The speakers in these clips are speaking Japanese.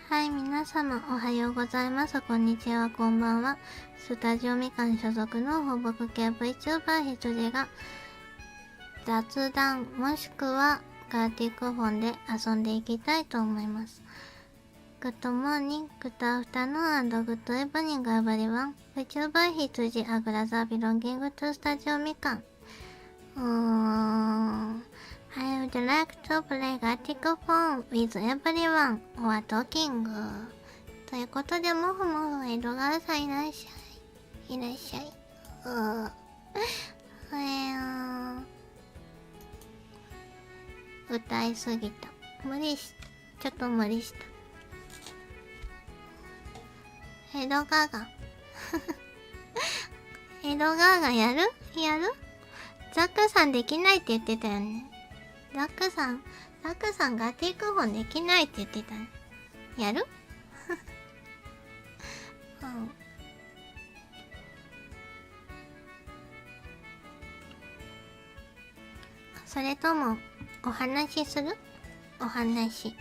はい、皆様おはようございます。こんにちは、こんばんは。スタジオみかん所属の放牧系 VTuber 羊が雑談もしくはガーティックフォンで遊んでいきたいと思います。グッドモーニング、グッドアフタヌーン&グッドエブニングエバリワン。VTuber 羊アグラザービロンギングトゥスタジオみかん。I would like to play Gartic Phone with everyone or talking. ということで、もふもふ江戸川さんいらっしゃい。いらっしゃい。歌いすぎた。ちょっと無理した。江戸川が。江戸川がやるザックさんできないって言ってたよね。ザックさんガーティックフォンできないって言ってたね。やるうん。それとも、お話しする？お話。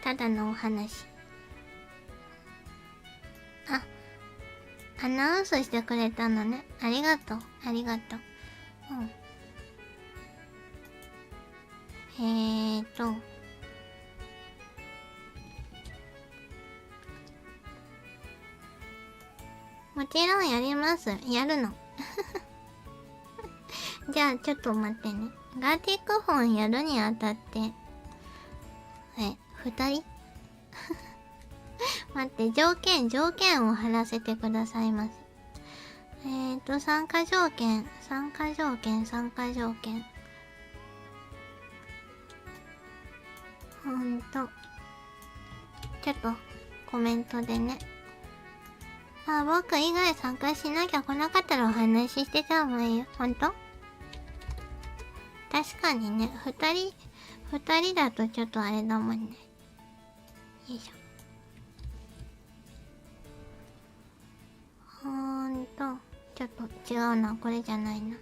ただのお話。あ、アナウンスしてくれたのね。ありがとう。ありがとう。もちろんやります。やるの。じゃあちょっと待ってね。ガーティックフォンやるにあたって、二人待って、条件を貼らせてくださいませ。参加条件。ちょっとコメントでね。僕以外参加しなきゃ来なかったらお話ししてた方がいいよ。ほんと？確かにね、二人だとちょっとあれだもんね。よいしょ。ちょっと違うな。これじゃないな。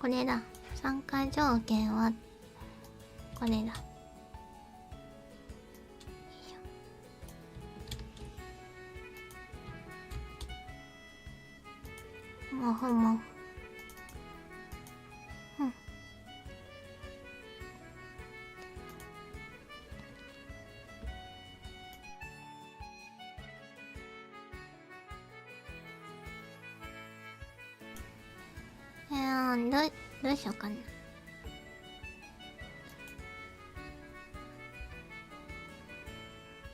これだ。参加条件は、これだ。もふもふ。どうしようかな。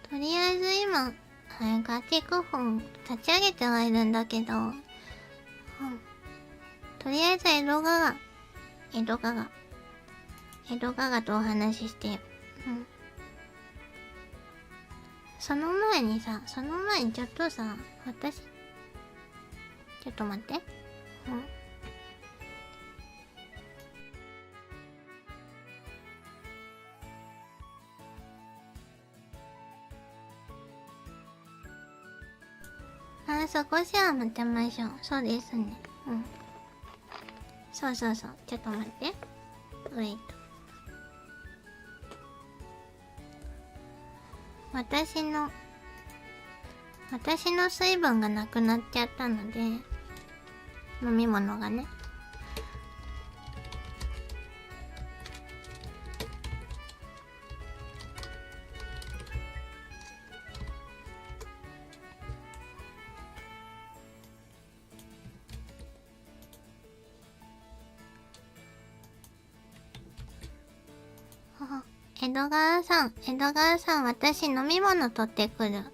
とりあえず今、ガーティックフォン立ち上げてはいるんだけど、とりあえず江戸川とお話ししてよ。その前にちょっとさ、ちょっと待って。少しは待ってましょう。そうですね。そう。ちょっと待って。ウェイト。私の水分がなくなっちゃったので、飲み物がね。江戸川さん、私飲み物取ってくる。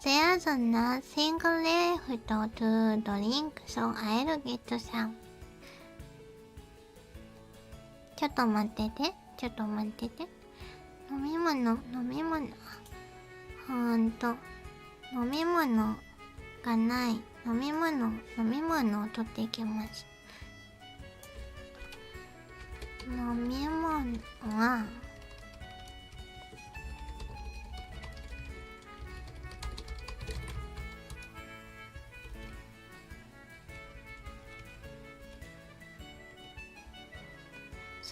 There's nothing left to drink, so I'll get some. ちょっと待ってて。飲み物がない。飲み物を取っていきます。飲み物は、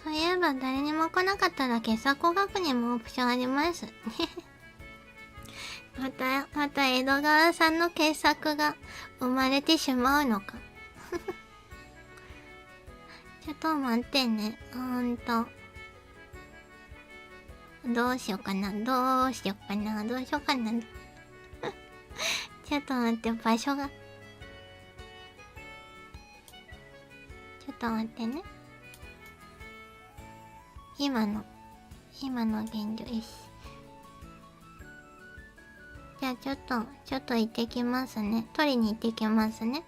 そういえば誰にも来なかったら傑作工学にもオプションあります。また江戸川さんの傑作が生まれてしまうのか。ちょっと待ってね。どうしようかな。どうしようかな。ちょっと待って、場所が。ちょっと待ってね。今の現状よし。じゃあちょっと行ってきますね。取りに行ってきますね。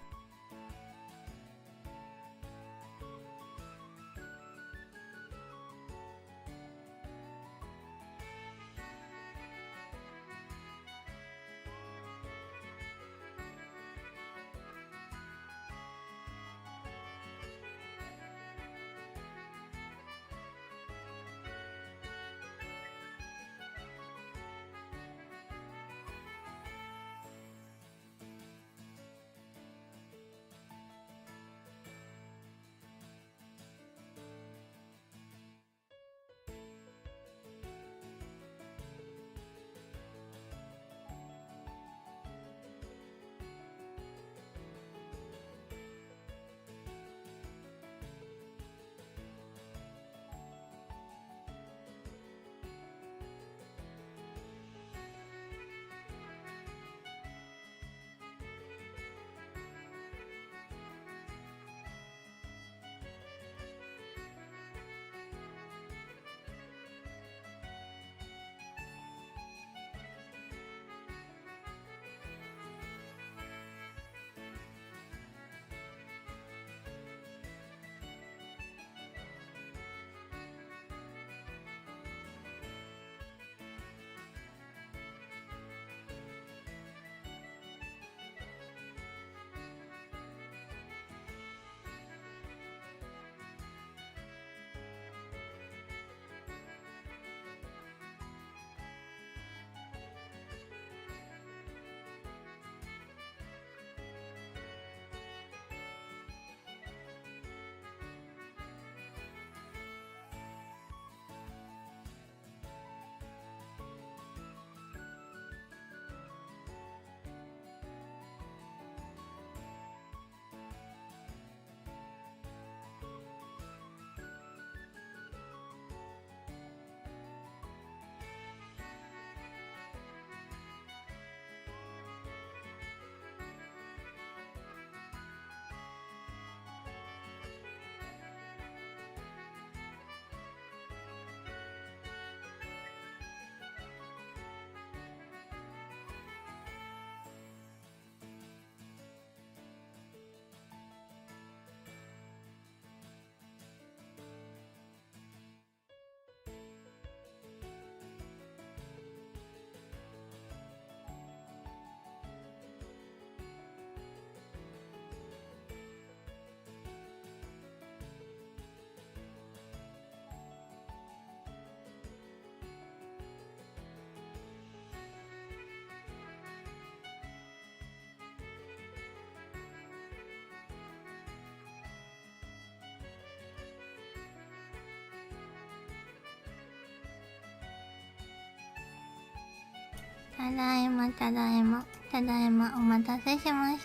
ただいま、お待たせしまし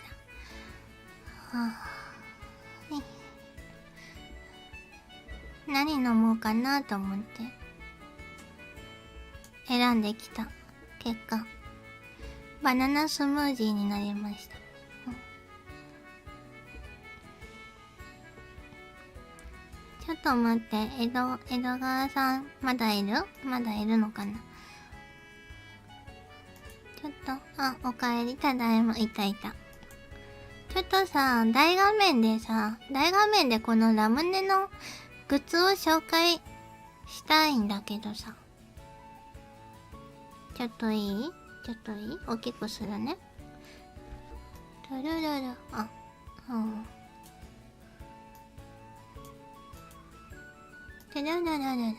た。はあ、何飲もうかなと思って選んできた結果、バナナスムージーになりました。ちょっと待って、江戸川さん、まだいるのかな。ちょっと、おかえり、ただいま、いた。ちょっとさ、大画面でこのラムネのグッズを紹介したいんだけどさ。ちょっといい大きくするね。トゥルルル、トゥルルルル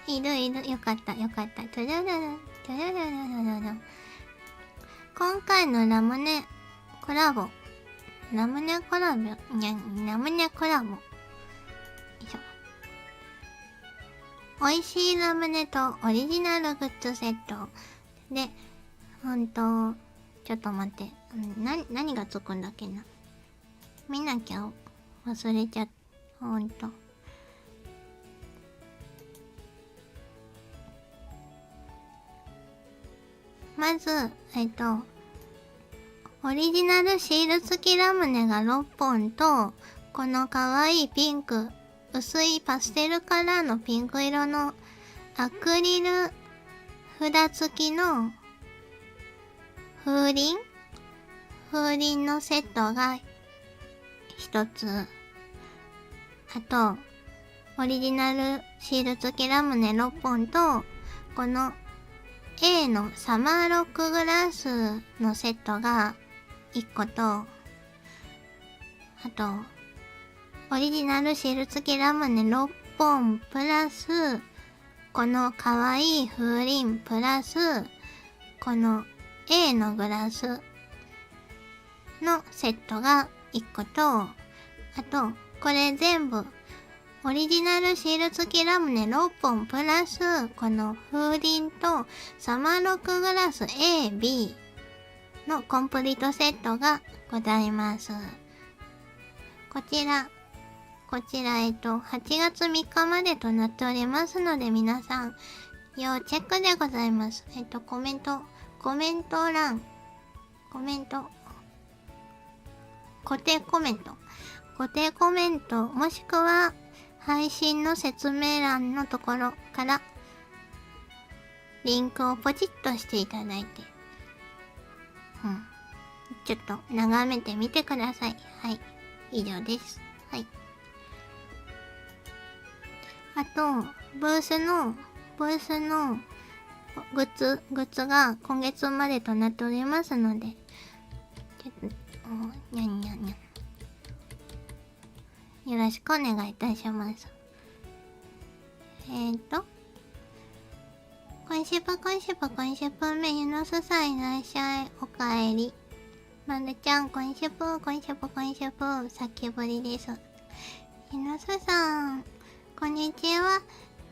いる、よかった。トゥルルル、トゥルルルル。今回のラムネコラボラムネコラボ、ラムネコラボ。よいしょ。美味しいラムネとオリジナルグッズセット。で、ちょっと待って。何がつくんだっけな。見なきゃ忘れちゃった。まず、オリジナルシール付きラムネが6本と、この可愛いピンク、薄いパステルカラーのピンク色のアクリル札付きの風鈴のセットが1つ。あと、オリジナルシール付きラムネ6本と、この A のサマーロックグラスのセットが1個と、あと、オリジナルシール付きラムネ6本プラス、このかわいい風鈴プラス、この A のグラスのセットが1個と、あと、これ全部、オリジナルシール付きラムネ6本プラス、この風鈴とサマーロックグラス A、B のコンプリートセットがございます。こちら、8月3日までとなっておりますので、皆さん、要チェックでございます。コメント欄、固定コメント、もしくは、配信の説明欄のところから、リンクをポチッとしていただいて、ちょっと眺めてみてください。はい。以上です。はい。あと、ブースのグッズが今月までとなっておりますので、ちょっと、よろしくお願いいたします。今週分目、ゆのすさんいらっしゃい。おかえり。まるちゃん、今週分、さっきぶりです。ゆのすさん、こんにちは。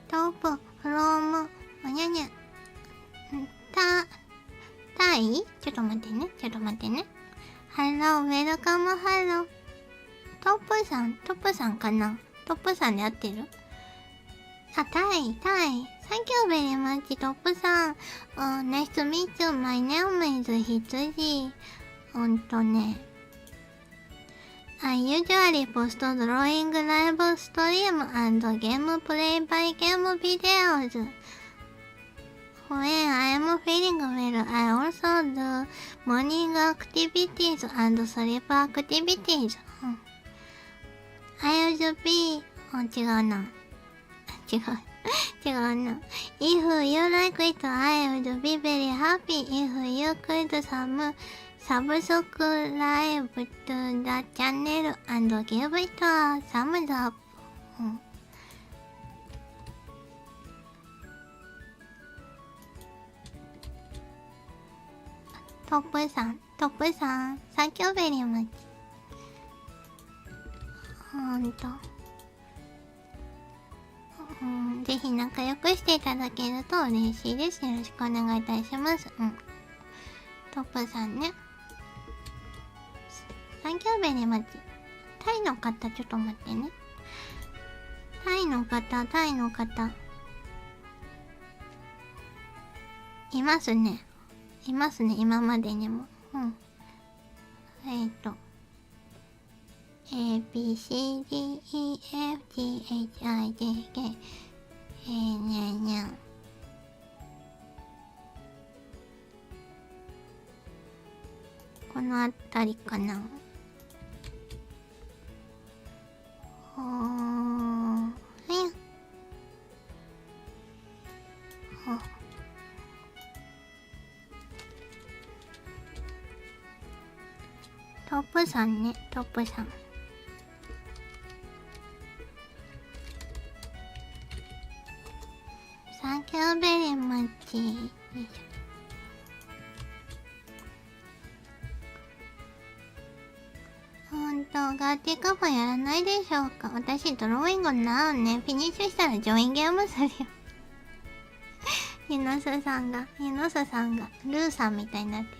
トップ、フローム、おにゃにゃ。タイ？ちょっと待ってね。ハロー、ウェルカムハロー。トップさんかな？トップさんで合ってる？あ、タイ。Thank you very much, トップさん。Nice to meet you. My name is 羊。ね。I usually post drawing live stream and gameplay by game videos. When I am feeling well, I also do morning activities and sleep activities. I would be...違うな。If you like it, I would be very happy if you could subscribe to the channel and give it a thumbs up. トップさん、Thank you very much. ぜひ仲良くしていただけると嬉しいです。よろしくお願いいたします。トップさんね。Thank you very much. タイの方、ちょっと待ってね。タイの方。いますね、今までにも。A, B, C, D, E, F, G, H, I, J, K, にゃん。このあたりかな。トップさんね、トップさん。Thank you very much. ガーティカファやらないでしょうか。私ドローイングなのね。フィニッシュしたらジョインゲームするよ。ユノスさんが、ルーさんみたいになってる。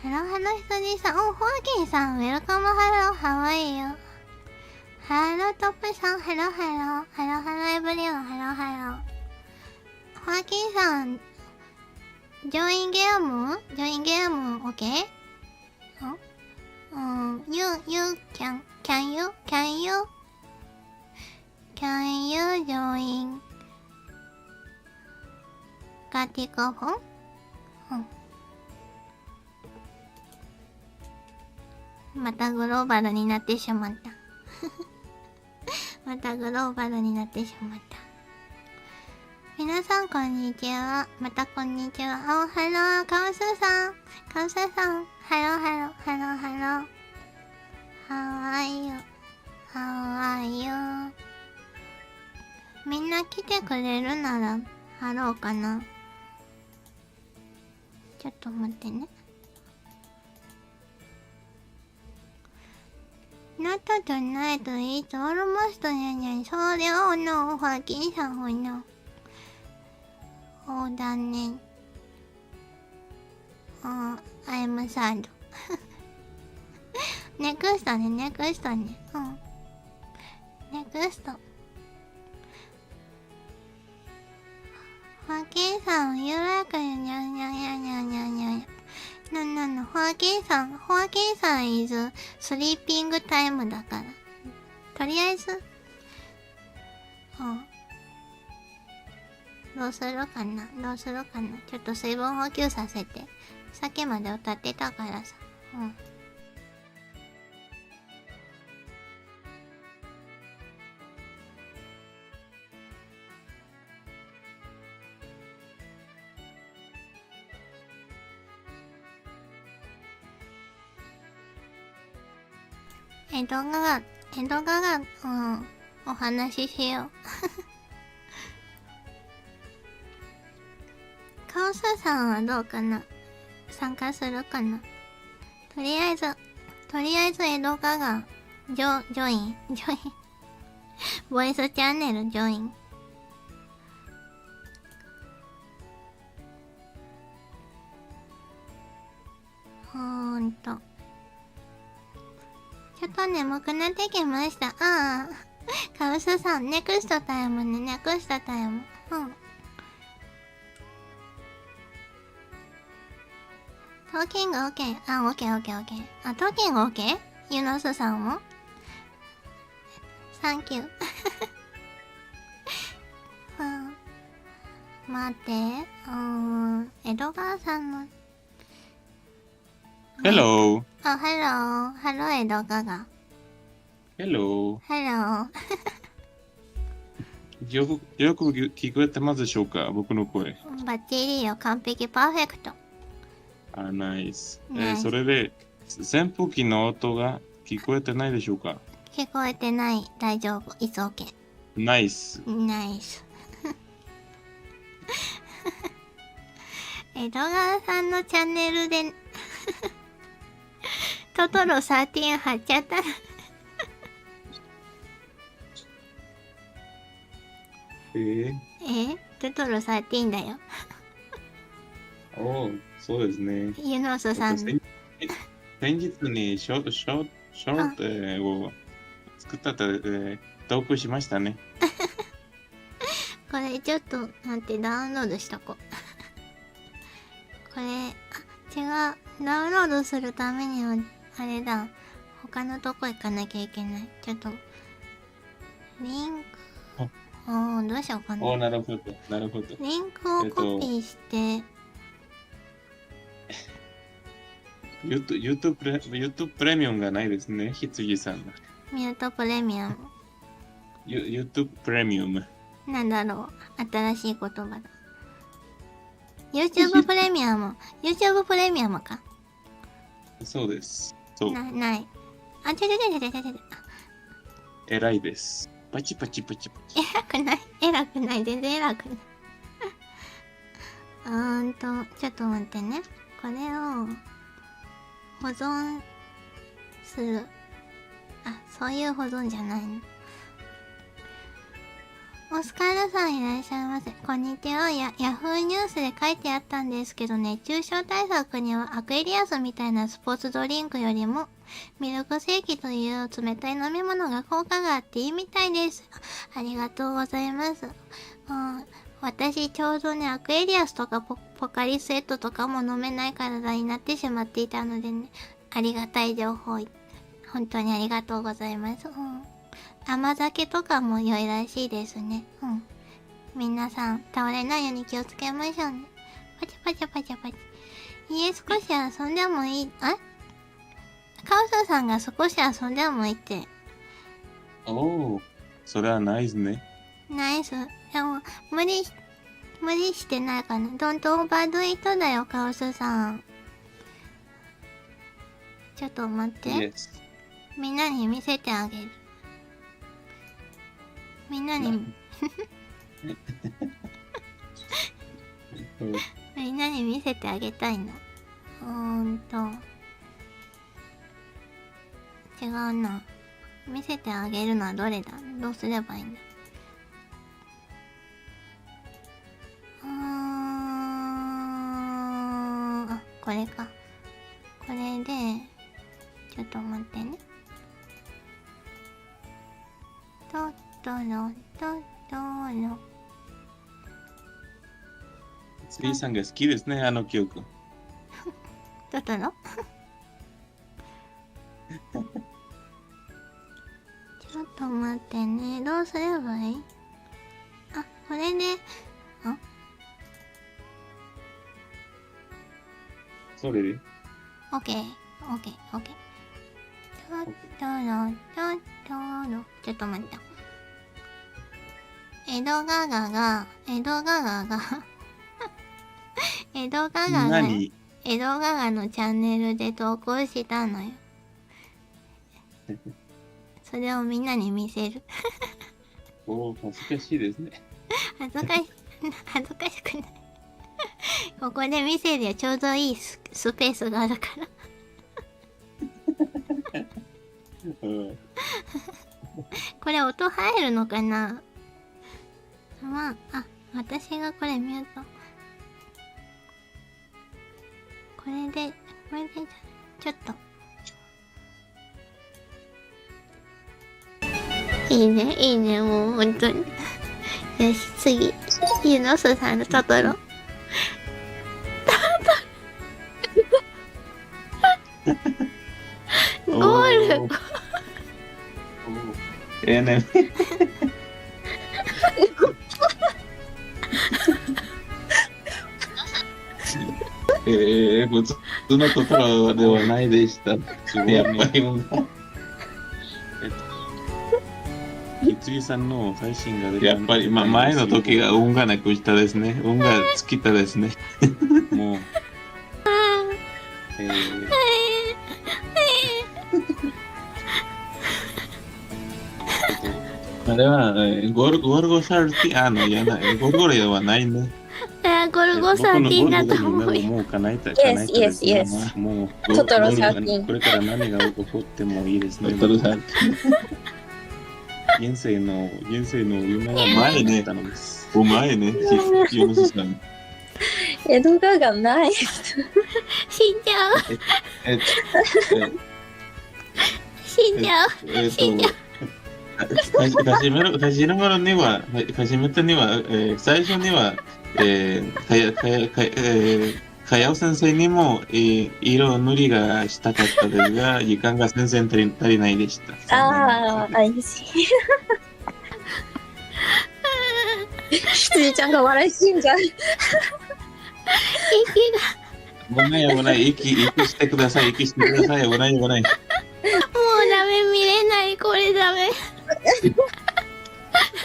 ハロハロ羊さん、ホアキンさん、ウェルカムハロー、ハワイよ。ハロートップさん、ハローエブリオン、ハロー。ホアキンさん、ジョインゲーム、OK? You can you join ガティコフォン、またグローバルになってしまった。またグローバルになってしまった。皆さんこんにちは。またこんにちは。ハロー、カウスさん。ハロー。How are you? みんな来てくれるなら、ハローかな。ちょっと待ってね。Not tonight, it's almost そうだよ、の、ホアキンさん、ほの。そうだね。I'm sad. ネクストね。ネクスト。ホアキンさん、You like にゃNo. ホアキンさん is sleeping time だから。とりあえず、どうするかな。ちょっと水分補給させて。さっきまで歌ってたからさ。江戸川、お話ししよう。カオスさんはどうかな、参加するかな。とりあえず江戸川、ジョイン。ボイスチャンネルジョイン。ちょっと眠くなってきました。カウスさん、ネクストタイム。トーキング OK。オッケー。トーキング OK？ ユノスさんもサンキュー。待って。江戸川さんの。Hello. ハロー、江戸川。Hello. よく聞こえてますでしょうか、僕の声。バッチリよ、完璧、パーフェクト。ナイス。それで、扇風機の音が聞こえてないでしょうか？聞こえてない。大丈夫。It's OK。ナイス。江戸川さんのチャンネルでトトロ13貼っちゃった。トトロ13だよ。そうですね。ユノスさん。先日にショートを作ったって投稿しましたね。これちょっと待って、ダウンロードしとこう。これ、違う。ダウンロードするためには、あれだ。他のとこ行かなきゃいけない。ちょっと、リンク。どうしようかな。なるほど。リンクをコピーして、YouTube プレミアムがないですね、羊さん。ミュートプレミアム。YouTube プレミアム。なんだろう。新しい言葉だ。YouTube プレミアム。YouTube プレミアムか。そうです。そう。ない。偉いです。パチ。偉くない。全然偉くない。ちょっと待ってね。これを保存する。あ、そういう保存じゃないの。オスカールさんいらっしゃいませ。こんにちは。ヤフーニュースで書いてあったんですけど、熱中症対策にはアクエリアスみたいなスポーツドリンクよりもミルクセーキという冷たい飲み物が効果があっていいみたいです。ありがとうございます。私ちょうどね、アクエリアスとかポカリスエットとかも飲めない体になってしまっていたのでね、ありがたい情報、本当にありがとうございます。甘酒とかも良いらしいですね。皆さん、倒れないように気をつけましょうね。パチャパチャパチャパチャ。いえ、少し遊んでもいい。カオスさんが少し遊んでもいいって。おー、それはナイスね。ナイス。でも、無理してないかな。ドントオーバードイートだよ、カオスさん。ちょっと待って。Yes. みんなに見せてあげる。みんなにみんなに見せてあげたいの。違うな。見せてあげるのはどれだ？どうすればいいんだ？これか。これで、ちょっと待ってね。トロトロ。釣りさんが好きですね、あの曲。トトロちょっと待ってね。どうすればいい？これで、それでオッケー。トロ。ちょっと待った。エドガガがエドガガのチャンネルで投稿したのよ。それをみんなに見せる。恥ずかしいですね。恥ずかしくない。ここで見せるよ。ちょうどいいスペースがあるから。これ音入るのかな？私がこれミュート。これでちょっと。いいね、もう本当に。よし、次。ユノスさんのトトロ。ゴール。ね。普通のトトロではないでした。やっぱりきつぎさんの最新が出てやっぱり、前の時が運がなくしたですね。運が尽きたですね。もう。あれはゴルゴ13じゃない。ゴルゴレはないね。ゴルゴ13だと思うよ。もう叶えた。Yes. もうトトロ13。これから何が起こってもいいですね。トトロ13。現世の夢は前ね。お前ね。ユノスさん。エドガがない。死んじゃう。死んじゃう。始めたには、最初には、かやお先生にも、色塗りがしたかったですが、時間が全然足りないでした。I see。羊ちゃんが笑い死んじゃう。危ない。息してください。危ない。もうダメ、見れない、これダメ。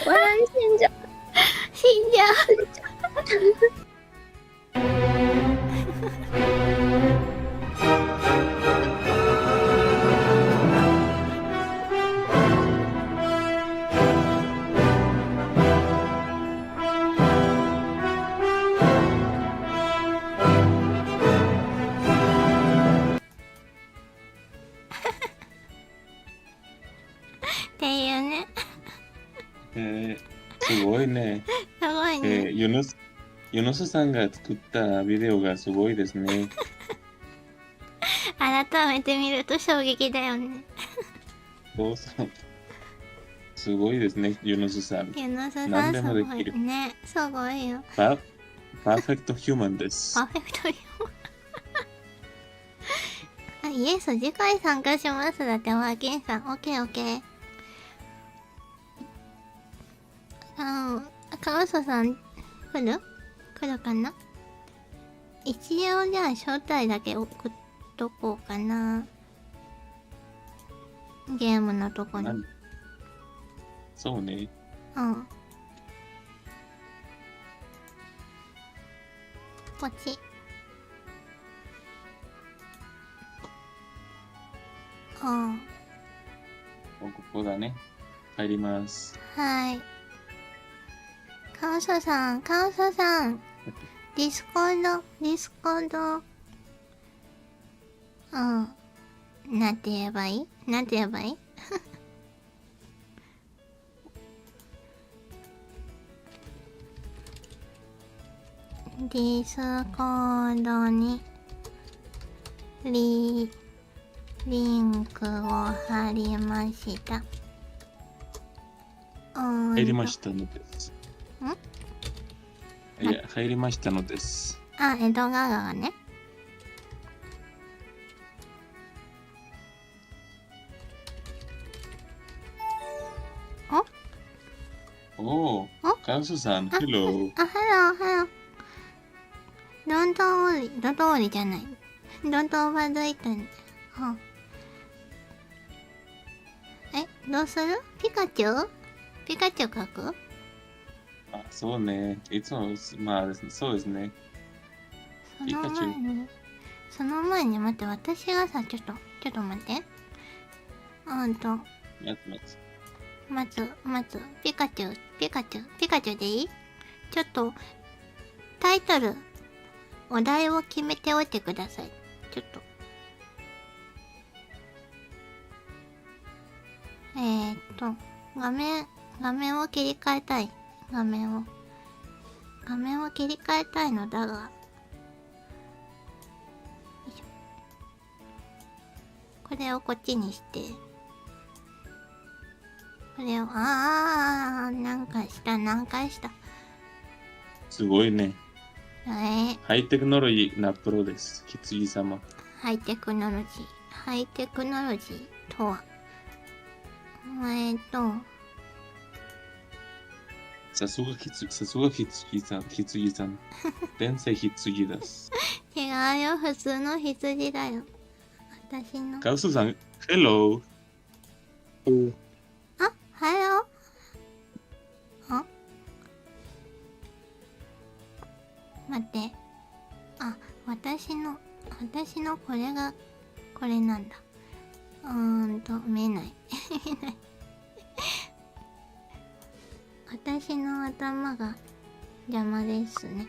笑い死んじゃう。ていうね。すごいね。すごいね。ユノスさんが作ったビデオがすごいですね。改めて見ると衝撃だよね。そうそう。すごいですね、ユノスさん。ユノスさ何んすごでもできる。いね。すごいよ。パーフェクトヒューマンです。パーフェクトよ。あ、イエス、次回参加します。だって、ワーキンさん。オッケーオッケー。カウソさん、来るかな。一応じゃあ招待だけ送っとこうかな。ゲームのとこに。そうね。うん。こっち。うん。ここだね。入ります。はい。カウソさん。ディスコード。うん。なんて言えばいいディスコードにリンクを貼りました。入りましたのです。いや、入りましたのです。あ、江戸川がね。お、カウソさん、ヘロー。ハロー。Don't worry じゃない。Don't overdo it ね。どうする？ピカチュウ書く？あ、そうね。いつも、まあですね、そうですね。その前に待って、私がさ、ちょっと待って。まず、ピカチュウでいい？ちょっと、タイトル、お題を決めておいてください。ちょっと。画面を切り替えたい。画面を切り替えたいのだが。これをこっちにして。これを、なんかした。すごいね。ハイテクノロジーなプロです。羊様。ハイテクノロジーとは。さすが羊さん。天才羊です。違うよ、普通の羊だよ。私の。カウソさん、ヘロー。ハロー。待って。私のこれが、これなんだ。見えない。私の頭が邪魔ですね。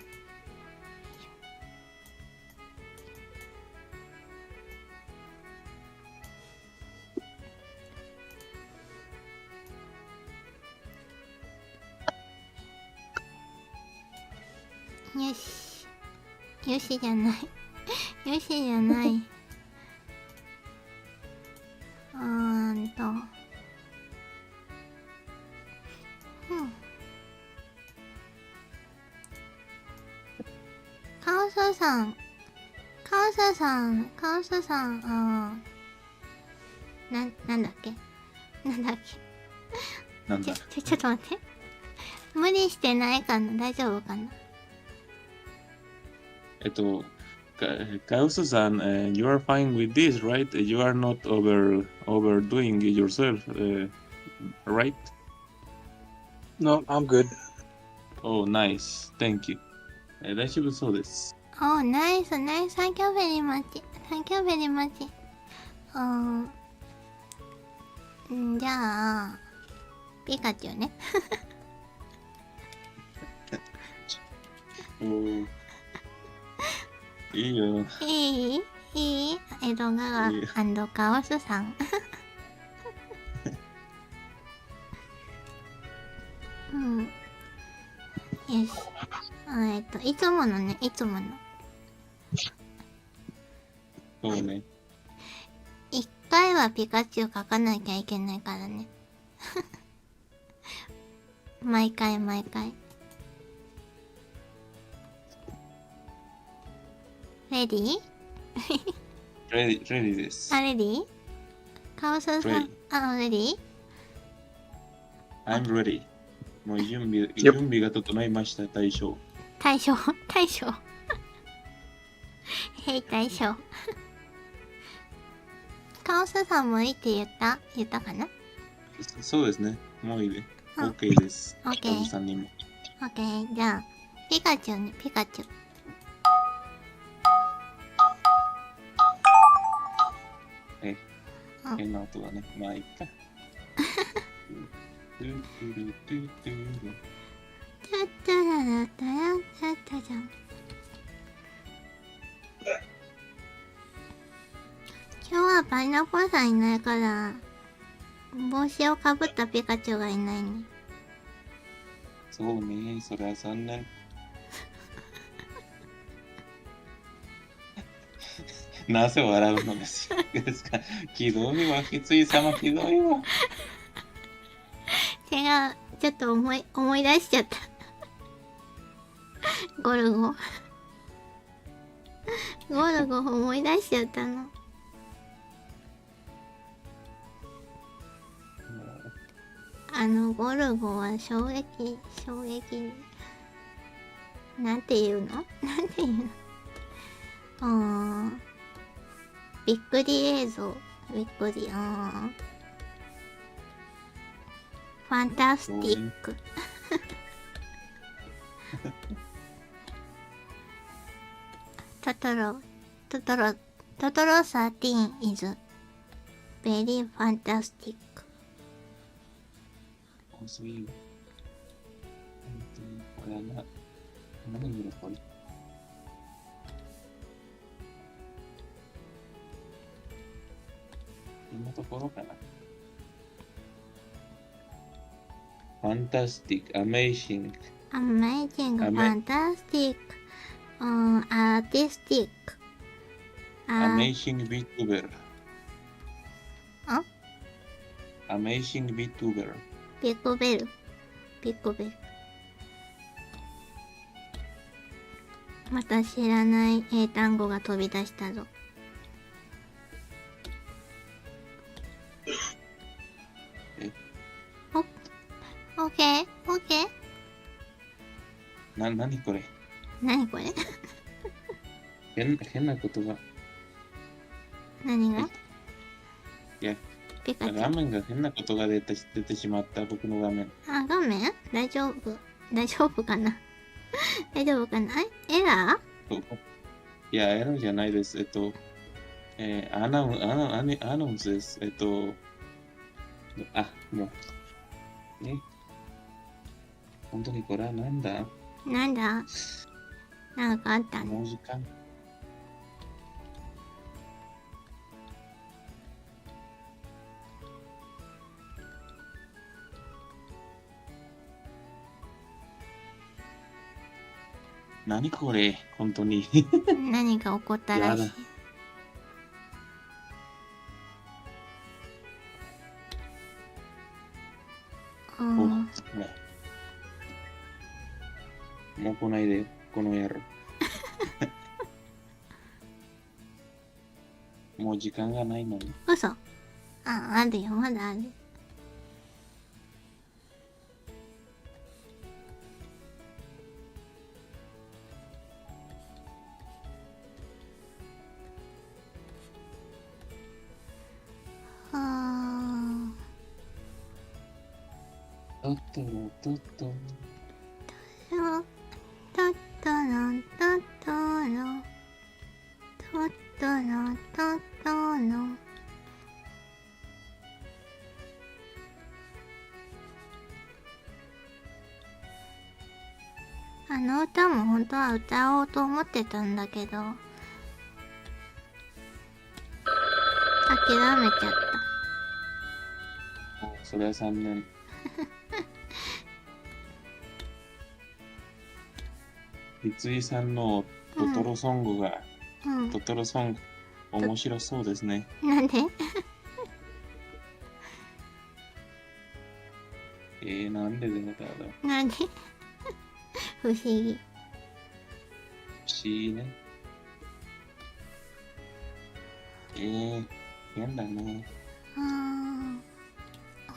よしじゃない。カオスさん、なんだっけちょっと待って。無理してないかな？大丈夫かな？カウソさん、you are fine with this, right? You are not overdoing it yourself, right? No, I'm good. Oh, nice. Thank you. 大丈夫そうです。Oh, nice. Thank you very much. じゃあ、ピカチュウね。いいよ。いい江戸川カオスさん。うん。よし。いつものね、いつもの。そうね。一回はピカチュウ描かなきゃいけないからね。毎回毎回。レディーレディです。あ、レディーカオスさん、あ、レディー I'm ready. もう準備が整いました、大将。大将へい、大将。カオスさんもいいって言ったかな？そうですね。もういいね。うん OK です。オッケーおじさんにも。オッケー、じゃあ、ピカチュウね、ピカチュウ。変な音だね。まあいいか。チャッチャララタラチャッチャジャン。今日はパイナップルさんいないから、帽子をかぶったピカチュウがいないね。そうね、それは残念。なぜ笑うのですか？ひどいわ、きつい様ひどいわ。違う、ちょっと思い出しちゃった。ゴルゴ思い出しちゃったの。ゴルゴは衝撃。なんて言うのびっくり映像。びっくり。ファンタスティック。トトロ13 is very fantastic. そういう。これは何言うのこれ。こんなところかな。Fantastic, amazing, fantastic, artistic. amazing VTuber. あ Amazing VTuber. ピコベル。また知らない英単語が飛び出したぞ。オッケー。何これ？何これ？変なことが。何が？いや、ピカチュウ。画面が変なことが出てしまった、僕の画面。あ、画面？大丈夫かな？大丈夫かな？エラー？いや、エラーじゃないです。アナウンスです。もう。ね。本当にこれはなんだ？なんだ？なんかあったの？もう時間。何これ？本当に。何が起こったらしい？やだ。もう来ないで、この野郎。もう時間がないのに。嘘。あるよ、まだある。とっとろとっと。あの歌も本当は歌おうと思ってたんだけど、諦めちゃった。それは残念。三井さんのトトロソングが、うん。トトロソング、面白そうですね。なんで？なんでだろう。なんで？不思議。不思議ね。変だね。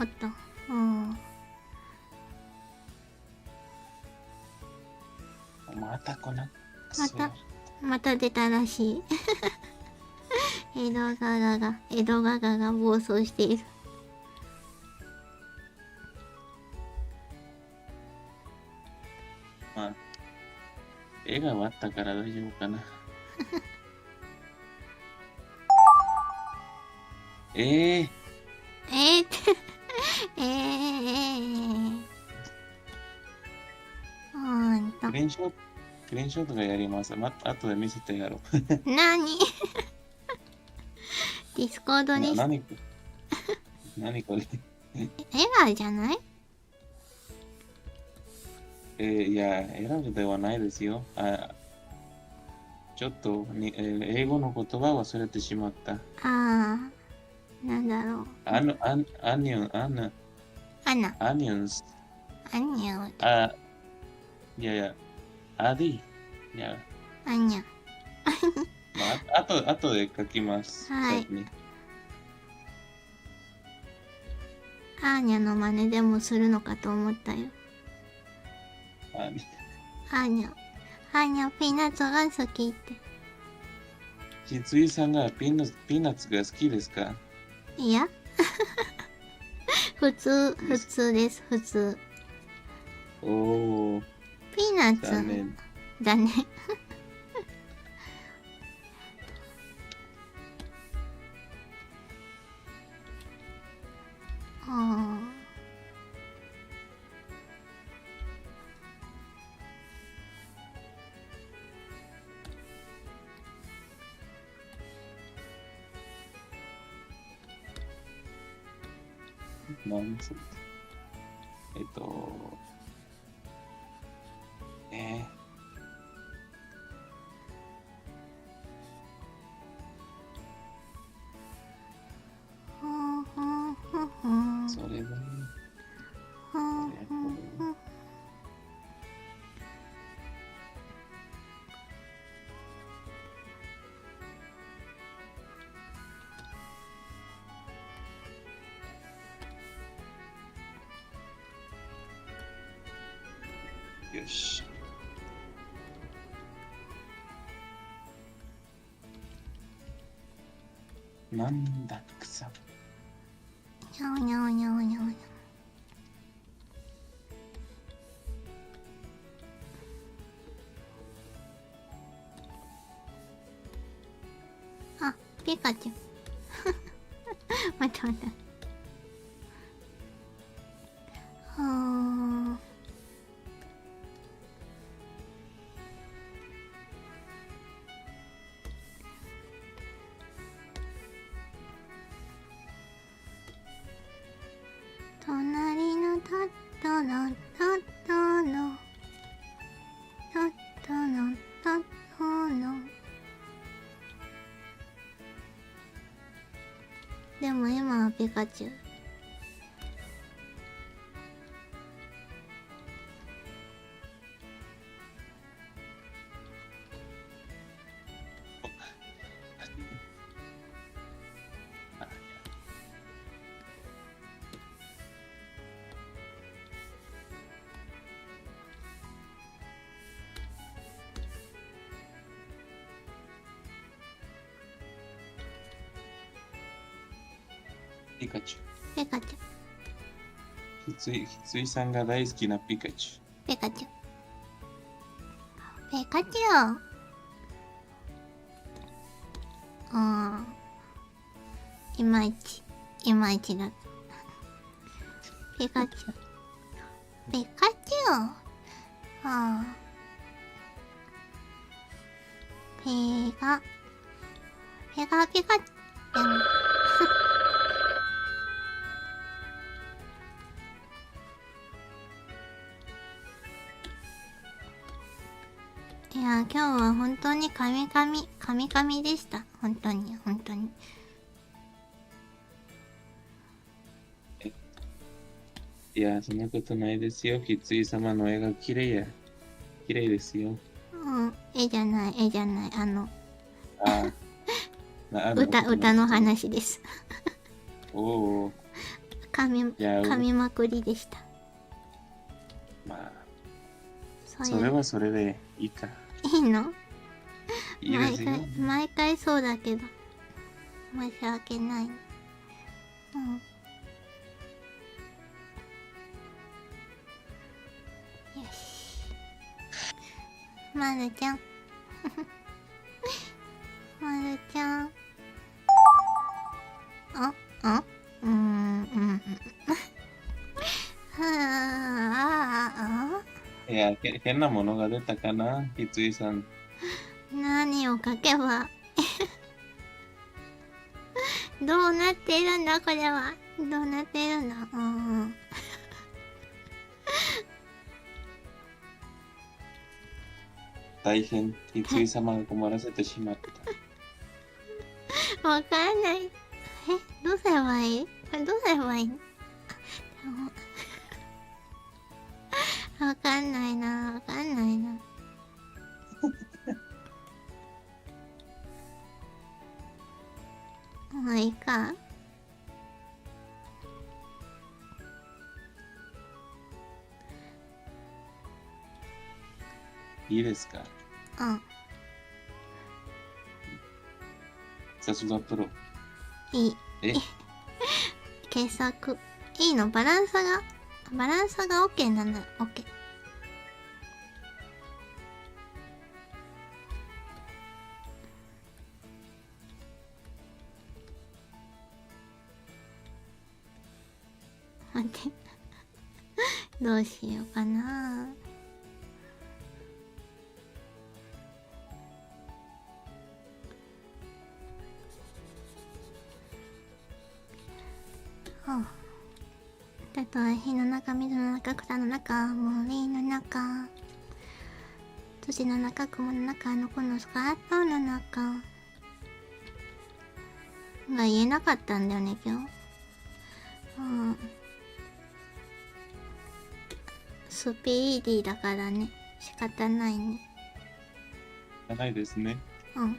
おっと。うん。またこのまた出たらしい。江戸ガガが暴走している。まあ、絵が終わったから大丈夫かな。って。クレーンショットがやります。後で見せてやろう。なに？ディスコードに何これ。エラーじゃない？いや、エラーではないですよ。ちょっと英語の言葉を忘れてしまった。なんだろう。アニョンス。いや、アディ。いや、アニャ。後で書きます。はい。先にアーニャの真似でもするのかと思ったよ。アーニャピーナッツが好きって。三井さんがピーナッツが好きですか？いや。普通です、普通。おー。ピーナッツ。だね。何それ。それだね。よし。なんだくさ。にゃおにゃお。ピカチュウ。待って。隣のトットロでも今はピカチュウ。ピカチピカチュウ。ュウ。ひついさんが大好きなピカチュウ。ピカチュウ。いまいちだった。ピカチュウ。ピカチュウ。ピカチュウ。いや、今日は本当にカミカミでした。本当に。いや、そんなことないですよ。きつい様の絵が綺麗ですよ。うん、絵じゃない。ああ、歌の話です。おお。噛みまくりでした。まあ、それはそれでいいか。いいの？いいですよ。毎回そうだけど。申し訳ない。うん。よし。まるちゃん。まるちゃん。いや、変なものが出たかな、きついさん。何を書けばどうなっているんだこれは。どうなっているんだ。大変、きつい様が困らせてしまった。わかんない。どうすればいい？これどうすればいいの？わかんないな。もういいか。いいですか？うん。さすがプロ。いい。傑作。いいの？バランスが OK なんだ。OK。待って。どうしようかな。たとえ火の中、水の中、草の中、森の中、土の中、雲の中、このスカートの中が言えなかったんだよね、今日。スピーディーだからね、仕方ないね。ないですね。うん。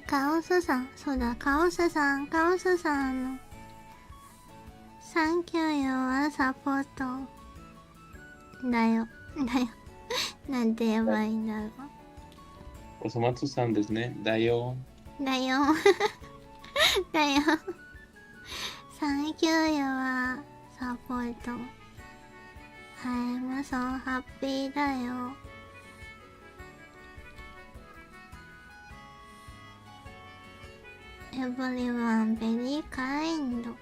カオスさん。そうだ、カオスさんのサンキューよはサポートだよ。なんて言えばいいんだろう。おそ松さんですね。だよ。だよ。サンキューよはサポート。I'm so happy だよ。Everyone very kind.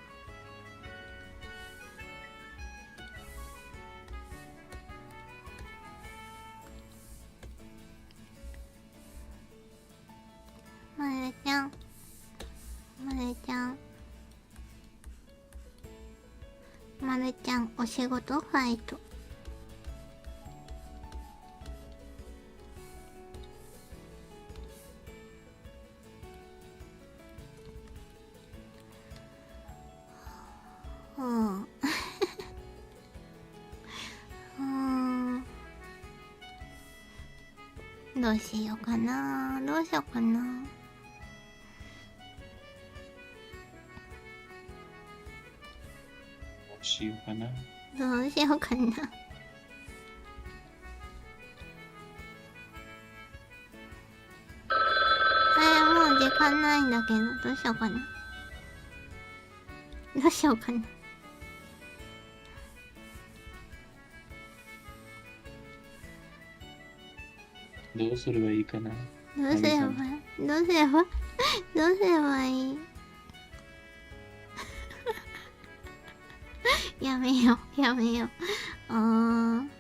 まるちゃんお仕事ファイト。どうしようかな。どうしようかな。もう時間ないんだけど、どうしようかな。どうすればいいかな。どうすればどうすればどうすればいいやめよう、やめよう。うん。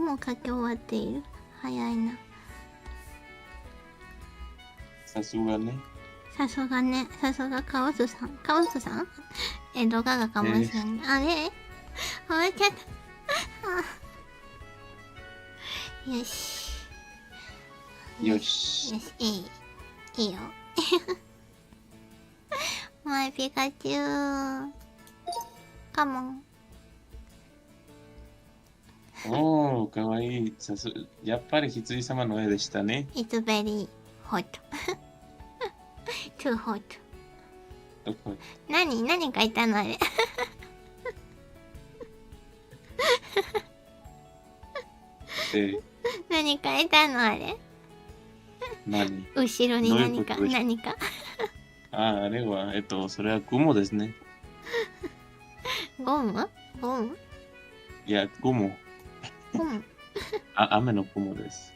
もう書き終わっている。早いな。さすがね。さすがね。さすがカオスさん。カオスさん江戸ガガかもしれない。あれ終わっちゃった。よし。よし。よし、いいよ。マイピカチュウ。カモン。おー、かわいい。やっぱり羊様の絵でしたね。It's very hot. Too hot. 何書いたのあれ何書いたのあれ何後ろに何かあれは、それは雲ですね。ゴムいや、雲。雨の雲です。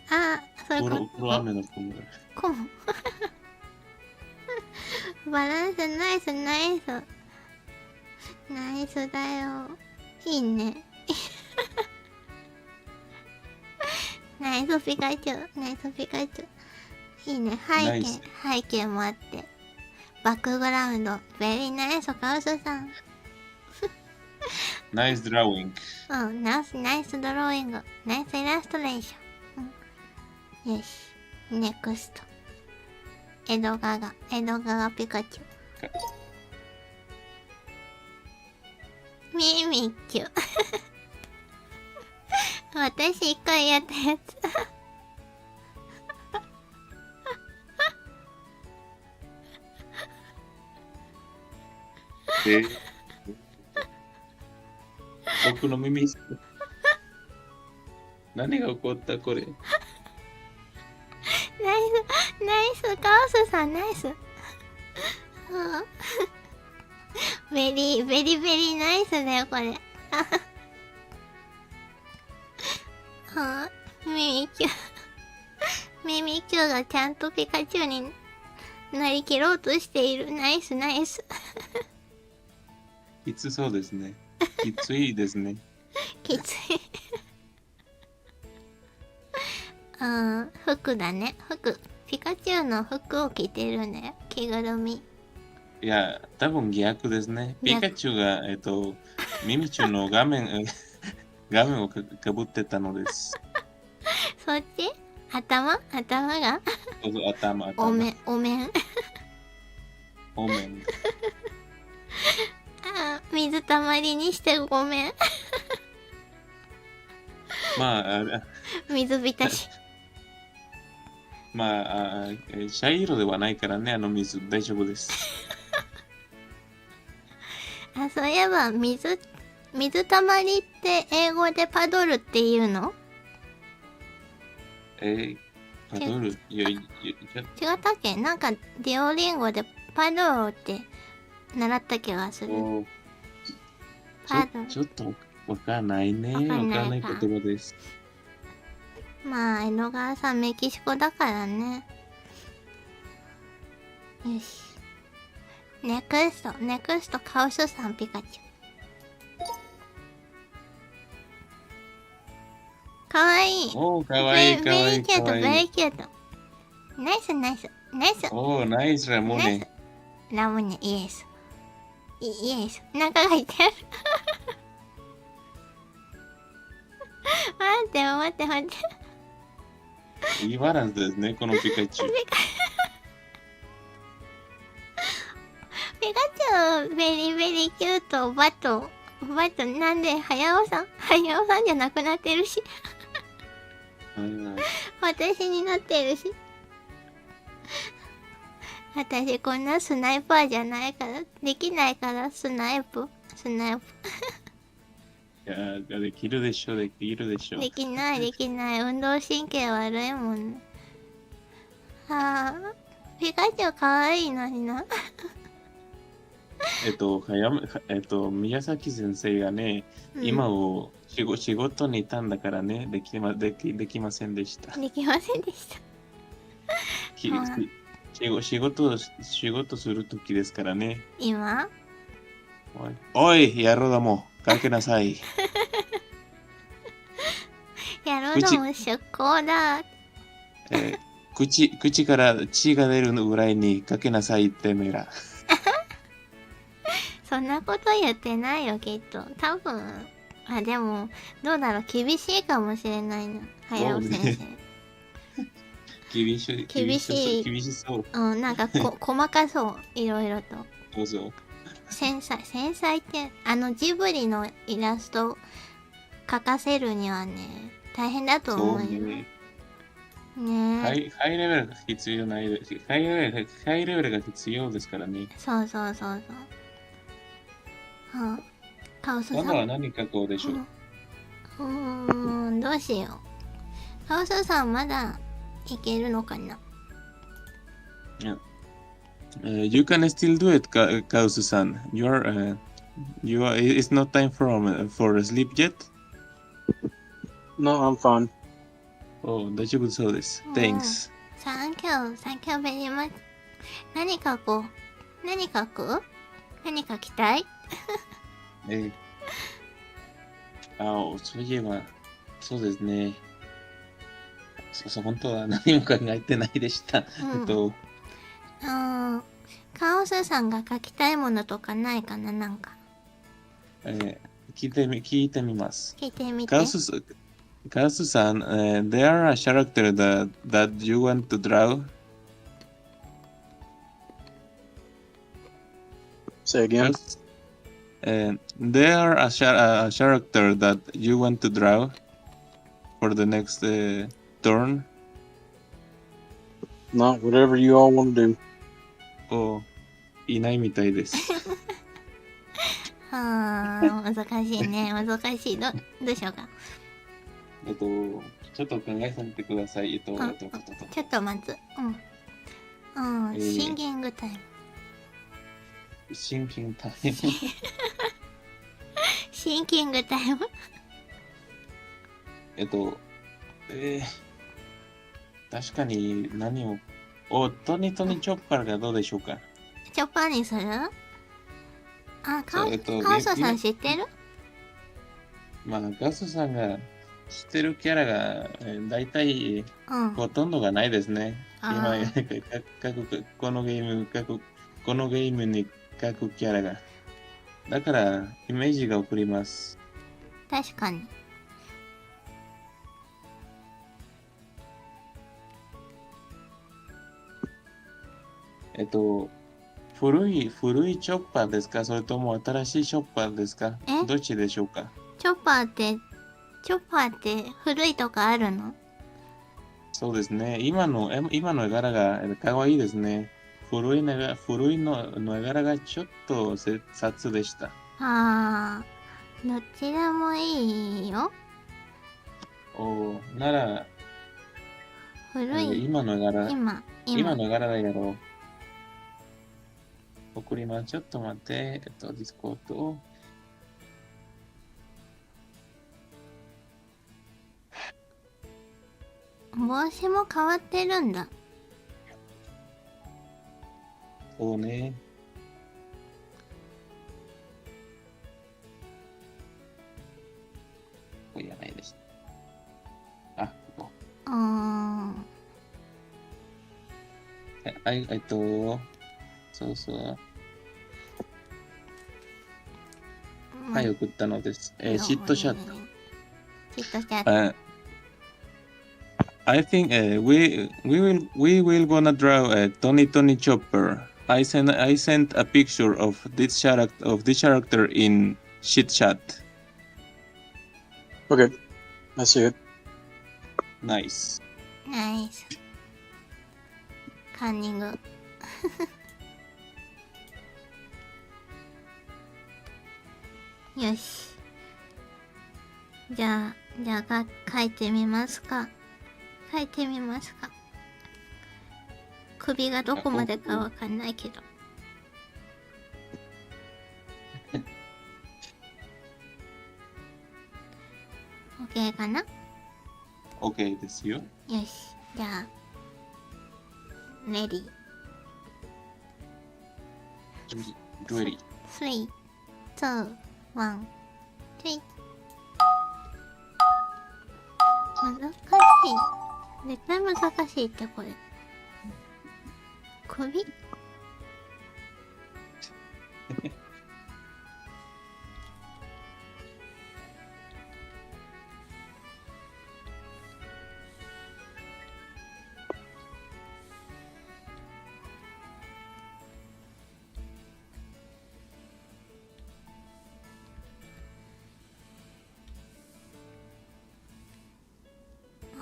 そういうこと。黒雨の雲です。雲バランスナイスだよ。いいね。ナイスピカチュウ。いいね。背景もあって。バックグラウンド。ベリーナイスカウスさん。ナイスドローイング。ナイスドローイング。ナイスイラストレーション。よし。ネクスト。江戸ガガピカチュウ。ミミキュ。私一回やったやつ。僕の耳。何が起こったこれ。ナイスカオスさんナイス。ベリーナイスだよこれ。ミミキュウがちゃんとピカチュウになりきろうとしている。ナイス。きつそうですね。きついですね。きつい。服だね。ピカチュウの服を着てるね。着ぐるみ。いや、多分逆ですね。ピカチュウが、ミミチュウの画面をかぶってたのです。そっち？頭が頭。お面。水たまりにしてごめん。水浸し。茶色ではないからね、水大丈夫です。そういえば水たまりって英語でパドルっていうの？パドル？違ったっけ？なんかデュオリンゴでパドルって習った気がする。ちょっとわかんないね。わかんない言葉です。江戸川さんメキシコだからね。よし。ネクストカオスさんピカチュウ。かわいい。かわいい。ベリーキュート。ナイス。ナイスラムネ。イエス。なんか書いてある。待って。いいバランスですね、このピカチュウ。ピカチュウ、ベリーキュート、バト、なんで、はやおさんじゃなくなってるし。私になってるし。私こんなスナイパーじゃないから、できないからスナイプ。いや、できるでしょ、できるでしょ。できない。運動神経悪いもんね。はあ、ピカチュウかわいいのにな。宮崎先生がね、うん今を仕事にいたんだからね、できませんでした。できませんでした。きは仕事するときですからね。今おい、やろうだもん、かけなさい。やろうとも出向だ。口から血が出るぐらいにかけなさいってめら。そんなこと言ってないよ、きっと。多分。あ、でも、どうだろう、厳しいかもしれないな。早尾先生。厳しそう。うん、なんか細かそう。いろいろと。どうぞ。繊細って、ジブリのイラスト描かせるにはね、大変だと思うよ。ね。ねハイレベルが必要ないです。ハイレベルが必要ですからね。そう。はあ、カオスさん。まだは何書こうでしょう。どうしよう。カオスさんまだいけるのかな。You can still do it, Kausu-san. It's not time for sleep yet? No, I'm fine. 大丈夫そうです。Thanks. サンキューベリーマッチ。何書く何書きたい？そういえば、そうですね。本当は何も考えてないでした。カオスさんが書きたいものとかないかな、なんか。聞いてみます。聞いてみて。カオスさん、there are a character that you want to draw? Say again. There are a character that you want to draw for the next turn? No, whatever you all want to do. いないみたいです。はあ、難しいね。どうしようか。ちょっと考えさせてください。ちょっと待つ。シンキングタイム。シンキングタイム。シンキングタイム。確かに何を。トニチョッパーがどうでしょうか。チョッパーにする？カオスさん知ってる？まあ、カオスさんが知ってるキャラが、大体、ほとんどがないですね。今、このゲームに書くキャラが。だから、イメージが送ります。確かに。古いチョッパーですか？それとも新しいチョッパーですか？どっちでしょうか？チョッパーって古いとかあるの？そうですね。今の絵柄がかわいいですね。古いの絵柄がちょっと雑でした。どっちでもいいよ。なら、古い。今の絵柄だやろう。送ります。ちょっと待って。ディスコードを。帽子も変わってるんだ。そうね。これじゃないです。ここ。そうそう。はい、送ったのです。シットシャット。I think we will gonna draw a Tony Chopper. I sent a picture of this character in Shit Chat. Okay, I see it. Nice. カンニング。よし。じゃあ書いてみますか。首がどこまでかわかんないけど。OK かな？ OK ですよ。よし。じゃあ、レディー。Ready。3、2、1、3。難しい。絶対難しいってこれ。首？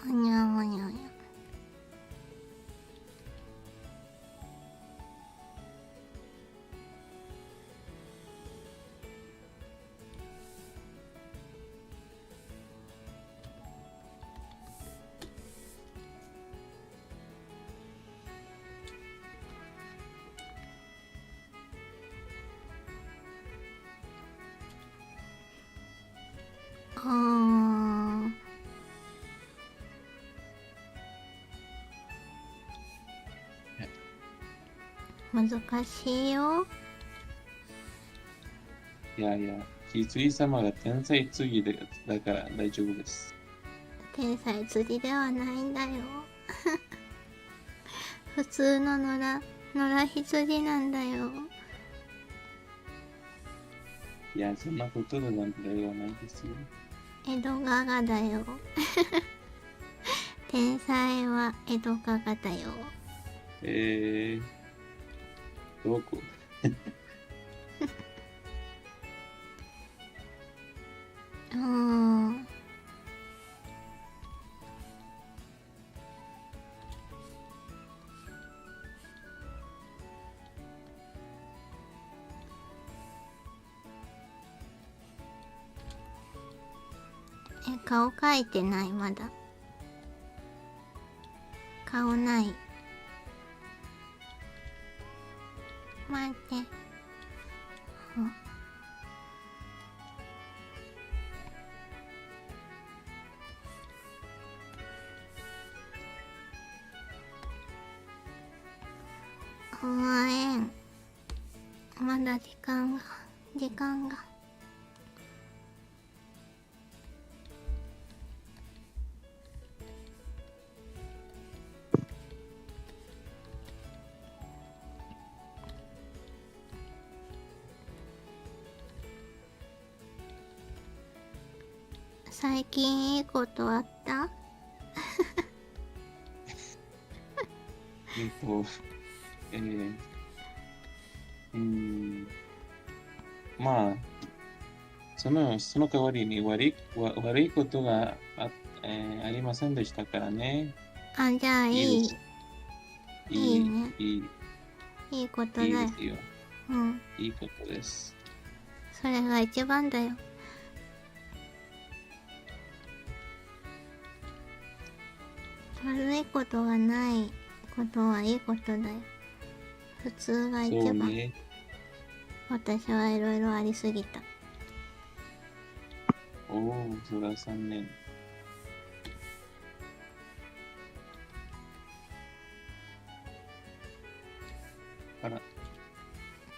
おにゃおにゃおにゃ。難しいよ。いやいや、ひつぎ様が天才次だから大丈夫です。天才釣りではないんだよ。普通の野良羊なんだよ。いや、そんなことでなんてはないですよ。江戸川だよ。天才は江戸川だよ。どこ顔描いてないまだ。顔ない。待って。まだ時間が。最近いいことあった？まあ、その代わりに悪いことがありませんでしたからね。あ、じゃあいい。いいね。いいことだよ。いいですよ。うん。いいことです。それが一番だよ。悪いことがないことはいいことだよ。普通が一番。そうね。私はいろいろありすぎた。おお、そら3年。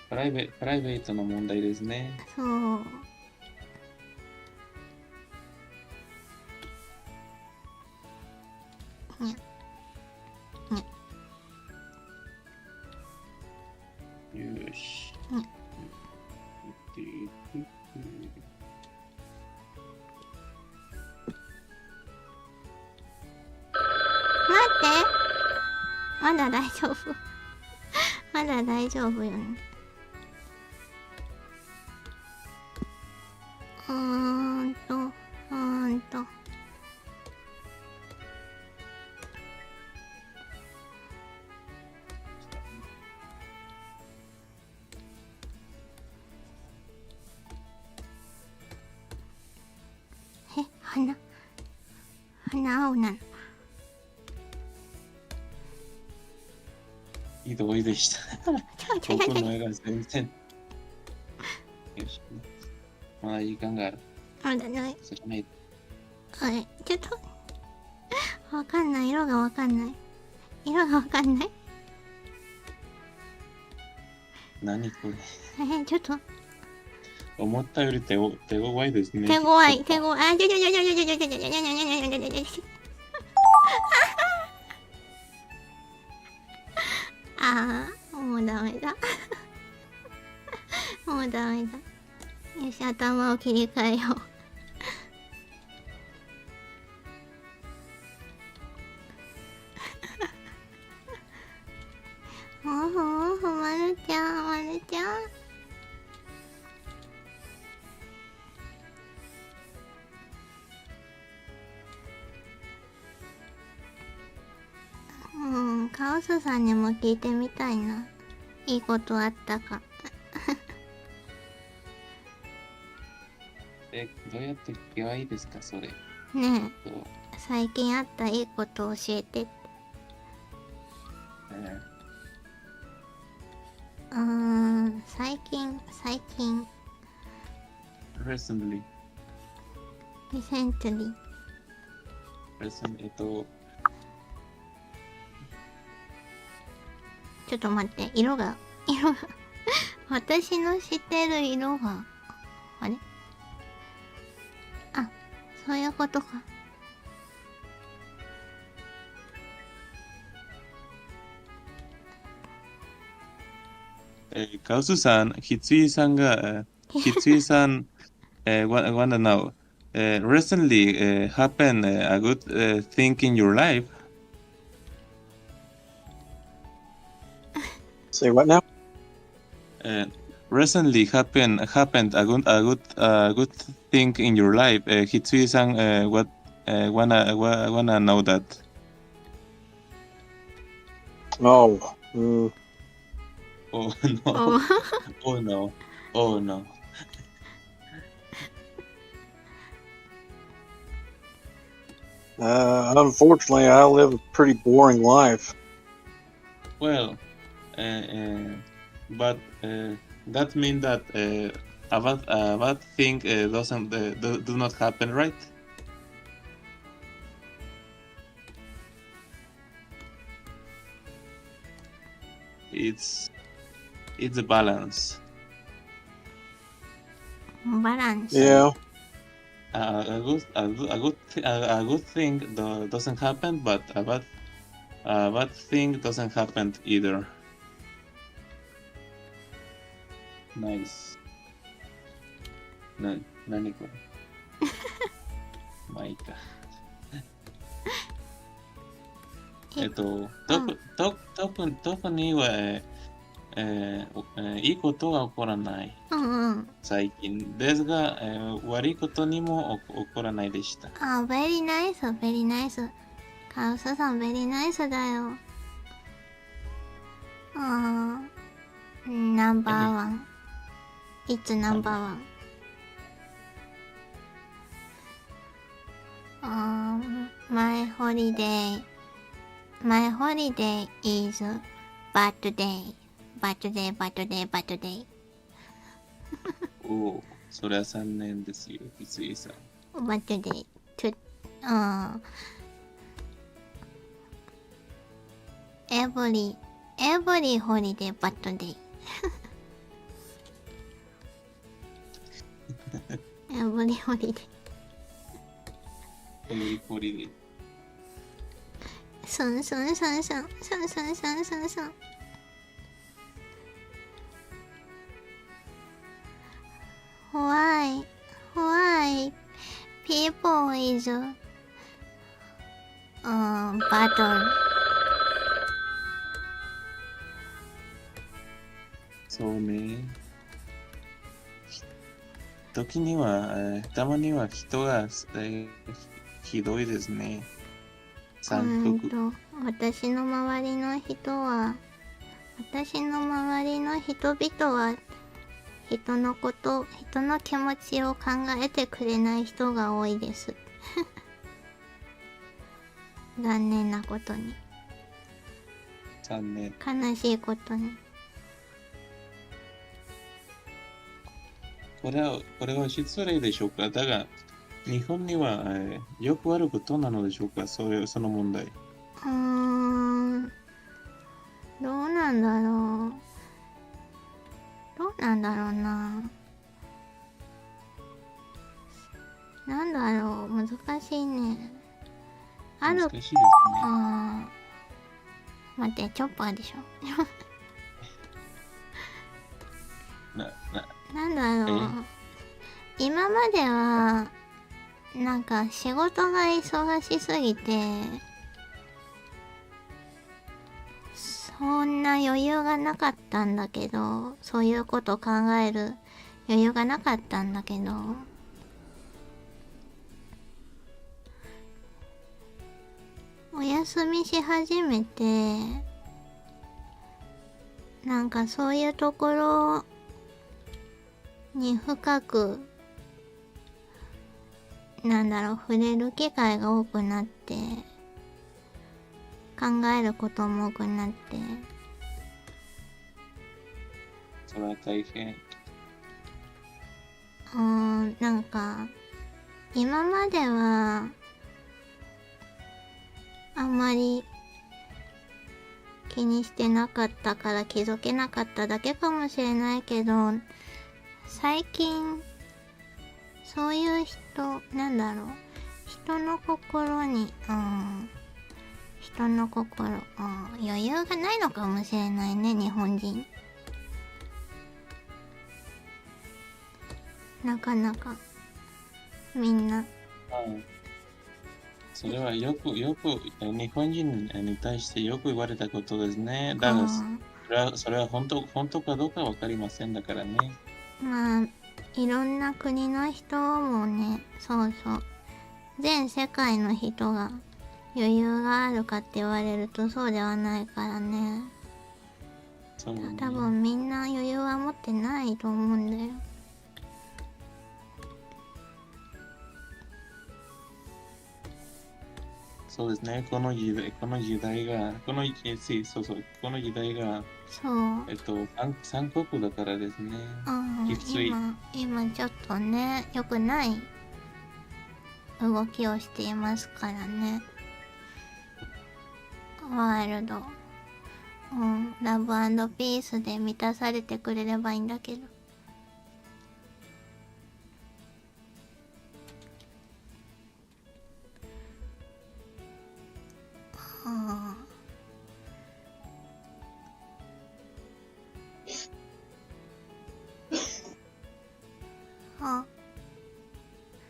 プライベートの問題ですね。そう。よし。まだ大丈夫。まだ大丈夫よね。鼻青なの。ひどいでした。僕の絵が全然。よし。まだ時間がある。あだない。それない。ちょっとわかんない。色がわかんない。何これ。ちょっと。思ったより手強いですね。手強い。もうダメだ。よし、頭を切り替えよう。まるちゃん。カオスさんにも聞いてみたいな。いいことあったか。どうやって聞けばいいですか、それ。ねえ、最近あったいいこと教えてって。最近。recently。ちょっと待って、色が私の知ってる色が、あれ？そういうことか。カウスさん、ひついさん、wanna know, recently happened a good thing in your life? Say what now? Recently happened a good thing in your life. Hitsui-san, wanna know that? Oh. Oh no! Oh no! Unfortunately, I live a pretty boring life. Well, but that means that a bad thing doesn't do not happen, right? It's a balance. Yeah. A good thing doesn't happen, but a bad thing doesn't happen either. Nice. 何これまあいいか。特にはいいことが起こらない。最近ですが、悪いことにも起こらないでした。very nice。カウスさん、very nice だよ。ナンバーワン。It's number one. My holiday is bad day. おお、それは3年ですよ、三井さん。bad day. Every holiday bad day. Every holiday. そう。Why people is battle? そうね。時には、たまには人が、ひどいですね。残酷。私の周りの人々は人の気持ちを考えてくれない人が多いです。残念なことに。残念。悲しいことに。これは失礼でしょうか。だが、日本には、よくあることなのでしょうか、その問題。どうなんだろう。どうなんだろうな。なんだろう、難しいね。ある。難しいですね。待って、チョッパーでしょ。なんだろう。今までは、なんか仕事が忙しすぎて、そんな余裕がなかったんだけど、そういうことを考える余裕がなかったんだけど、お休みし始めて、なんかそういうところに深く、触れる機会が多くなって、考えることも多くなって。それは大変。なんか、今までは、あんまり気にしてなかったから気づけなかっただけかもしれないけど、最近、そういう人の心に、人の心、余裕がないのかもしれないね、日本人。なかなか、みんな。それはよく日本人に対してよく言われたことですね。だが、それは本当かどうかわかりませんだからね。まあ、いろんな国の人もね、そうそう。全世界の人が余裕があるかって言われるとそうではないからね。そうね。多分みんな余裕は持ってないと思うんだよ。そうですね。この時代が、そう。三国だからですね。きつい。今ちょっとね、良くない動きをしていますからね。ワールド。ラブ&ピースで満たされてくれればいいんだけど。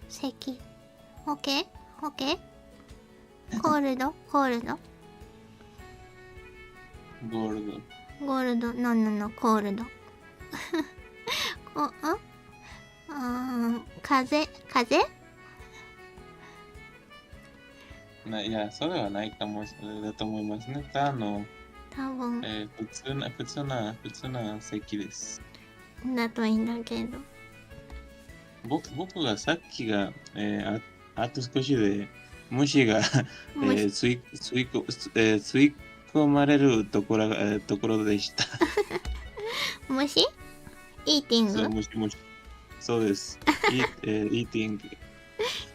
咳。オッケーコールドゴールド。ノコールド。風いや、それはないかもしれないだと思いますね。多分、普通な咳です。だといいんだけど。僕がさっきが、あと少しで虫が、吸い込まれるところでした。虫？イーティング？そう、虫。そうです。イーティング。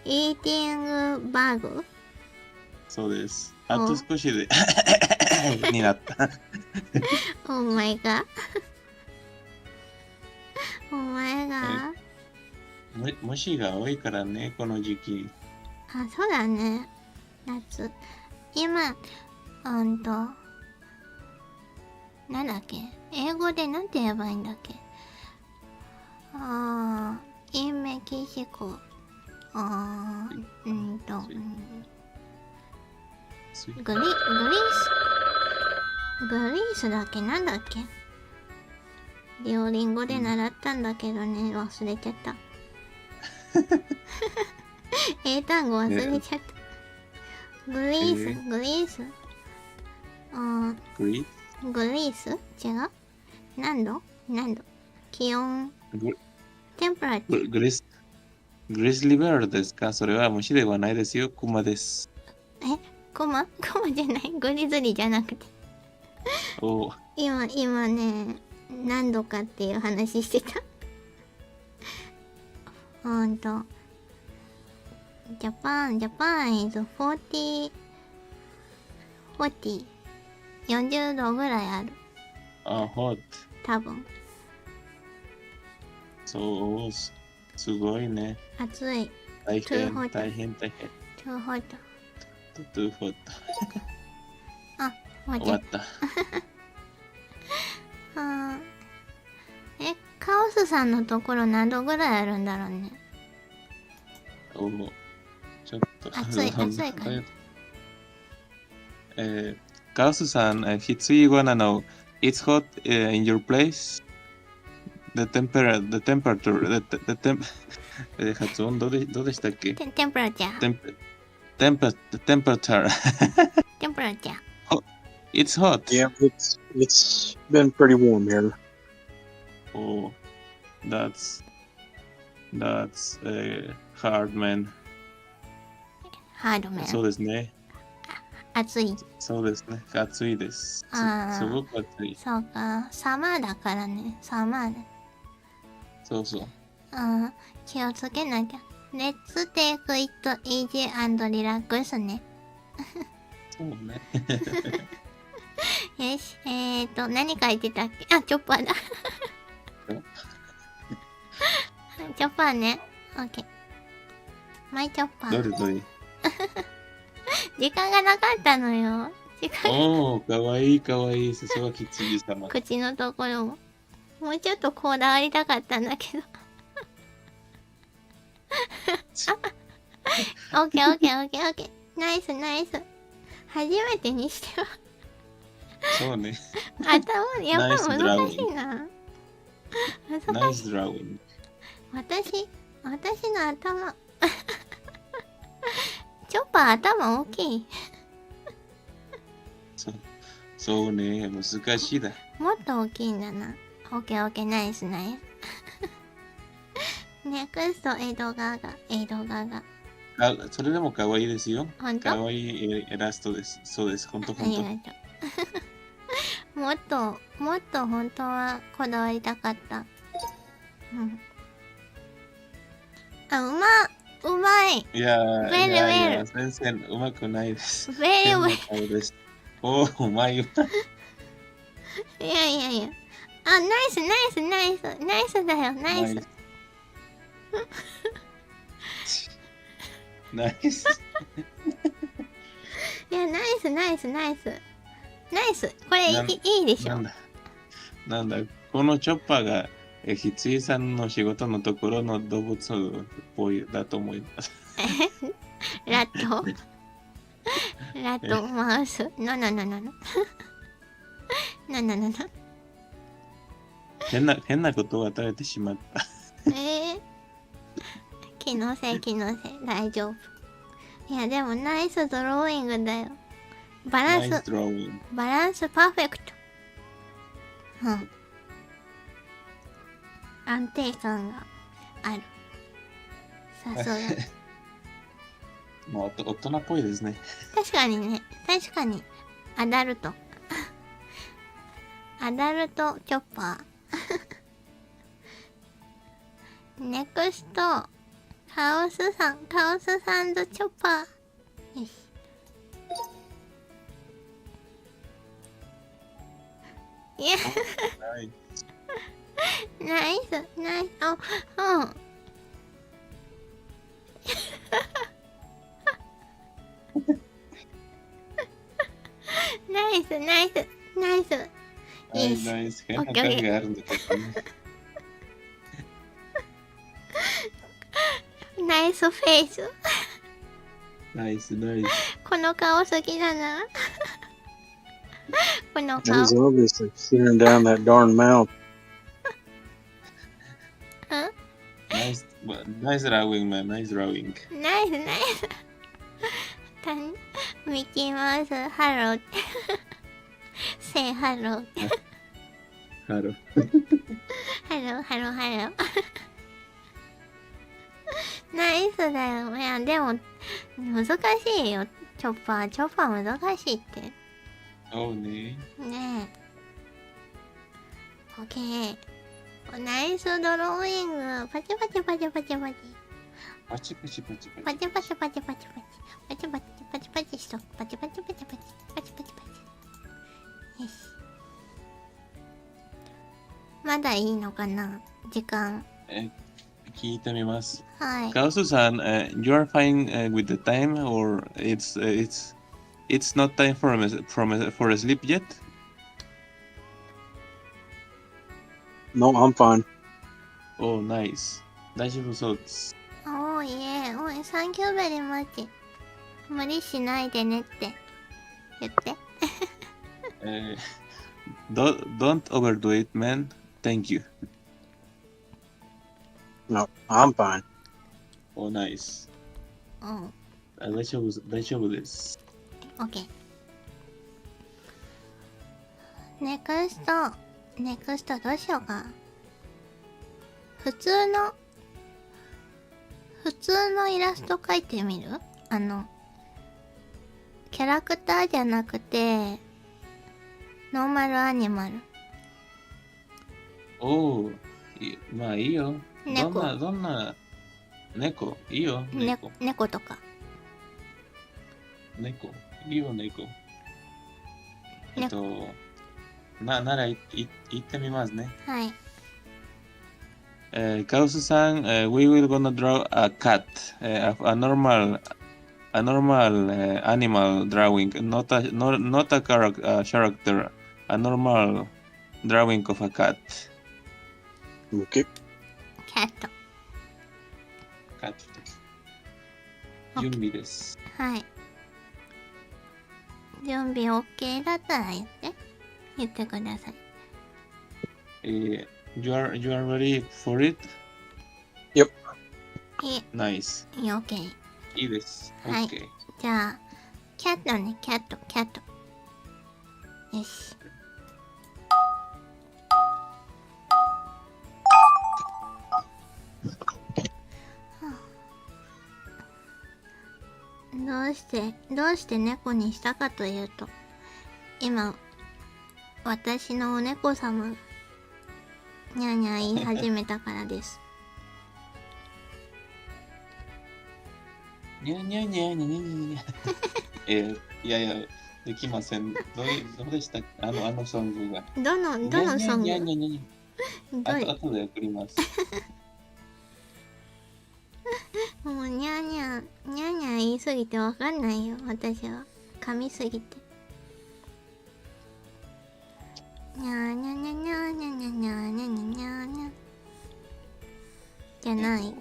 イーティングバグ？そうです。あと少しでになった。お前が虫が多いからね、この時期。そうだね。夏。今、なんだっけ？英語でなんて言えばいいんだっけ？インメキシコ。グリースだっけ？なんだっけ？リオリンゴで習ったんだけどね、忘れちゃった。英単語忘れちゃった。グリース。グリース？違う？何度？気温。テンプラチャー。グリス。グリズリーベアですか？それは虫ではないですよ。クマです。クマじゃない。グリズリーじゃなくて。今ね、何度かっていう話してた。ジャパン is 40度ぐらいある。hot。多分。そう、すごいね。暑い。大変。too hot。あ、終わった。カオスさんのところ何度ぐらいあるんだろうね。ちょっと。暑いかな。カオスさん、きついはIt's hot in your place? The temperature,発音どうでしたっけ？ temperature. It's hot. Yeah, it's been pretty warm here. Oh, that's hard, man. hard, man. そうですね。暑い。そうですね。暑いです。すごく暑い。そうか。サマーだからね。サマーだ。そうそう。気をつけなきゃ。Let's take it easy and relax ね。そうね。よし。何書いてたっけ？あ、チョッパーだ。チョッパーね。OK。マイチョッパー。どれ時間がなかったのよ。かわいい。そこはきつい様。口のところも。もうちょっとこだわりたかったんだけど。オッケー。ナイス。初めてにしては。そうね。頭、やっぱ難しいな。ナイスドラウン。私の頭。チョッパー頭大きい。そうね、難しいだ。もっと大きいんだな。オッケー、ナイス。ネクスト、エイドガガ。それでも可愛いですよ。ほんと？可愛いイラストです。そうです、ほんと。ありがとう。もっと本当はこだわりたかった。うまい。いや、全然うまくないです。very well。うまいわ。いや。ナイスだよ、ナイス。ナイス。いや、ナイス。これいいでしょ。なんだ、このチョッパーがひついさんの仕事のところの動物っぽいだと思います。ラット、マウス。No。変なことを与えてしまった。気のせい。大丈夫。いや、でもナイスドローイングだよ。バランスパーフェクト。安定感がある。さすが。もう大人っぽいですね。確かに。アダルトチョッパー。ネクスト、カオスさんとチョッパー。よし。いや。ナイス。ナイス。ナイス。変な影があるんだけどね。ナイスフェイス。ナイス。この顔好きだな。この顔。He's obviously staring down that darn mouth. Nice drawing, man. Nice drawing. ナイス。ミッキーマウス、ハロー。Say hello. ハロー。ナイスだよ。いや、でも、難しいよ。チョッパー難しいって。そうね。ねえ。オッケー。ナイスドローイング。パチパチパチパチパチ。パチパチパチパチ。パチパチパチパチパチ。パチパチパチパチしとく。パチパチパチパチ。パチパチパチ。よし。まだいいのかな時間。聞いてみます。はい。カオスさん、you are fine with the time or it's not time for a sleep yet? No, I'm fine. Oh, nice. 大丈夫そうです。おーいえ、おい、サンキューベリーマッチ。無理しないでねって言って。Don't overdo it, man. Thank you. No, I'm fine. Oh, nice. うん。大丈夫です。オッケー。ネクストどうしようか。普通のイラスト描いてみる？キャラクターじゃなくて、ノーマルアニマル。おー、まあいいよ。猫。どんな、猫。いいよ、猫。猫とか。猫。いいよ、猫。なら言ってみますね。はい。カウスさん、we will gonna draw a cat, a normal animal drawing, not a character, a normal drawing of a cat. Okay. キャット。cat 準備です。はい。準備 OK だったら言ってください。You are ready for it? Yep. Nice. OK。いいです。はい。 OK。じゃあ、キャットね、キャット。よし。どうして猫にしたかというと、今、私のお猫様が、にゃーにゃー言い始めたからです。にゃにゃにゃにゃにゃにゃ。いや、できません。どうでしたあのソングが。どのソング？後で送ります。もうにゃーにゃー言いすぎてわかんないよ、私は。噛みすぎて。にゃーにゃにゃにゃにゃにゃにゃにゃにゃにゃじゃない。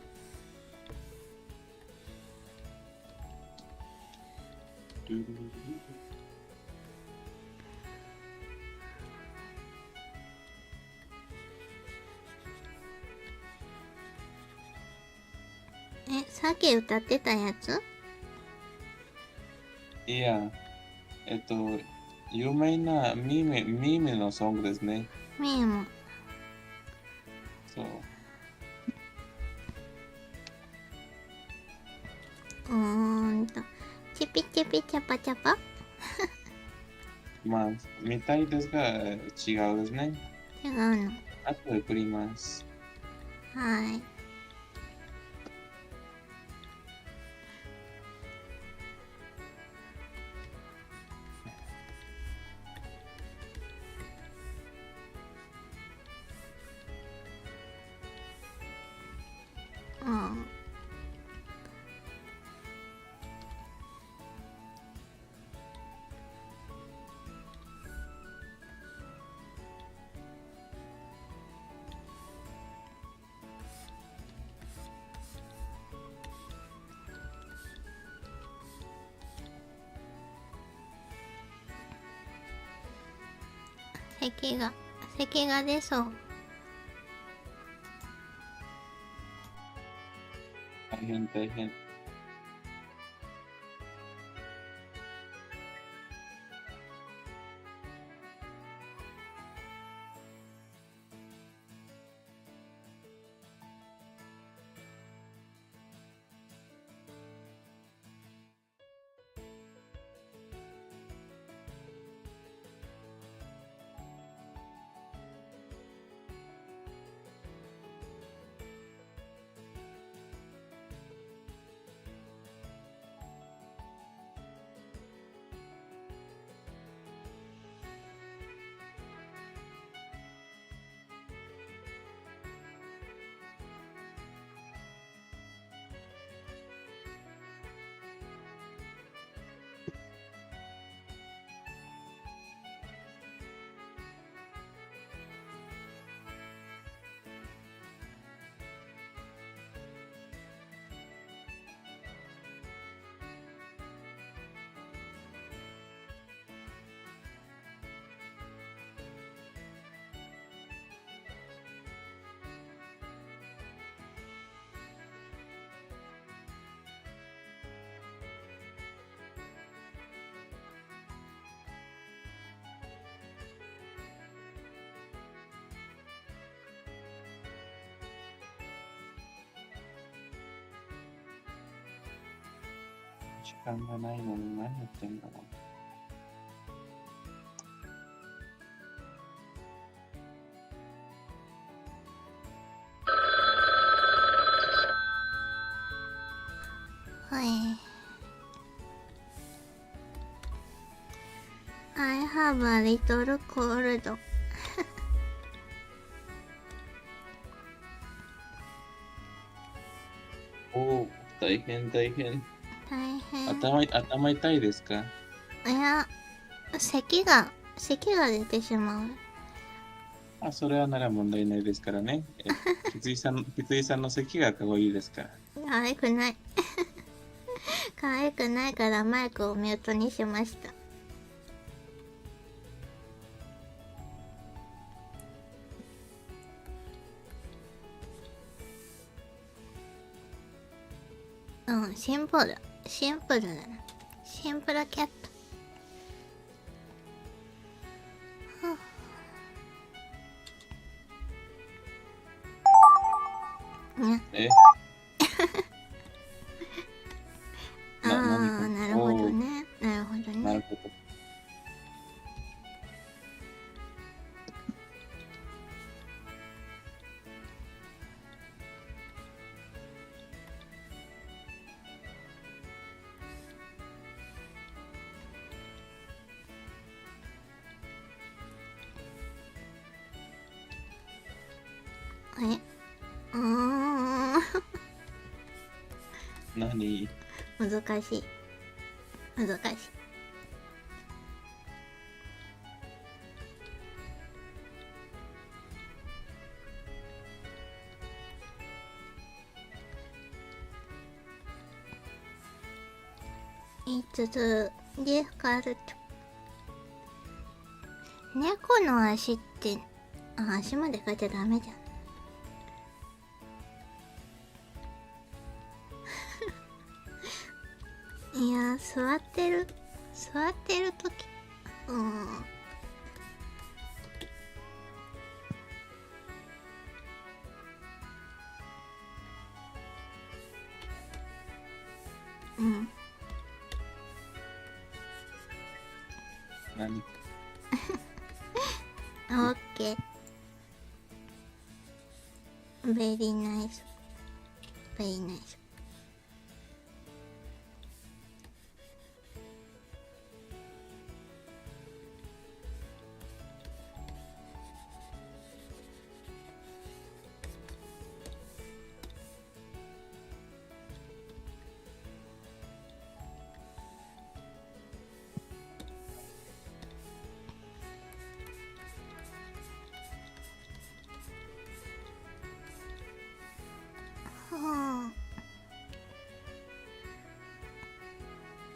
さっき歌ってたやつ？いや、有名なミームのソングですね。ミーム。そう。チピチピチャパチャパまあ、みたいですが、違うですね。違うの。後で送ります。はい。咳が出そう。大変。間がないのに何やってんだろはい。I have a little cold. う。おお、大変大変。大変。頭痛いですか？いや、咳が出てしまう。それはなら問題ないですからね。きついさんの席が可愛いですから。可愛くない。可愛くないからマイクをミュートにしました。シンプルだな。シンプルキャット。ね。なるほどね。なるほどね。何？難しい。It's difficult. 猫の足って、足まで書いちゃダメじゃん。いや、座ってるとき、何？オッケー。Very nice.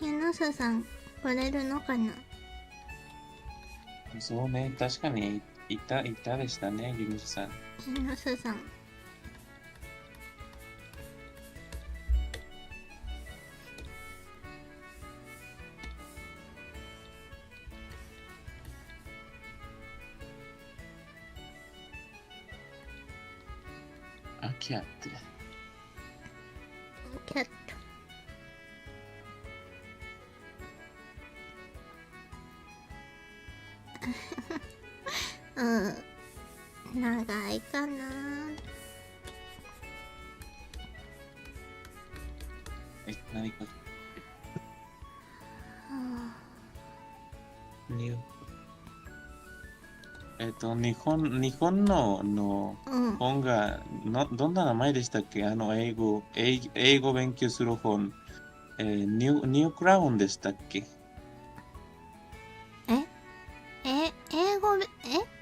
ユヌスさん、来れるのかな？そうね、確かにいたでしたね、ユヌスさん。ユヌスさん。キャット。長いかな。何か。日本の本がどんな名前でしたっけ？英語勉強する本、ニュークラウンでしたっけ？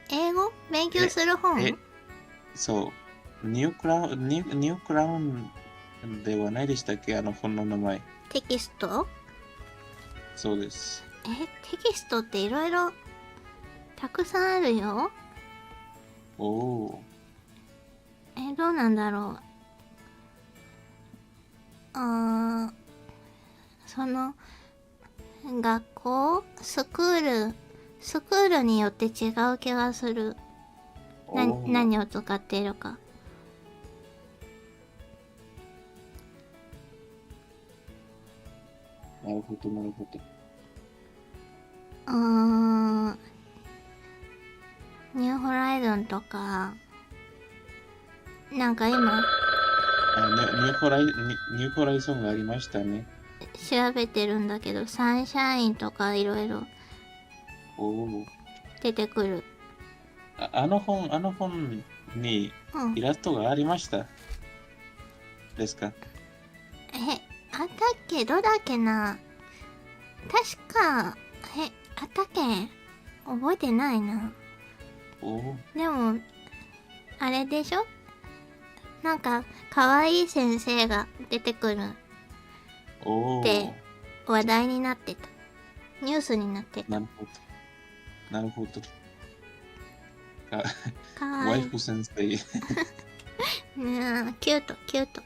英語勉強する本？そう、ニュークラウンではないでしたっけ？本の名前。テキスト？そうです。テキストっていろいろたくさんあるよ。おお。どうなんだろう。その学校スクールによって違う気がする。何を使っているか。なるほど、なるほど。ニューホライゾンとか、なんか今、ニューホライゾンがありましたね。調べてるんだけど、サンシャインとかいろいろ出てくる。あの本にイラストがありました。ですか？あったっけ？どうだっけな。確か、あったっけ？覚えてないな。でも、あれでしょ？なんか、可愛い先生が出てくるって話題になってた。ニュースになってた。なるほど。なるほど。かわいい。ワイフ先生。ねえ、キュート、キュート。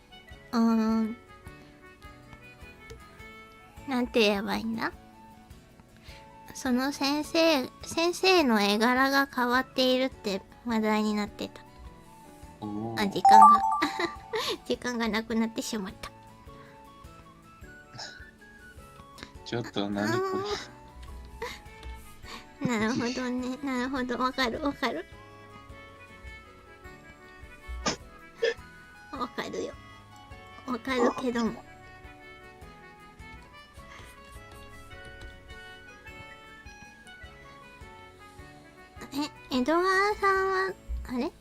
なんて言えばいいんだ？その先生の絵柄が変わっているって話題になってた。時間がなくなってしまった。ちょっと何これ。なるほどね。なるほど。わかるわかる。わかるよ。わかるけども。江戸川さんは、あれ？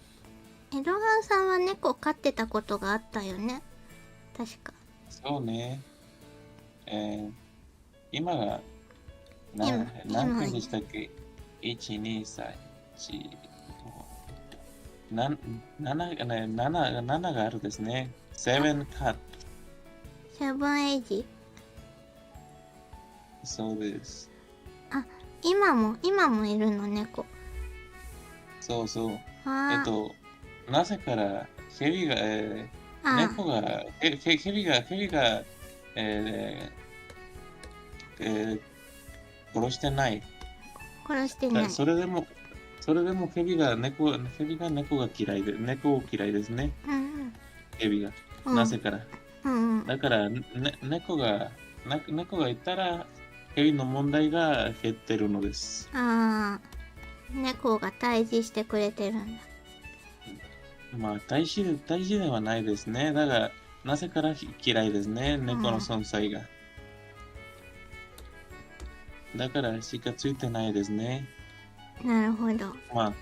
江戸川さんは猫飼ってたことがあったよね。確か。そうね。今が何分でしたっけ？ 1、2、3、4、7があるですね。7カット。セブンエイジ？そうです。あ、今もいるの猫。そうそう。なぜから蛇が、猫が、蛇が、殺してない。殺してない。それでも蛇が猫が嫌いで、猫を嫌いですね。蛇が。なぜから。だから、猫がいたら、蛇の問題が減ってるのです。猫が退治してくれてるんだ。まあ、大事ではないですね。だが、なぜから嫌いですね。猫の存在が。だから、しかついてないですね。なるほど。ま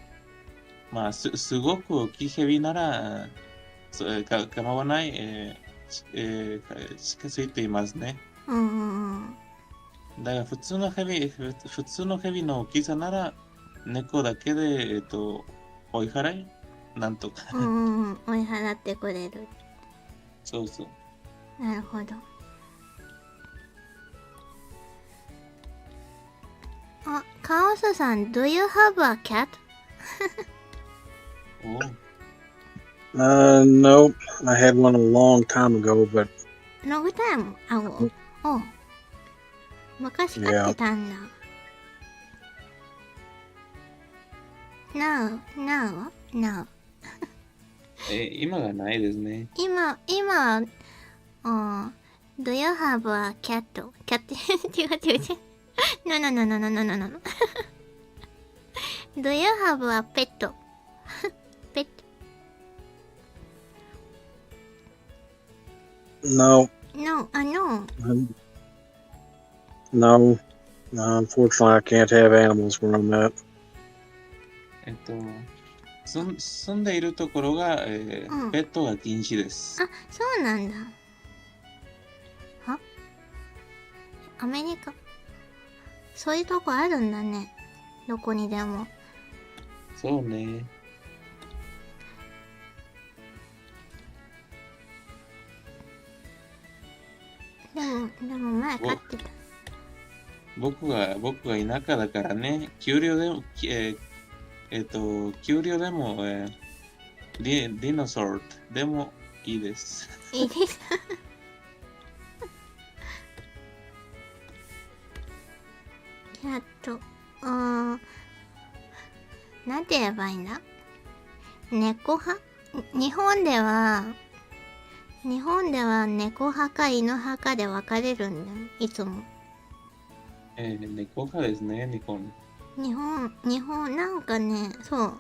あ、すごく大きい蛇なら、構わない、しかついていますね。だから、普通の蛇の大きさなら、猫だけで、追い払いなんとか。追い払ってくれる。そうそう。なるほど。あ、カオスさん、Do you have a cat? Nope. I had one a long time ago, but. Long time ago? 昔飼ってたんだ。Now? 今がないですね。今、Do you have a cat? 違う。No. Do you have a pet? Pet? No. No. No. Unfortunately, I can't have animals where I'm at. 住んでいるところが、ペットが禁止です。あ、そうなんだ。アメリカ。そういうとこあるんだね。どこにでも。そうね。でも前飼ってた。僕が田舎だからね、給料でも、ディノソーでもいいです。いいです。なんて言えばいいんだ？猫派？日本では日本では猫派か犬派かで分かれるんだよ、いつも。猫派ですね、日本。日本、なんかね、そう。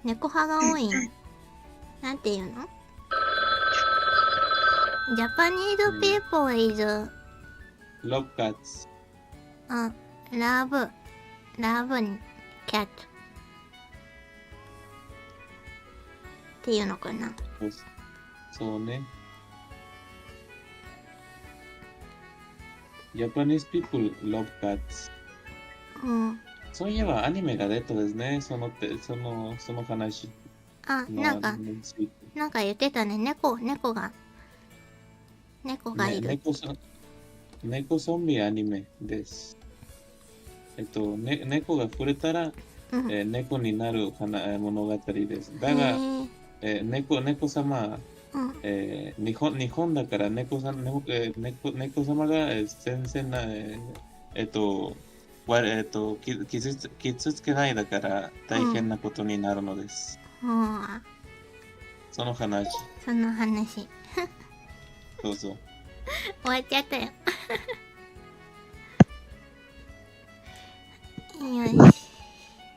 猫派が多い。なんていうの？ Japanese people is Love cats. love cat っていうのかな。そうね。Japanese people love cats. うん。そういえばアニメが出たですね。その話。なんか言ってたね。猫がいる。猫ゾンビアニメです。猫が触れたら、猫になる物語です。だが、猫様、日本だから猫様が全然傷つけないだから大変なことになるのです。その話。どうぞ。終わっちゃったよ。よし。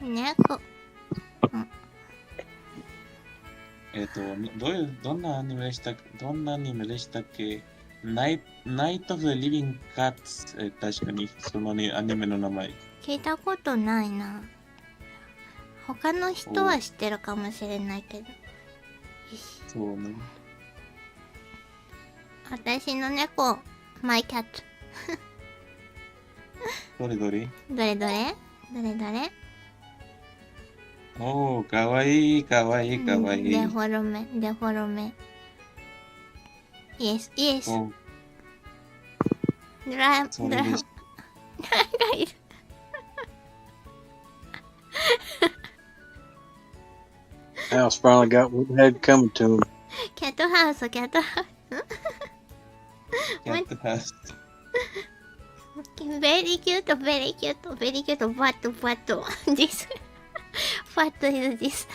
猫。どんなアニメでしたっけ？ナイト・オブ・リビング・カッツ、確かにそのアニメの名前。聞いたことないな。他の人は知ってるかもしれないけど。そうね。私の猫、マイキャット。どれどれおー、かわいい。デフォルメ。イエス。ドラそれでしがいる。House finally got what had coming to him. キャットハウス。キャットハウス。Very cute. What this? What is this?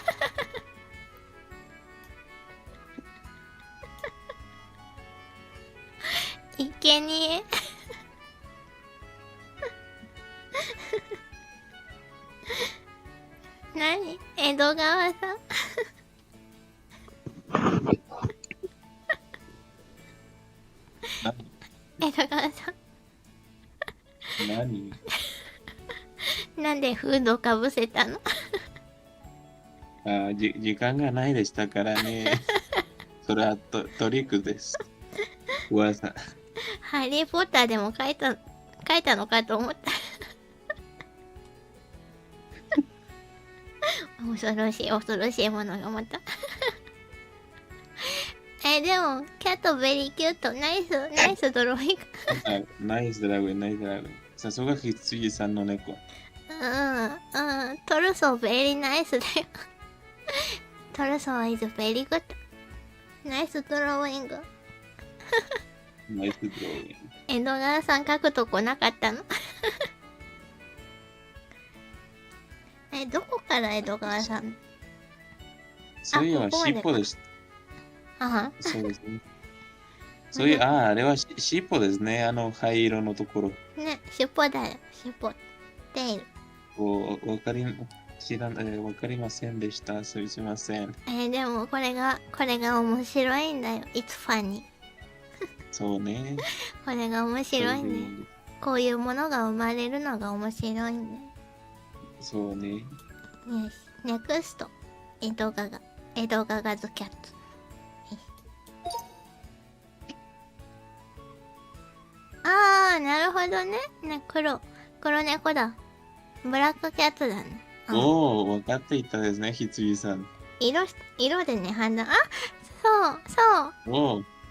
いけにえ。何？江戸川さん。江戸川さん。何？なんでフードかぶせたの？時間がないでしたからね。それはトリックです。噂。ハリーポッターでも書いたのかと思った。恐ろしいものがまた。でも、キャットベリーキュート。ナイスドローイング。ナイスドラゴン。さすが羊さんの猫。トルソーベリーナイスだよ。トルソー is very good。ナイスドローイング。ナイスドローイング。江戸川さん書くとこなかったの？どこから江戸川さん？そういえば尻尾でした。そうですね。あれは尻尾ですね。灰色のところ。ね、尻尾だよ。尻尾。テイル。わかりませんでした。すいません。でもこれが面白いんだよ。It's funny。そうね。これが面白いね。こういうものが生まれるのが面白いね。そうね。よし。ネクスト。江戸川ズキャット。なるほどね。黒猫だ。ブラックキャットだね。分かっていたですね、羊さん。色でね、判断。そう。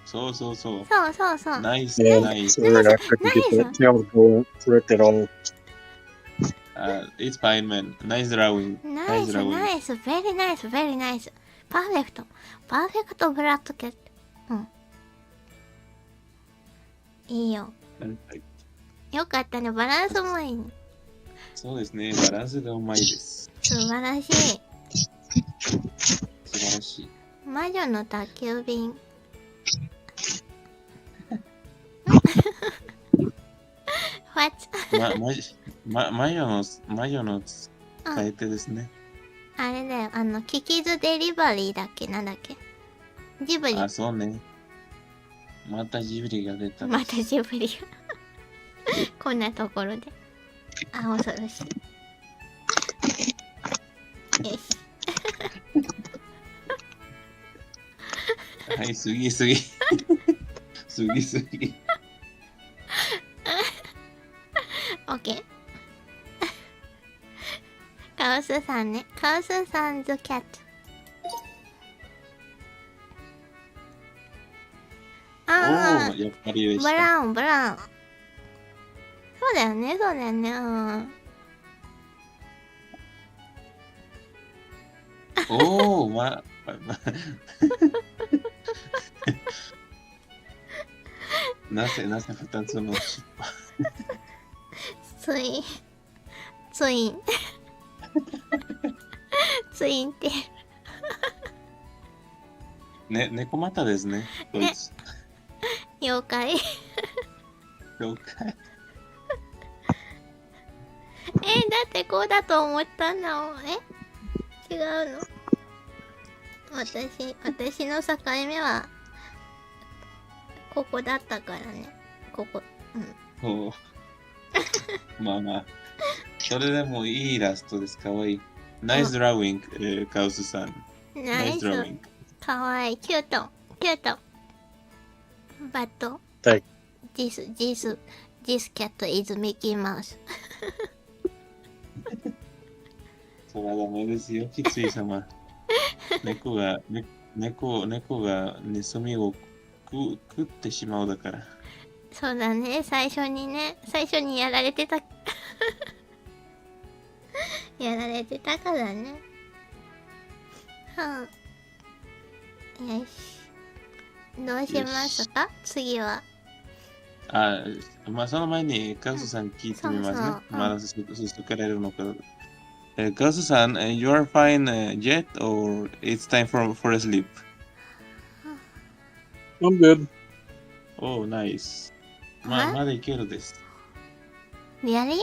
そう。ナイス。Yeah, sorry, I couldn't get that tail to go through it at all. It's fine, man. Nice drawing. Nice. Very nice. パーフェクトブラックキャット。いいよ。よかったね。バランスもいいね。そうですね。バランスがうまいです。素晴らしい。魔女の宅急便。What? マヨの使い手ですね。あれだよ、キキズデリバリーだっけなんだっけジブリ。あ、そうね。またジブリが出た。またジブリが。こんなところで。あ、恐ろしい。よし。はい、すぎ。すぎ。オッケー。カオスさんね。カオスさんズキャット。おー、やっぱりでした。ブラウン。そうだよね。おー、なぜ二つの尻尾。ツインって猫股ですね。こいつ。妖怪。だってこうだと思ったんだもん。違うの。私の境目はここだったからね。ここ。おーまあ。それでもいいイラストです。かわいい。ナイスドラウィング、カウスさん。ナイスドラウィング。かわいい。キュート。バット。はい。This cat is Mickey Mouse. それはダメですよ、きつい様。猫がネズミを食ってしまうだから。そうだね、最初にやられてた。やられてたからね。よし。どうしますか次は。その前にカウスさん聞いてみますね。まだ続けられるのか。カウスさん、you are fine yet or it's time for a sleep? I'm good. Oh, nice. まだいけるです。リアリー？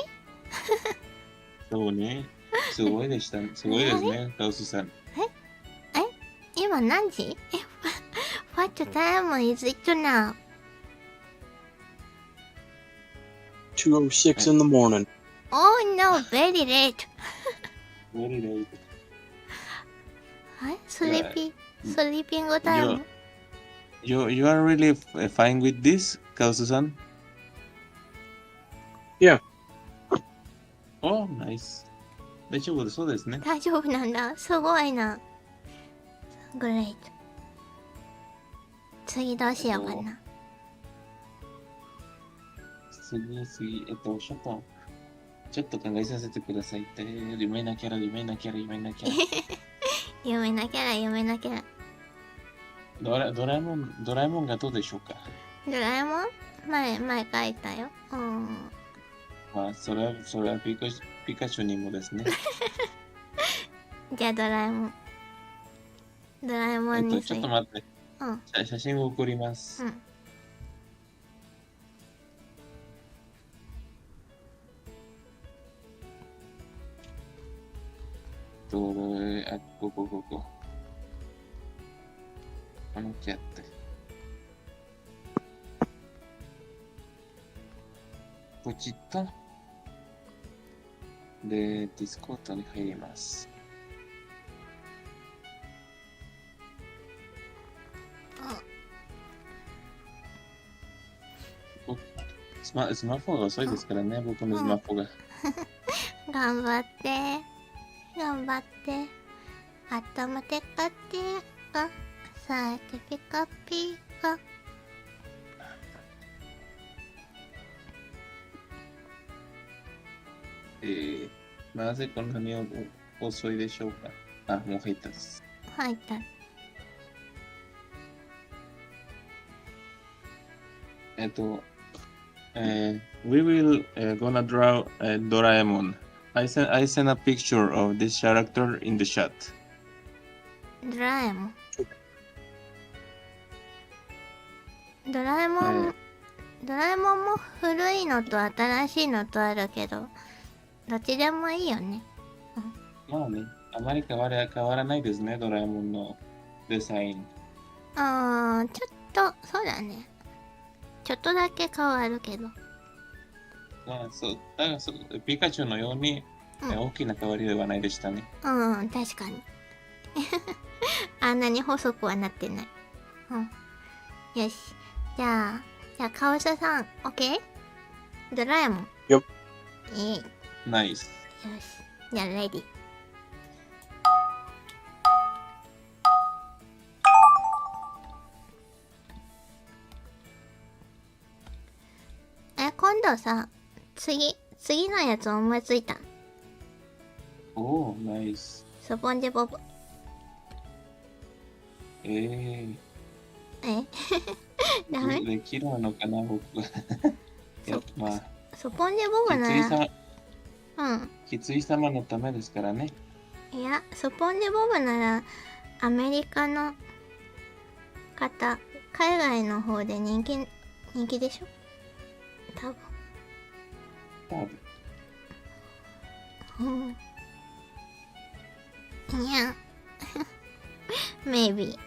そうね。すごいですね、カウスさん。今何時？What time is it now? 2:06 in the morning. Oh no, very late. Very late. Sleeping time? You are really fine with this, カウスさん? Yeah. Oh, nice. 大丈夫そうですね。大丈夫なんだ。すごいな。Great. 次どうしようかな。次、ちょっと考えさせてくださいって。夢なきゃら。夢なきゃら。ドラえもんがどうでしょうか？ドラえもん前書いたよ。それはピカチュウにもですね。じゃあドラえもんにちょっと待って。写真を送ります。ここ。このキャット。ポチッと。で、ディスコードに入ります。スマホが遅いですからね、僕のスマホが。頑張って。頭テカテカ。さあ、ピカピカ。なぜこんなに遅いでしょうか？もう入ったです。入った。We will gonna draw Doraemon. I send a picture of this character in the chat. ドラえもんドラえもんも古いのと新しいのとあるけど、どっちでもいいよね。まあね、あまり変わらないですね、ドラえもんのデザイン。ちょっと、そうだね。ちょっとだけ変わるけど。まあ、だからピカチュウのように、大きな変わりではないでしたね。確かに。あんなに細くはなってない。よし。じゃあ、カオスさん、オッケー？ドラえもん。よっ。ナイス。よし。じゃあ、レディ。今度さ、次のやつ思いついた。おー、ナイス。スポンジボブ。ダメ？できるのかな、僕は。まあ、スポンジボブなら。きつい様のためですからね。いや、スポンジボブなら、アメリカの方、海外の方で人気でしょ？多分。いや。maybe。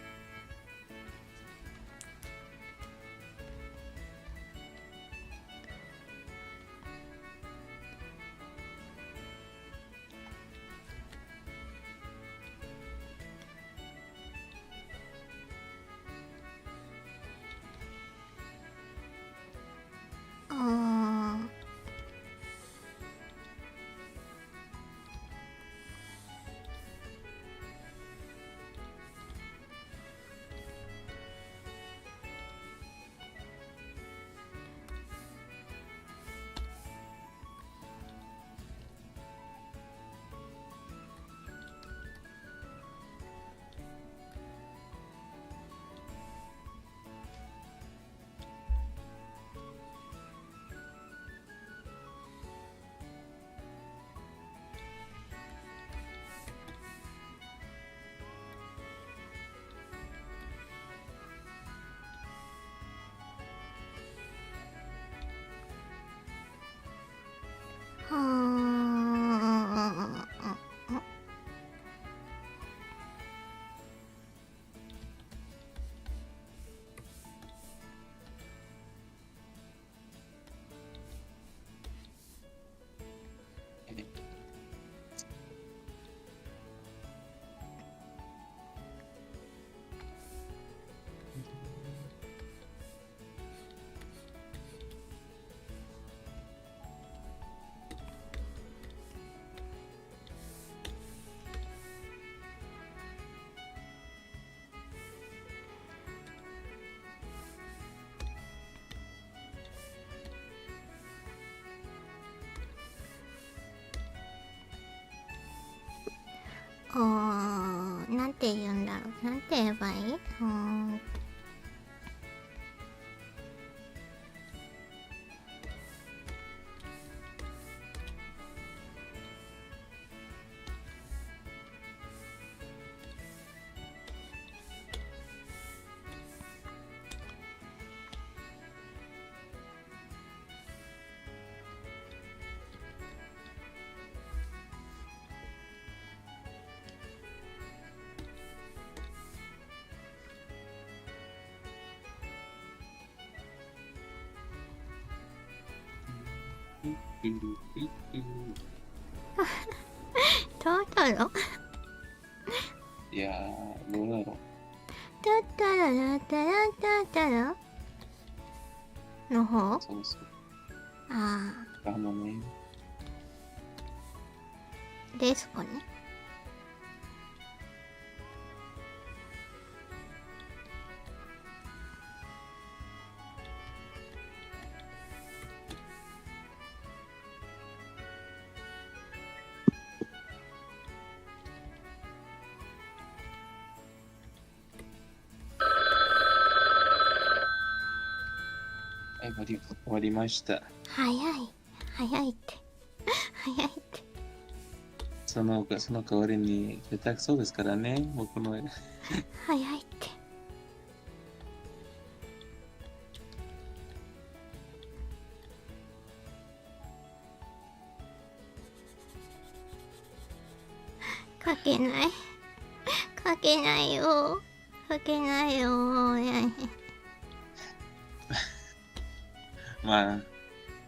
なんて言うんだろう。なんて言えばいい？トトロ？いやー、どうだろう。トトロトロトトロの方？そうそう。ああのね。ですかね。はい、終わりました。早いって。早いって。その代わりに下手くそですからね、僕の。早いって。書けない。書けないよ。書けないよ。まあ、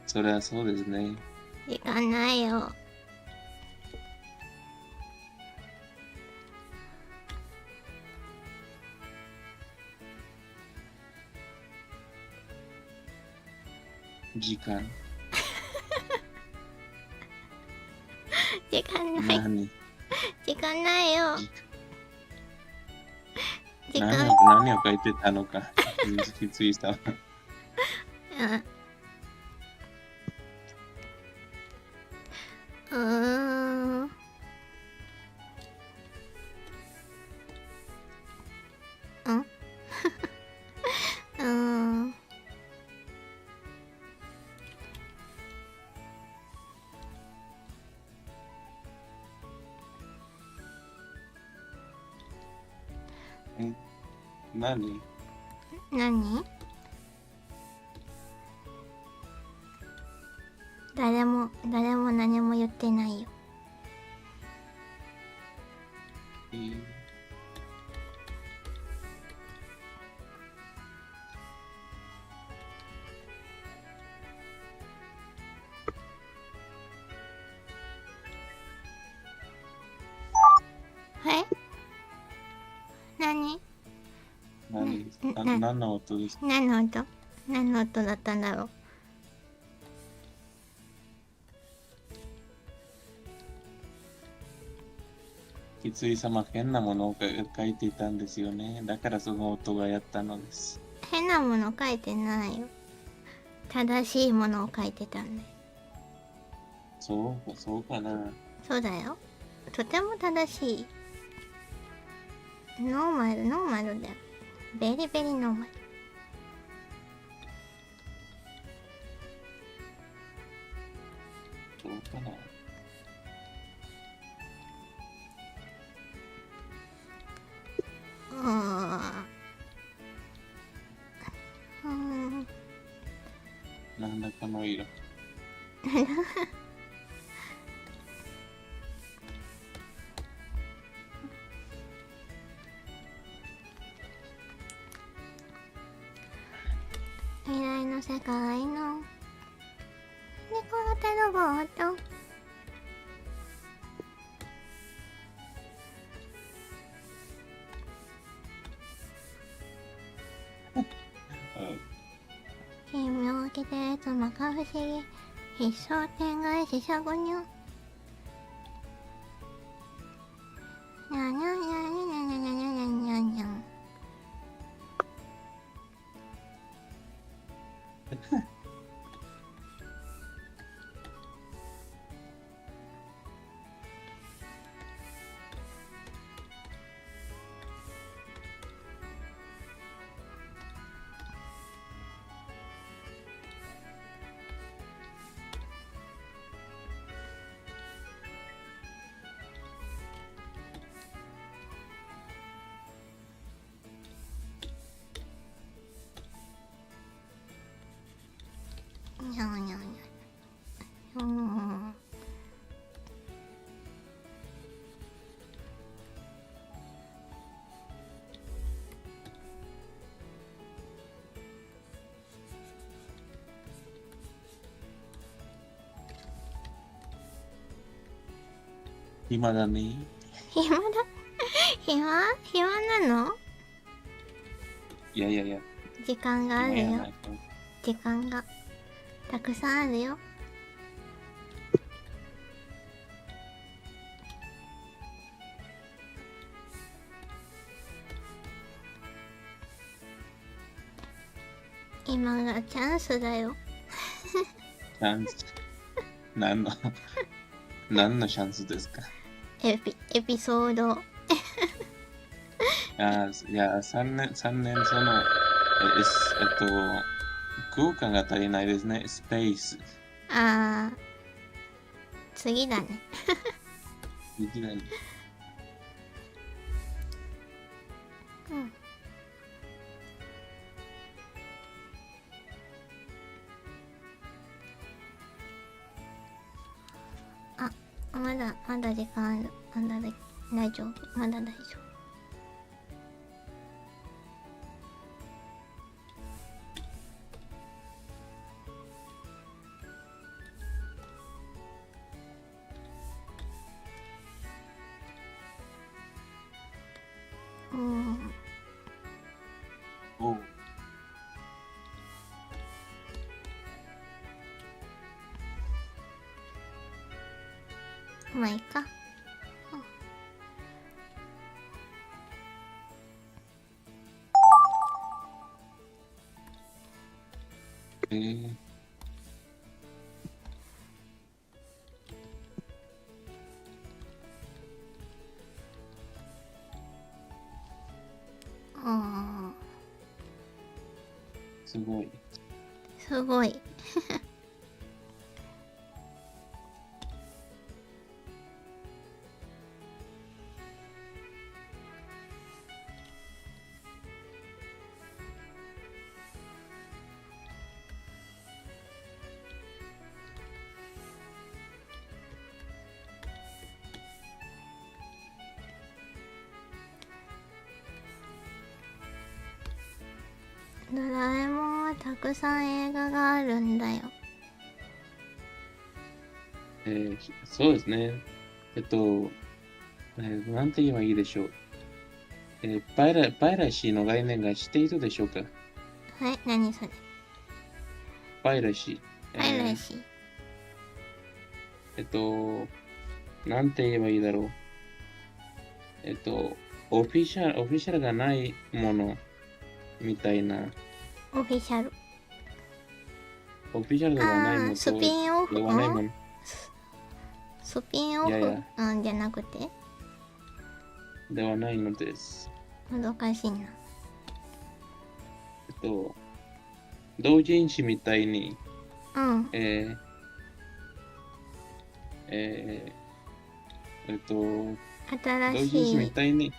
それはそうですね。時間ないよ。時間。時間ない。何時間ないよ。時間。何を書いてたのか。きついさ。何誰も何も言ってないよ。何の音ですか？何の音だったんだろう。きつい様、変なものを書いていたんですよね。だからその音がやったのです。変なもの書いてないよ。正しいものを書いてたんだよ。そうかな。そうだよ。とても正しい。ノーマルだよ。ベリベリノーマル。そうかな。なんだこの色。未来の世界の猫型ロボット。奇妙奇絶摩訶不思議必勝天外四捨五入。にゃにゃにゃにゃにゃにゃにゃにゃにゃ。にゃにゃにゃ。暇だね。暇なの？いや。時間があるよ。暇やないか。時間がたくさんあるよ。今がチャンスだよ。チャンス。何のチャンスですか？エピソード。いや、3年その、空間が足りないですね。スペース。次だね。次だね。まだ時間ある。まだ大丈夫、まだ大丈夫。おう。まあいいか。すごい。すごい。ドラえもんはたくさん映画があるんだよ。そうですね。なんて言えばいいでしょう。パイラシーの概念が知っているでしょうか？何それ？パイラシー。パイレーシー。なんて言えばいいだろう。オフィシャルがないものみたいな。オフィシャル。オフィシャルではないものスピンオフ。ではないもの。スピンオフじゃなくてではないのです。難しいな。同人誌みたいに、うん。同新人誌しい。みたいに、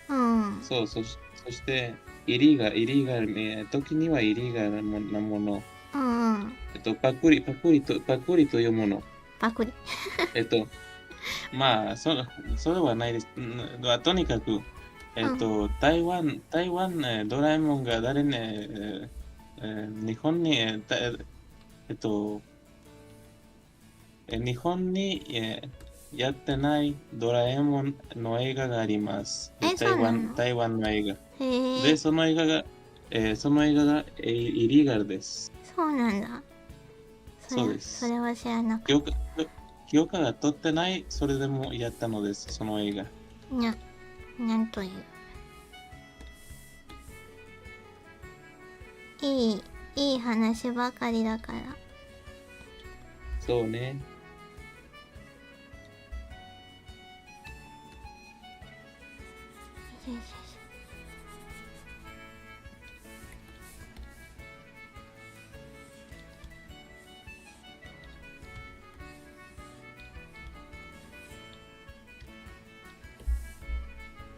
うん。そして、イリーガル、時にはイリーガルなもの、うんうん。パクリというもの。パクリ。まあ、それはないです。とにかく、台湾、ドラえもんが日本に、日本に、やってないドラえもんの映画があります。台湾の映画。で、その映画が、イリーガルです。そうなんだ。そうです。それは知らなかった。許可が取ってない、それでもやったのです、その映画。なんという。いい話ばかりだから。そうね。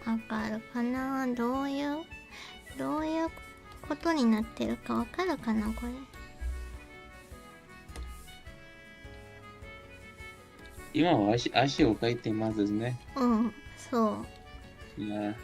わかるかな？どういうことになってるかわかるかなこれ。今は足を描いていますですね。うん、そう。まあ。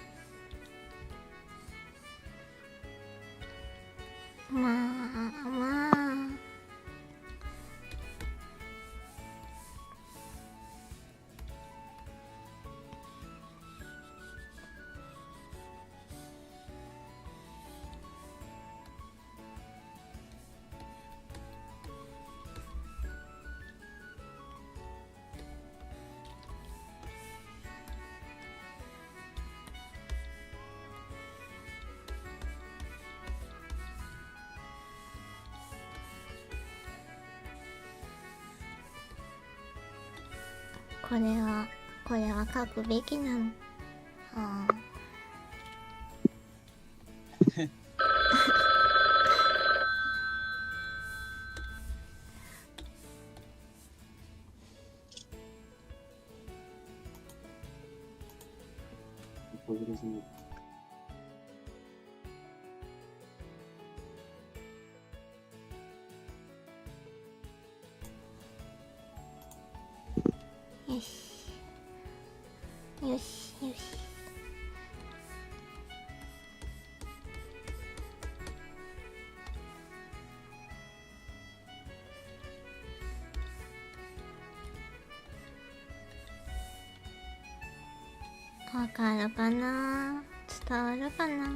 これは書くべきなの。よし。よし。わかるかな、伝わるかな。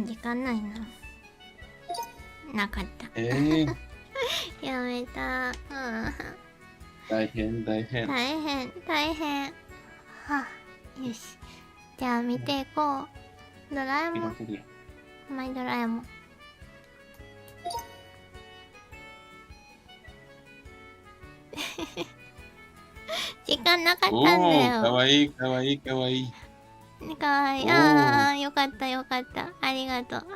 時間ないな。なかった。やめた。大変。大変。はあ、よし。じゃあ見ていこう。ドラえもん。マイドラえもん。時間なかったんだよ。かわいい。かわいい。よかった。ありがとう。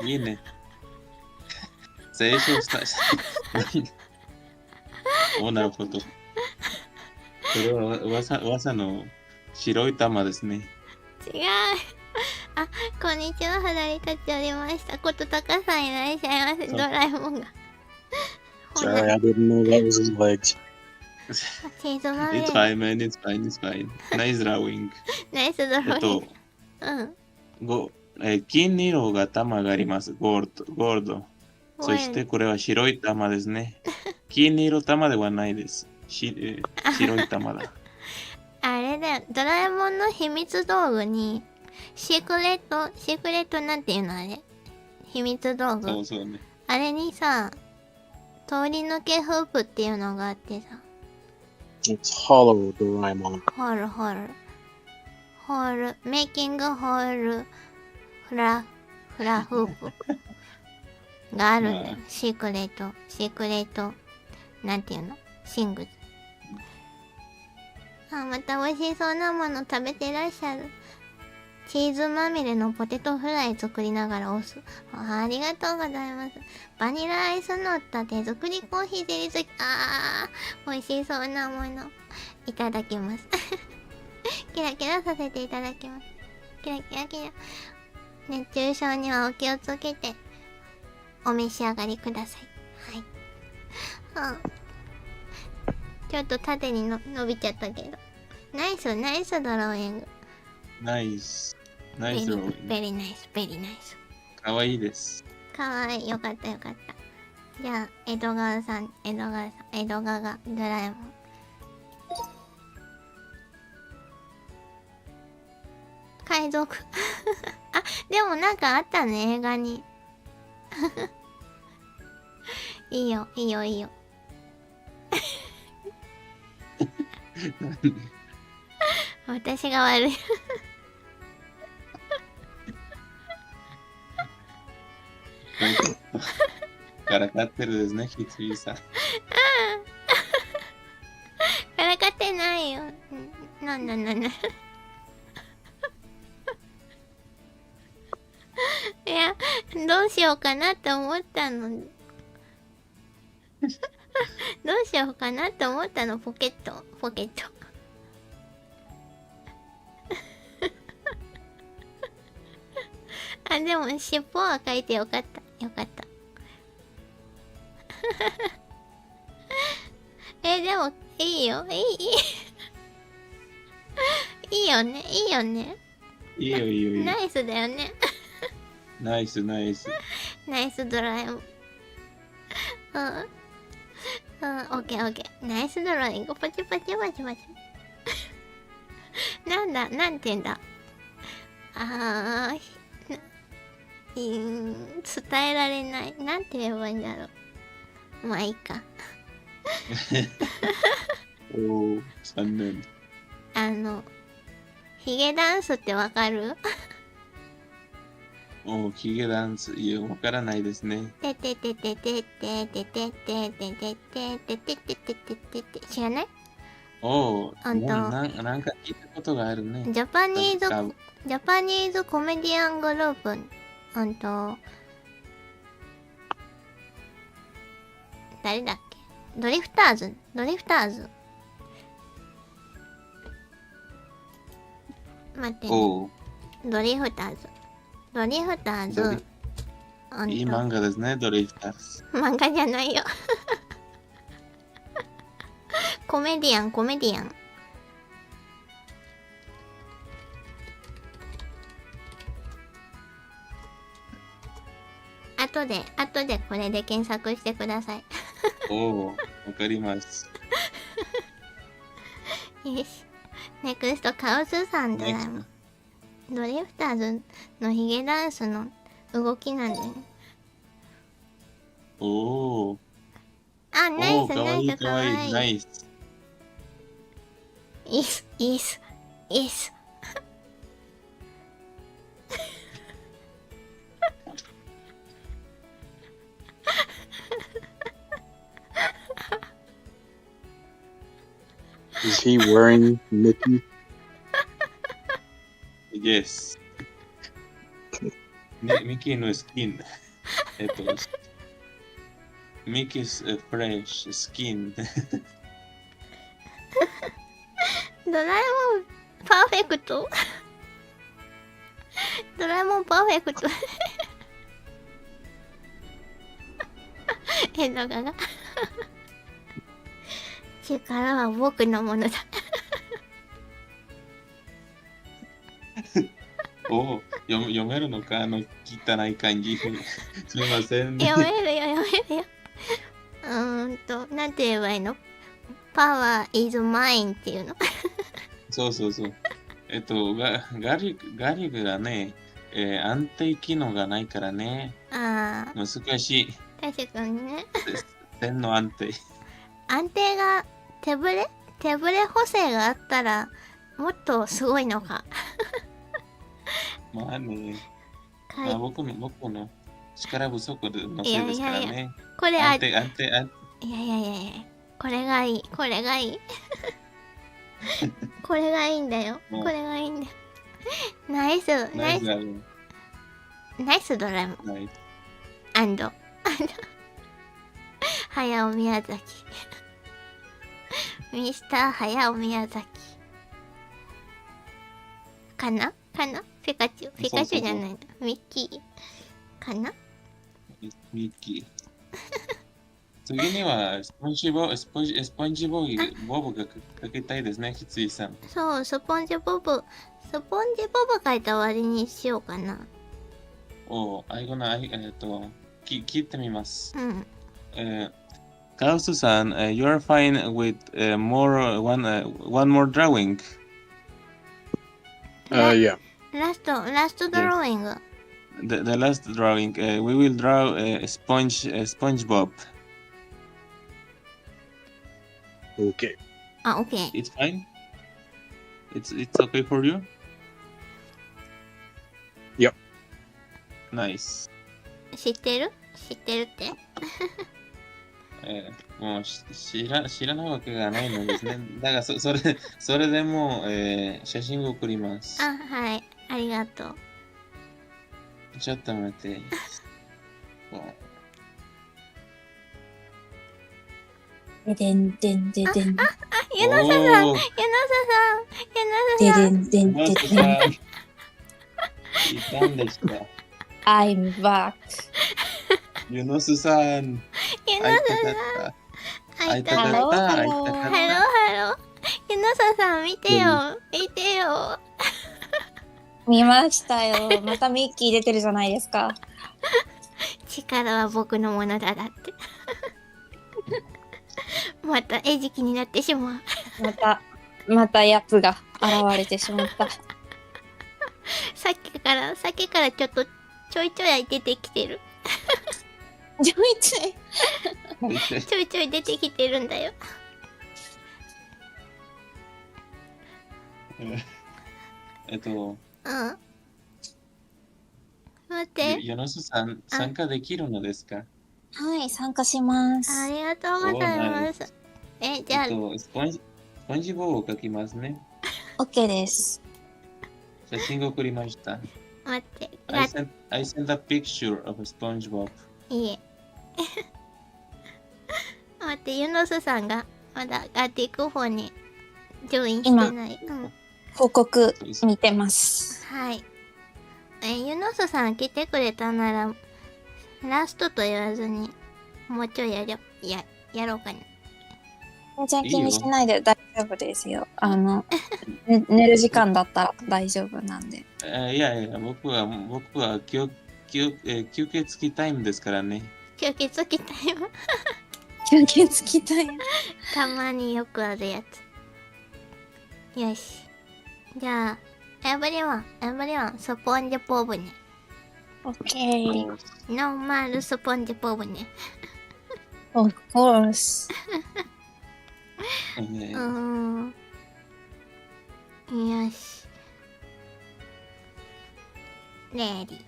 いいね。成長した。なるほど。これは噂の白い玉ですね。違う。こんにちは。離れ立ちおりました。ことたかさんいらっしゃいませ。ドラえもんが。Sorry, I didn't know that was his legs. It's fine, man. It's fine. Nice drawing. Nice drawing. 金色が玉があります。ゴールド。そしてこれは白い玉ですね。金色玉ではないです。白い玉だ。あれだよ。ドラえもんの秘密道具に、シークレットなんていうのあれ？秘密道具。そうね。あれにさ、通り抜けフープっていうのがあってさ。It's hollow, Doraemon. ホール、メイキングホール、フラフープがあるんだよ。シークレット、なんていうの？シングル。また美味しそうなもの食べてらっしゃる。チーズまみれのポテトフライ作りながら押す。ありがとうございます。バニラアイスのった手作りコーヒーゼリー付き。美味しそうなもの。いただきます。キラキラさせていただきます。キラ。熱中症にはお気をつけて、お召し上がりください。はい。ちょっと縦に伸びちゃったけど。ナイスドローイング。ナイスドローイング。ベリーナイス。かわいいです。かわいい。よかった。じゃあ、江戸川がドラえもん。海賊。でもなんかあったね、映画に。いいよ。私が悪い。からかってるですね、ひつみさん。からかってないよ。なん。いや、どうしようかなって思ったの。ポケット。でも尻尾は書いてよかった。でもいいよ。いいよね。いいよ。ナイスだよね。ナイス。ナイスドラえもん。オッケー。ナイスドライング。パチ。なんて言うんだ。伝えられない。なんて言えばいいんだろう。まあいいか。残念。ヒゲダンスってわかる？ヒゲダンス、わからないですね。知らない？なんか聞いたことがあるね。ジャパニーズコメディアングループ。誰だっけ？ドリフターズ待ってね。おドリフターズ。ドリフターズ。いい漫画ですね、ドリフターズ。漫画じゃないよ。コメディアン、コメディアン。後でこれで検索してください。おお、わかります。よし。ネクスト、カオスさんでドリフターズのヒゲダンスの動きなんでね。おお。あ、ナイス、かわいい、ナイス、かわいい、かわいい。ナイス。イス、イス、イス。Is he wearing Mickey? Yes. ミキのスキン。ミキスフレッシュスキン。ドラえもんパーフェクト。ドラえもんパーフェクト。変ながが。力は僕のものだ。おお、読めるのか汚い漢字。すみません。読めるよ、読めるよ。なんて言えばいいの？パワー is mine っていうの。そうそうそう。ガリグがね、安定機能がないからね。ああ。難しい。確かにね。線の安定。安定が手ぶれ補正があったらもっとすごいのか。まあね。まあ、僕の力不足のせいですからね。いやいやいやこれ安定。いやいやいやいや。これがいい。これがいい。これがいいんだよ。これがいいんだよ。ナイスドラえもん。ナイス。早尾宮崎。ミスター早尾宮崎。かなピカチュウじゃないの。ミッキー。かなミッキー。次にはスポンジボブがかけたいですね、きついさん。そう、スポンジボブ書いた割にしようかな。お聞いてみます。うん。カウスさん、you are fine with one more drawing. Yeah. ラストドローイング。The last drawing, we will draw SpongeBob. Okay. あ、OK。It's fine? It's okay for you? Yep. Nice. 知ってるってもう知らないわけがないのですね。だからそれでもう、写真を送ります。あ、はい。ありがとう。ちょっと待って。ででんでんででん。ユノサさん。ででんでんででん。いたんでした。I'm back. ユノスさん。会いたかった。ハロー。ユノサさん見てよ。見ましたよ。またミッキー出てるじゃないですか。力は僕のものだって。また餌食になってしまう。またやつが現れてしまった。さっきからちょっとちょい出てきてる。ちょいちょい出てきてるんだよ。待って。ヨノスさん、参加できるのですか？はい、参加します。ありがとうございます。じゃあ、スポンジボブを書きますね。OK です。写真を送りました。待って。I sent a picture of SpongeBob. いいえ。待って、ユノスさんがまだガティック4にジョインしてない。報告見てます。はい。ユノスさん来てくれたなら、ラストと言わずに、もうちょいやろうかな。全然気にしないで大丈夫ですよ。寝る時間だったら大丈夫なんで。いやいや、僕は休憩つきタイムですからね。吸血鬼タイム。休憩つきたい。たまによくあるやつ。よし。じゃあ、エブリワン、スポンジボブね。オッケー。ノーマルスポンジボブね。Of course. よし。レディ。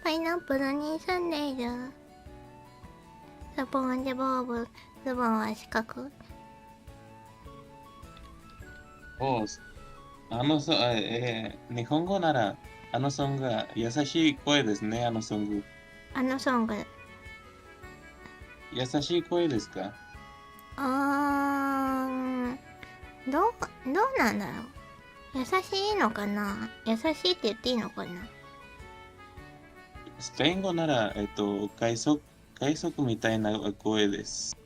パイナップルに住んでいる。スポンジボブ、ズボンは四角。日本語なら、あのソングが優しい声ですね、あのソング。優しい声ですか？どうなんだろう。優しいのかな？優しいって言っていいのかな？スペイン語なら、海賊みたいな声です。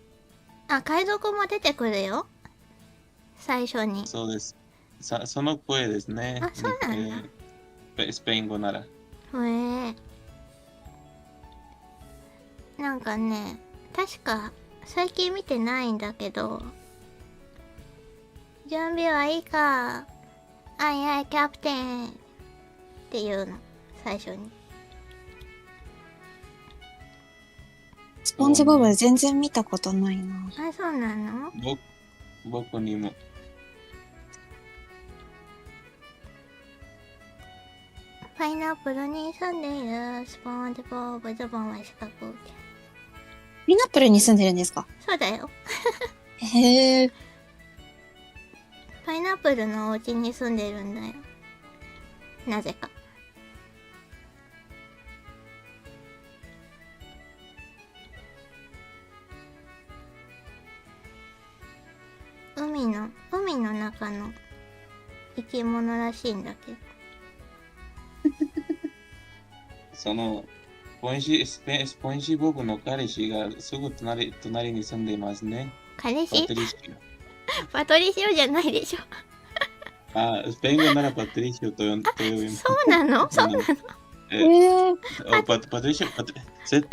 あ、海賊も出てくるよ。最初に。そうです。その声ですね。あ、そうなんだ。スペイン語なら。へえ。なんかね、確か最近見てないんだけど、準備はいいか、あいあいキャプテンっていうの、最初に。スポンジボブ全然見たことないな。あ、そうなの？僕にも。パイナップルに住んでいるスポンジボブ、ズボンは四角。パイナップルに住んでるんですか？そうだよ。へえ。パイナップルのお家に住んでるんだよ。なぜか。海の中の生き物らしいんだけど。そのスポンジボブの彼氏がすぐ隣に住んでいますね。彼氏？パトリシパトリシオじゃないでしょ。スペイン語ならパトリシオと呼びます。そうなの？そうなの？パトリシオ、絶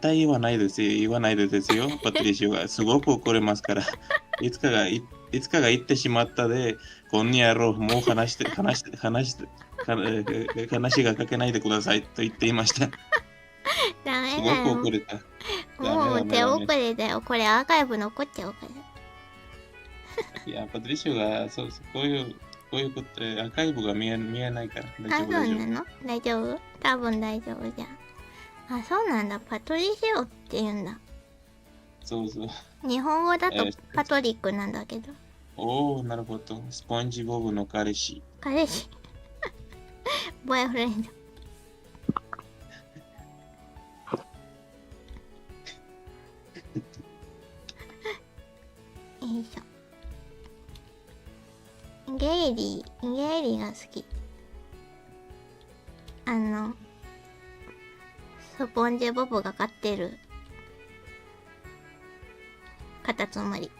対言わないですよ、パトリシオが。すごく怒れますから。いつかが言ってしまったで、こんにゃろう、もう話がかけないでくださいと言っていました。ダメだよ。すごく怒れた。もう手遅れだよ。これアーカイブ残っちゃうから。いや、パトリシオがこういうこと、アーカイブが見えないから大丈夫。そうなの？大丈夫？多分大丈夫じゃん。あ、そうなんだ。パトリシオって言うんだ。そうそう。日本語だとパトリックなんだけど。おー、なるほど。スポンジボブの彼氏。ボーイフレンド。よいしょ。ゲイリーが好き。スポンジボブが飼ってるカタツムリ。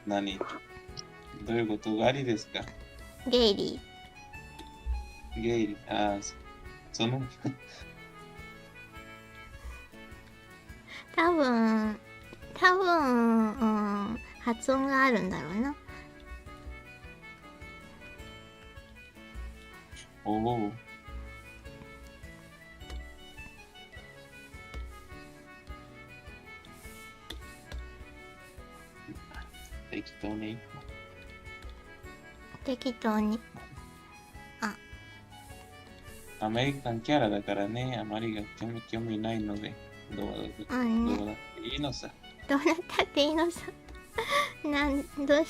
何？どういうことがありですか？ゲイリー。その多分、発音があるんだろうな。おお。適当に。アメリカンキャラだからね、あまりが興味ないので、どうだっていいのさ。どうなったっていいのさ。どう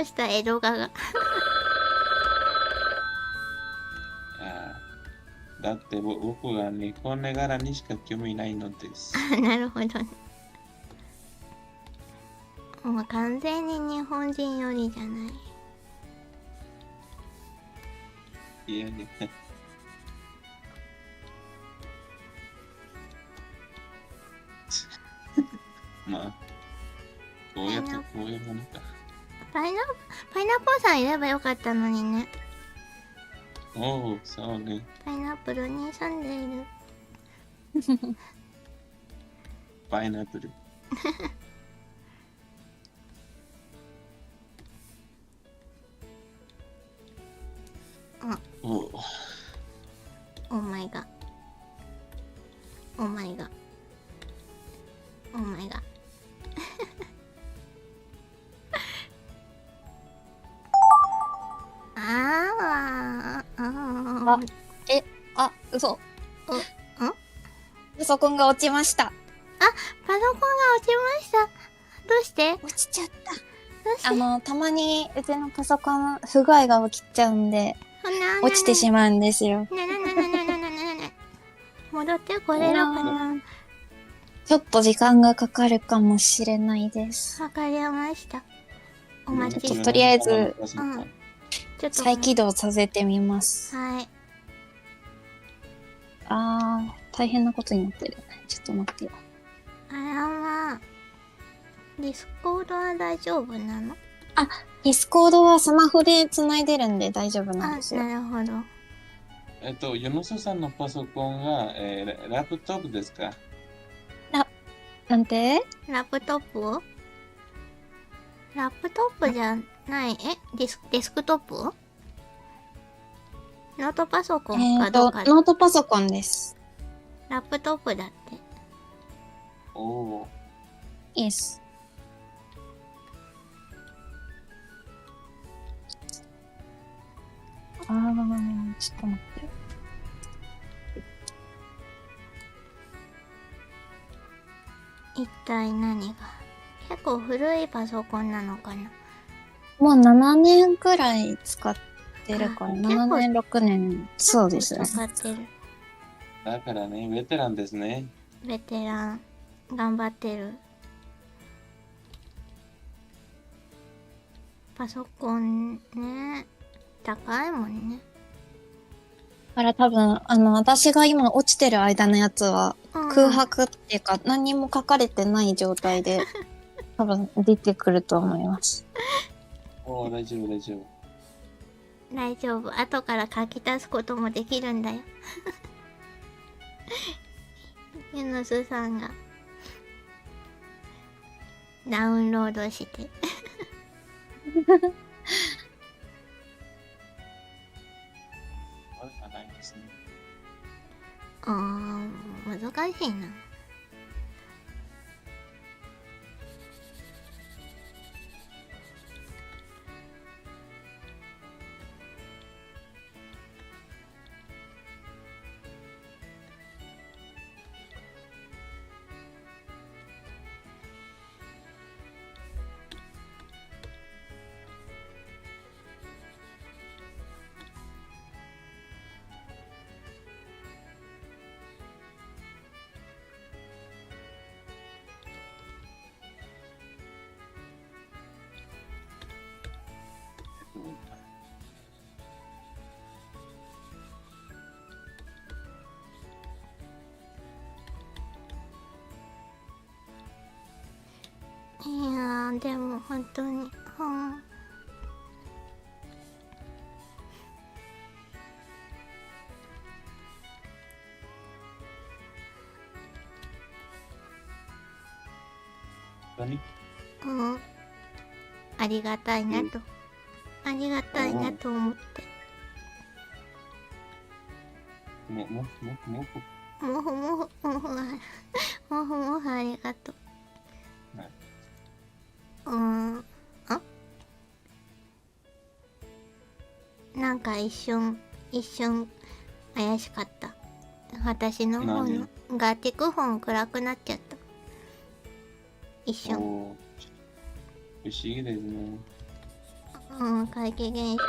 したエロガが。だって僕が日本絵柄にしか興味ないのです。なるほどね。もう完全に日本人よりじゃない。いやいや。まあ、こういうものか。パイナップルさんいればよかったのにね。おお、そうね。パイナップルに住んでいる。パイナップル。おお。オーマイガ。オーマイガ。オーマイガ。嘘。ん？パソコンが落ちました。パソコンが落ちました。どうして？落ちちゃった。どうして？たまにうちのパソコン不具合が起きちゃうんで、落ちてしまうんですよ。戻ってこれるかな？ちょっと時間がかかるかもしれないです。わかりました。お待ちして。とりあえず、ちょっと再起動させてみます。はい。大変なことになってる。ちょっと待ってよ。あらまあ。ディスコードは大丈夫なの？ディスコードはスマホで繋いでるんで大丈夫なんですよ。なるほど。ヨノスさんのパソコンが、ラップトップですか？なんて？ラップトップ？ラップトップじゃない。デスクトップ？ノートパソコンかどうか。ノートパソコンです。ラップトップだって。おお。イエス。ちょっと待ってよ。一体何が？結構古いパソコンなのかな？もう7年くらい使ってるから、7年、6年。そうですね。使ってる。だからね、ベテランですね。ベテラン。頑張ってる。パソコンね、高いもんね。だから多分、私が今落ちてる間のやつは、空白っていうか、何にも書かれてない状態で、多分出てくると思います。おお、大丈夫、大丈夫。大丈夫。後から書き足すこともできるんだよ。ユヌスさんがダウンロードして。悪くないですね。難しいな。いやでも本当に、ありがたいなと、ありがたいなと思って。もふありがとう。なんか一瞬怪しかった。私の方のガーティクフォン暗くなっちゃった。一瞬。不思議ですね。怪奇現象。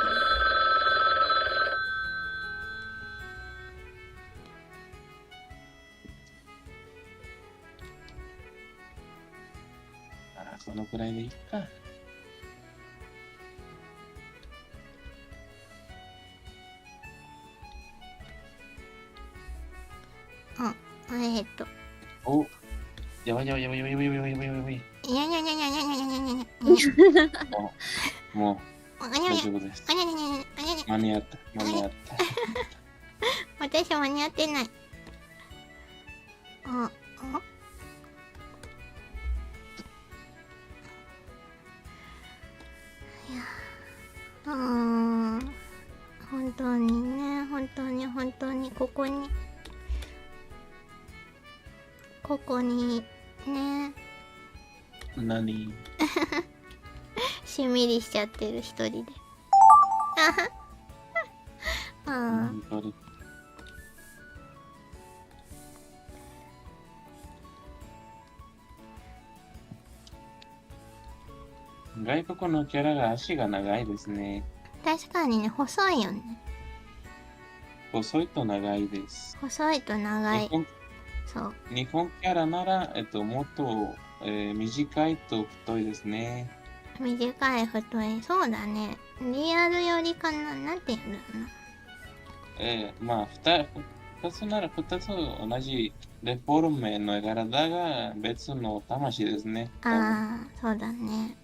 くらいでいいか。お、やばいやばいやばいやばいやばいやばいやばいやばい。いやいやいやいやいやいやいやいやいや。もう、大丈夫です。間に合った、間に合った。私間に合ってない。いや、本当にね、本当に本当にここにね、何しんみりしちゃってる一人で。本当に外国のキャラが足が長いですね。確かにね、細いよね。細いと長いです。細いと長い。そう。日本キャラなら、もっと、短いと太いですね。短い太い。そうだね。リアルよりかな。なんて言うんだろうな。まあ、二つなら二つ同じデフォルメの絵柄だが、別の魂ですね。ああ、そうだね。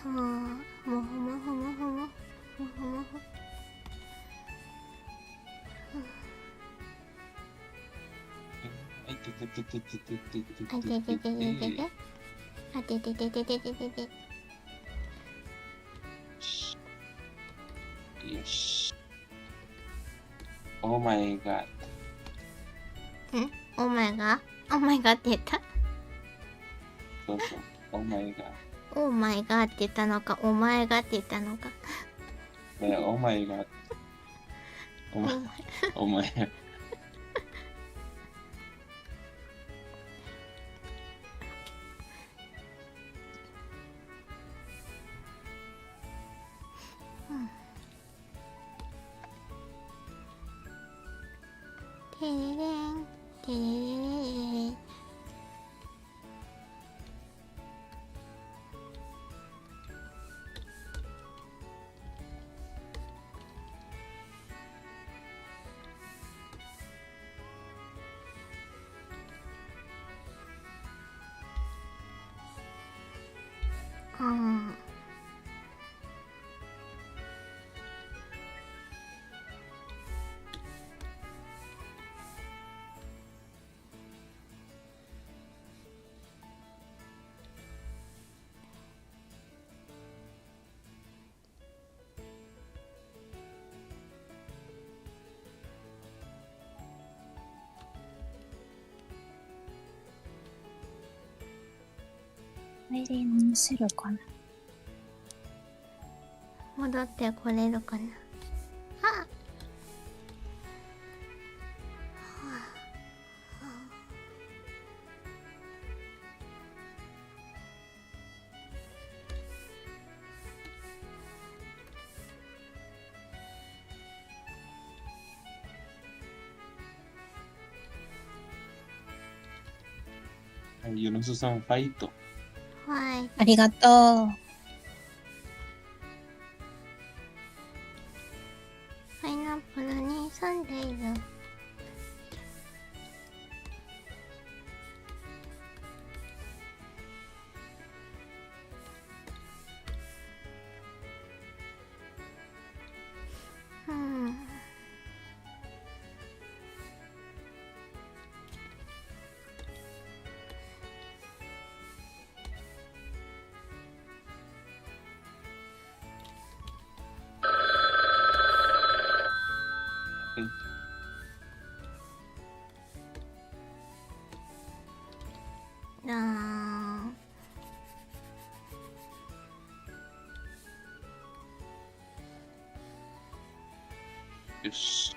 もほもほもほもほもほもほ。あててててててててててあてててててて。あてててててててて。よし。オーマイガー。オーマイガーオーマイガーって言った。そうそう、オーマイガー。オーマイガーって言ったのか、お前がって言ったのか。オーマイガー。お前。てれれん、てれれれれ。帰り直せるかな。戻ってこれるかな。あ、ユノスさん、ファイト。はい。ありがとう。パイナップルに住んでいる。よし。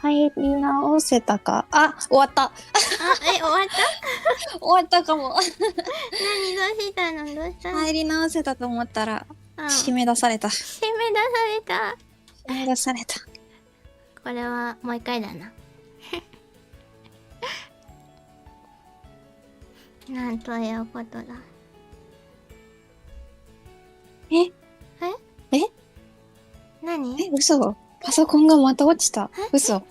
入り直せたか。あ、終わった。終わった終わったかも。何どうしたのどうしたの入り直せたと思ったら、締締め出された。め出された。締め出された。これはもう一回だな。なんということだ。え何嘘。パソコンがまた落ちた。嘘。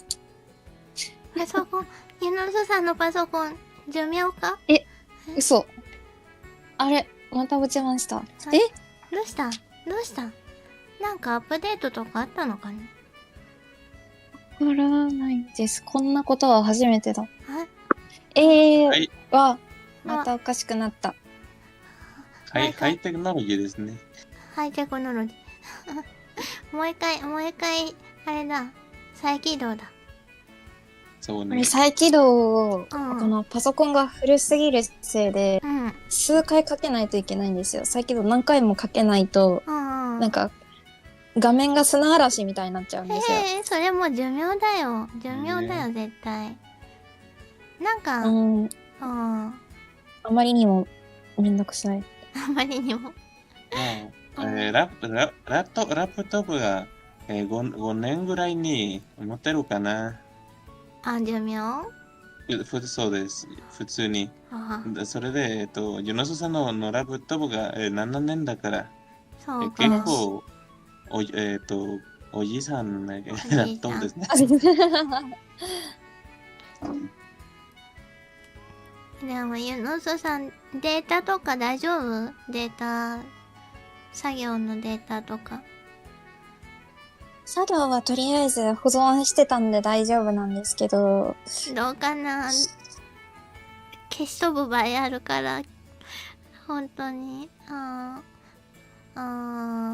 パソコン、ユノスさんのパソコン、寿命か嘘。あれ、また落ちました。どうしたなんかアップデートとかあったのかなわからないです。こんなことは初めてだ。はいまたおかしくなった。ハイテクノロジーですね。ハイテクノロジー。もう一回、あれだ。再起動だ。そうねこれ。再起動を、こうん。のパソコンが古すぎるせいで、うん。数回かけないといけないんですよ。再起動何回もかけないと、うん。なんか、画面が砂嵐みたいになっちゃうんですよ。それもう寿命だよ。寿命だよ、絶対。なんか、あまりにもめんどくさい。まりにも。ラップトップが、5年ぐらいに持てるかな。寿命そうです。普通に。それで、ユノスさんのラップトップが、7年だから、そうか。結構、おじいさんのラップトップですね。でも、ユノスさん、データとか大丈夫？データ、作業のデータとか。作業はとりあえず保存してたんで大丈夫なんですけど、どうかな消し飛ぶ場合あるから、本当に。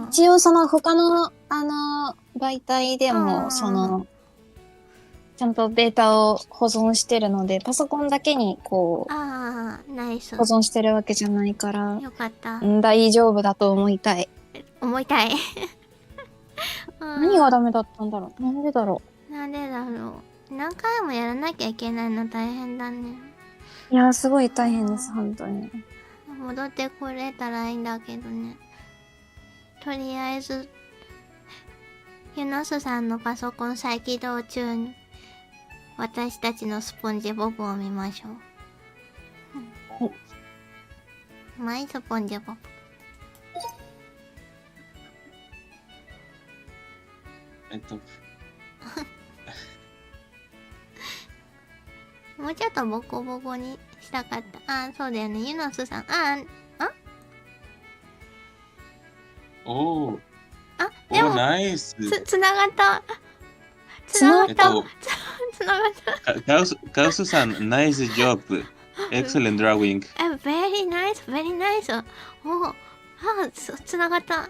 一応その他の媒体でもちゃんとデータを保存してるので、パソコンだけにナイス。保存してるわけじゃないから、よかった。大丈夫だと思いたい。思いたい。何がダメだったんだろう。なんでだろなんでだろう。何回もやらなきゃいけないの大変だね。う。いや、すごい大変です、本当に。戻ってこれたらいいんだけどね。とりあえず、ユノスさんのパソコン再起動中に、私たちのスポンジボブを見ましょう。マイスポンジボブ。もうちょっとボコボコにしたかった。そうだよね。ユノスさん。でも、ナイス。つながった。つながった。ガウスさん、ナイスジョブ。Excellent drawing. Very nice, very nice. つながった。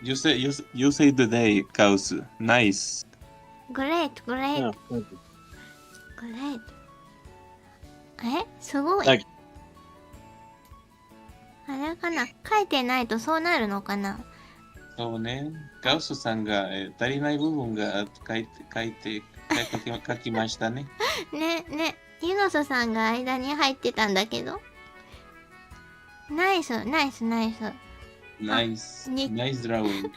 You say today, Gaus. Nice. Great. Yeah, thank you. Great. すごい。はいあれかな書いてないとそうなるのかなそうね。ガウスさんが足りない部分が書きましたね。ね。ユノスさんが間に入ってたんだけど。ナイス。ナイスドラウィング。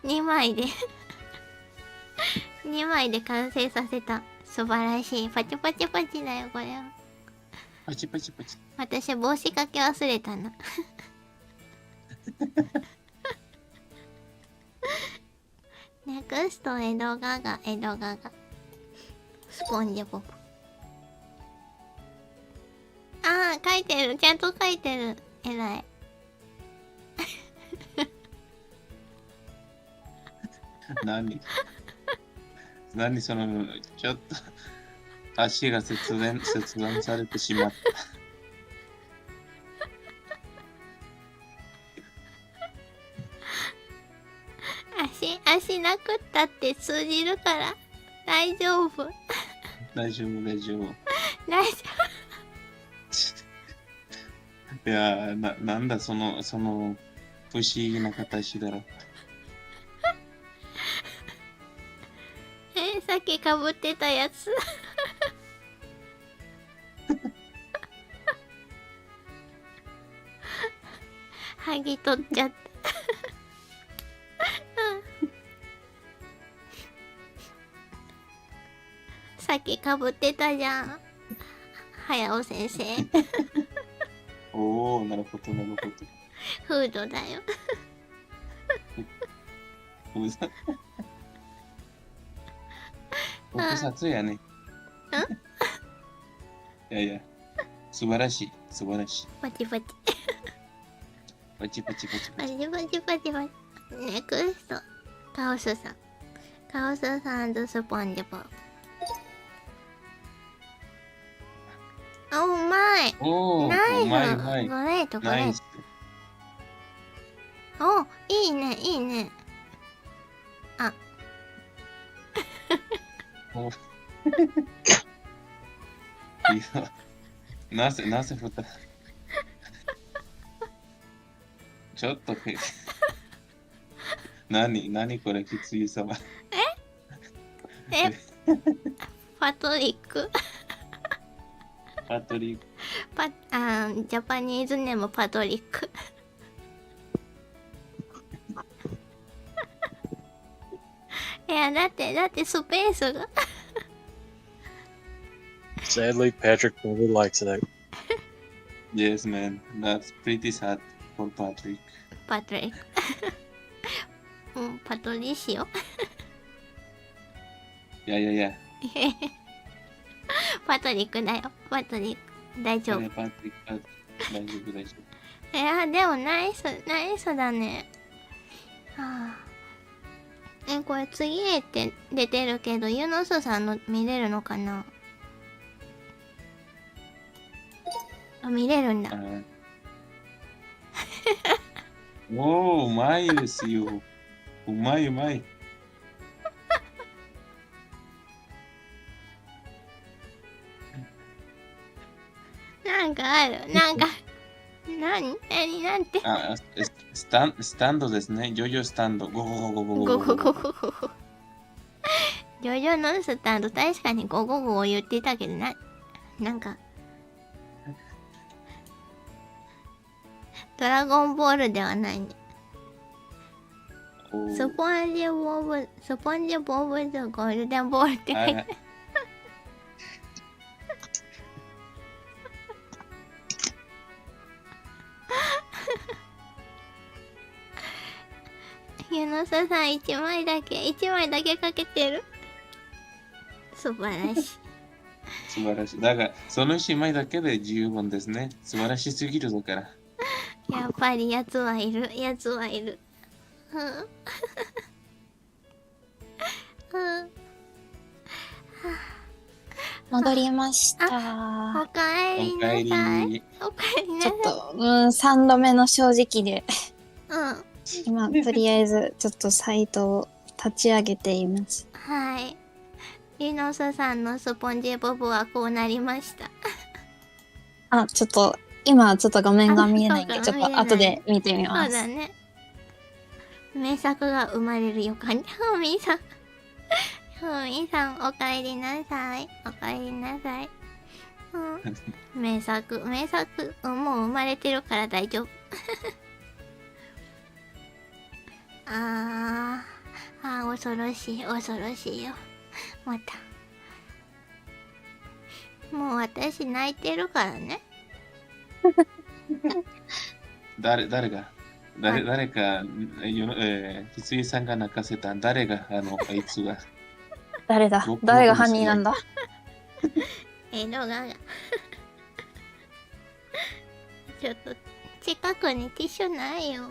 2枚で2枚で完成させた。素晴らしい。パチパチパチだよ、これは。パチパチパチ。私、帽子かけ忘れたな。ネクスト、江戸ガガ。スポンジボブ。書いてる。ちゃんと書いてる。えらい。何その、ちょっと、足が切断されてしまった。足なくったって通じるから大丈夫。大丈夫、大丈夫。大丈いやー、なんだ、その、不思議な形だろ。夫。さっきかぶってたやつ。剥ぎ取っちゃった。さっきかぶってたじゃん。早尾先生。おお、なるほど、なるほど。フードだよ。特撮やね。いやいや、素晴らしい、素晴らしい。パチパチ。パチパチパチパチ。パチパチパチパチ。ネクスト。カオスさん。カオスさんとスポンジボブ。お、うまい。おお、ナイス。うまい、うまい。グレート、グレーナイス。ト。お、いいね、いいね。あ。おいや、なぜふた。ちょっと何これ、きつい様。えパトリック。パトリック。ジャパニーズネームパトリック。いや、だってスペースが。Sadly, Patrick never likes it. Yes, man. That's pretty sad for Patrick. パトリック。うん、パトリシオ。いやいやいや。パトリックだよ。パトリック。大丈夫。パトリック、大丈夫、大丈いや、でもナイスだね。はあ。これ次へって出てるけど、ユノスさんの見れるのかな？あ、見れるんだ。おー、うまいですよ。うまい、うまい。なんかある。なんか、なんて。スタンドですね。ジョジョスタンド。ゴゴゴゴゴゴゴゴ。ジョジョのスタンド、確かにゴゴゴを言ってたけどなんか、ドラゴンボールではないね。スポンジボブとゴールデンボールって書いてある。ユノサさん1枚だけかけてる。素晴らしい。素晴らしい。だから、その1枚だけで十分ですね。素晴らしすぎるだから。やっぱりやつはいる。戻りました。おかえりなさい。ちょっと、3度目の正直で。今、とりあえず、ちょっとサイトを立ち上げています。はい。ユノスさんのスポンジボブはこうなりました。ちょっと、今ちょっと画面が見えないんで、ちょっと後で見てみます。そうだね。名作が生まれる予感。ふみさん、おかえりなさい。名作、もう生まれてるから大丈夫。恐ろしいよ。また。もう私泣いてるからね。誰か、ひついさんが泣かせた。誰が、あいつが。誰が犯人なんだ。動画が。ちょっと、近くにティッシュないよ。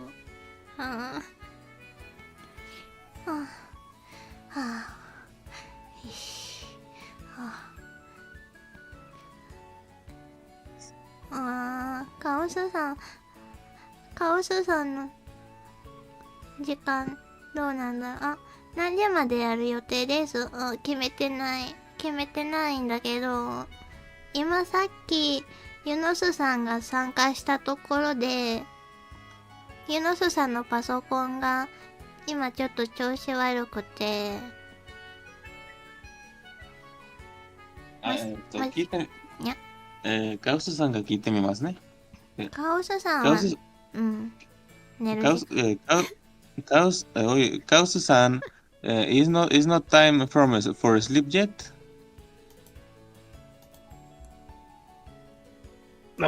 カオスさんの時間どうなんだ。何時までやる予定です。決めてないんだけど、今さっきユノスさんが参加したところで、ユノスさんのパソコンが今ちょっと調子悪くて、聞いてみ、にゃカウスさんが聞いてみますね。カオスさんは、カウス、寝るカウス、カウスさん、is not time for sleep yet? No,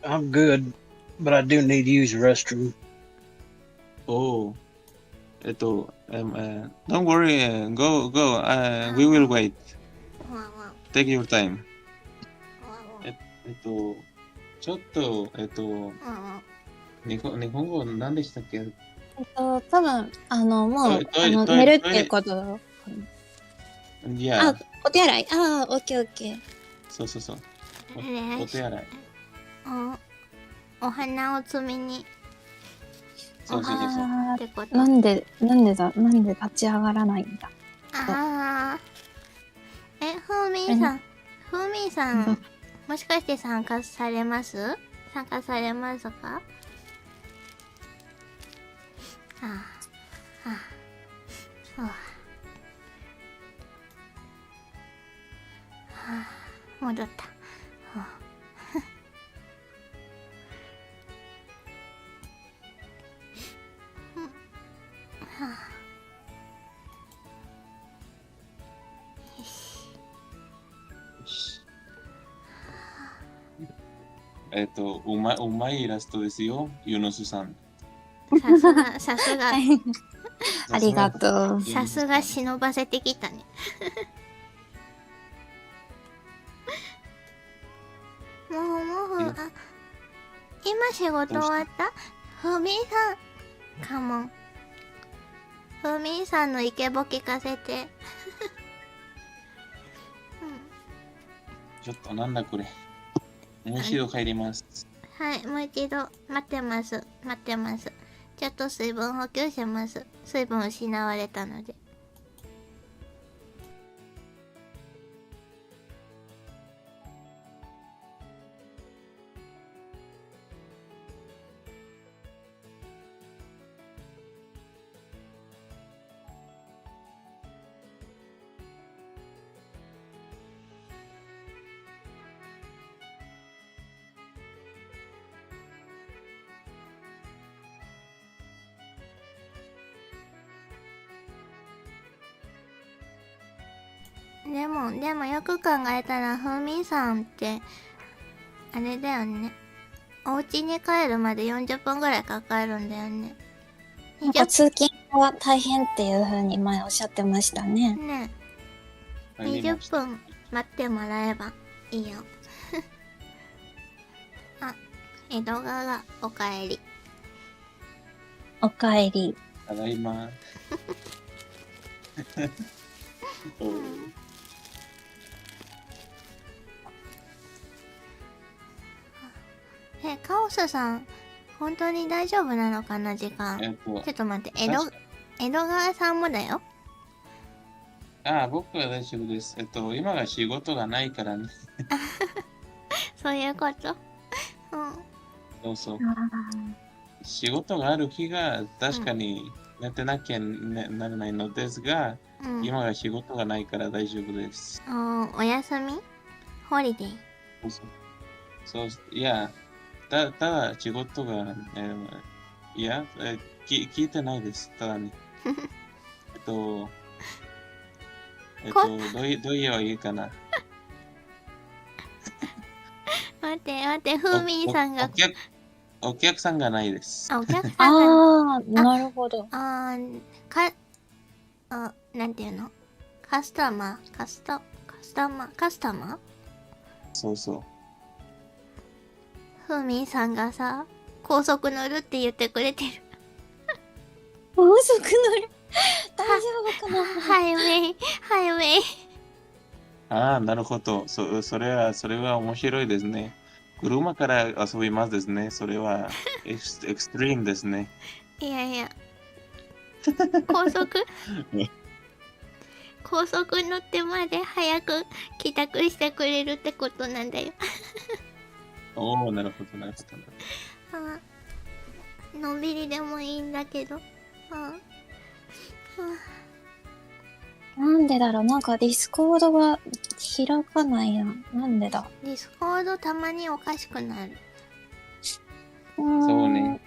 I'm good, but I do need to use the restroom. Oh, don't worry, go. We will wait. わわ Take your time. わちょっと、わわ日本語何でしたっけ？多分、もう、トイレ寝るっていうこと。いや、お手洗い。オッケーオッケー。そう。ねお手洗い。お花を摘みにそう。ってことなんで立ち上がらないんだ。ふーみんさん、もしかして参加されますか？戻った。うまいイラストですよ、ユノスさん。さすがありがとう。さすが忍ばせてきたね。もう今仕事終わった？ふみさんカモン。ふみさんのイケボ聞かせて。ちょっとなんだこれ。もう一度入ります。はい、もう一度待ってます。ちょっと水分補給します。水分失われたので。でもよく考えたらふーみんさんってあれだよね。お家に帰るまで40分ぐらいかかるんだよね。なんか通勤は大変っていう風に前おっしゃってましたね。ねえ、20分待ってもらえばいいよ。江戸川がおかえり。おかえり。ただいま。カオスさん、本当に大丈夫なのかな、時間。ちょっと待って、江戸川さんもだよ。僕は大丈夫です。今が仕事がないからね。そういうこと？そう。仕事がある日が確かに寝てなきゃならないのですが、今が仕事がないから大丈夫です。お休み？ホリデー？そう、いや、ただ仕事が、いや、聞いてないです。ただね。どう言えばいいかな。待って、ふーみんさんが。お客さんがないです。お客さんが。なるほど。なんていうの？カスタマー？そう。ふーみんさんがさ、高速乗るって言ってくれてる。高速乗る？大丈夫かな？ハイウェイ。なるほど。それは面白いですね。車から遊びますですね。それはエクストリームですね。いや、高速高速乗ってまで早く帰宅してくれるってことなんだよ。おお、なるほど、なるほど。のんびりでもいいんだけど。なんでだろう、なんかディスコードが開かないな。なんでだ。ディスコードたまにおかしくなる。そうね。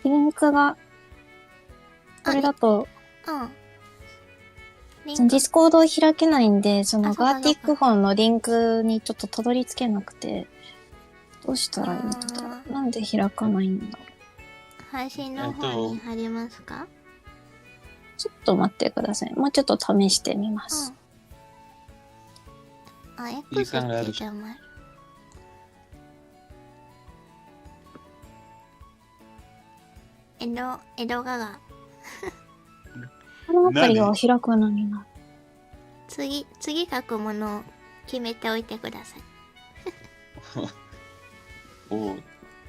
リンクが、これだと、ディスコードを開けないんで、そのガーティックフォンのリンクにちょっとたどり着けなくて、どうしたらいいんだろう。なんで開かないんだろう。配信の方に貼りますか？ちょっと待ってください。もうちょっと試してみます。X ってじゃまる。江戸川。このアプリは開くのにな。次書くものを決めておいてください。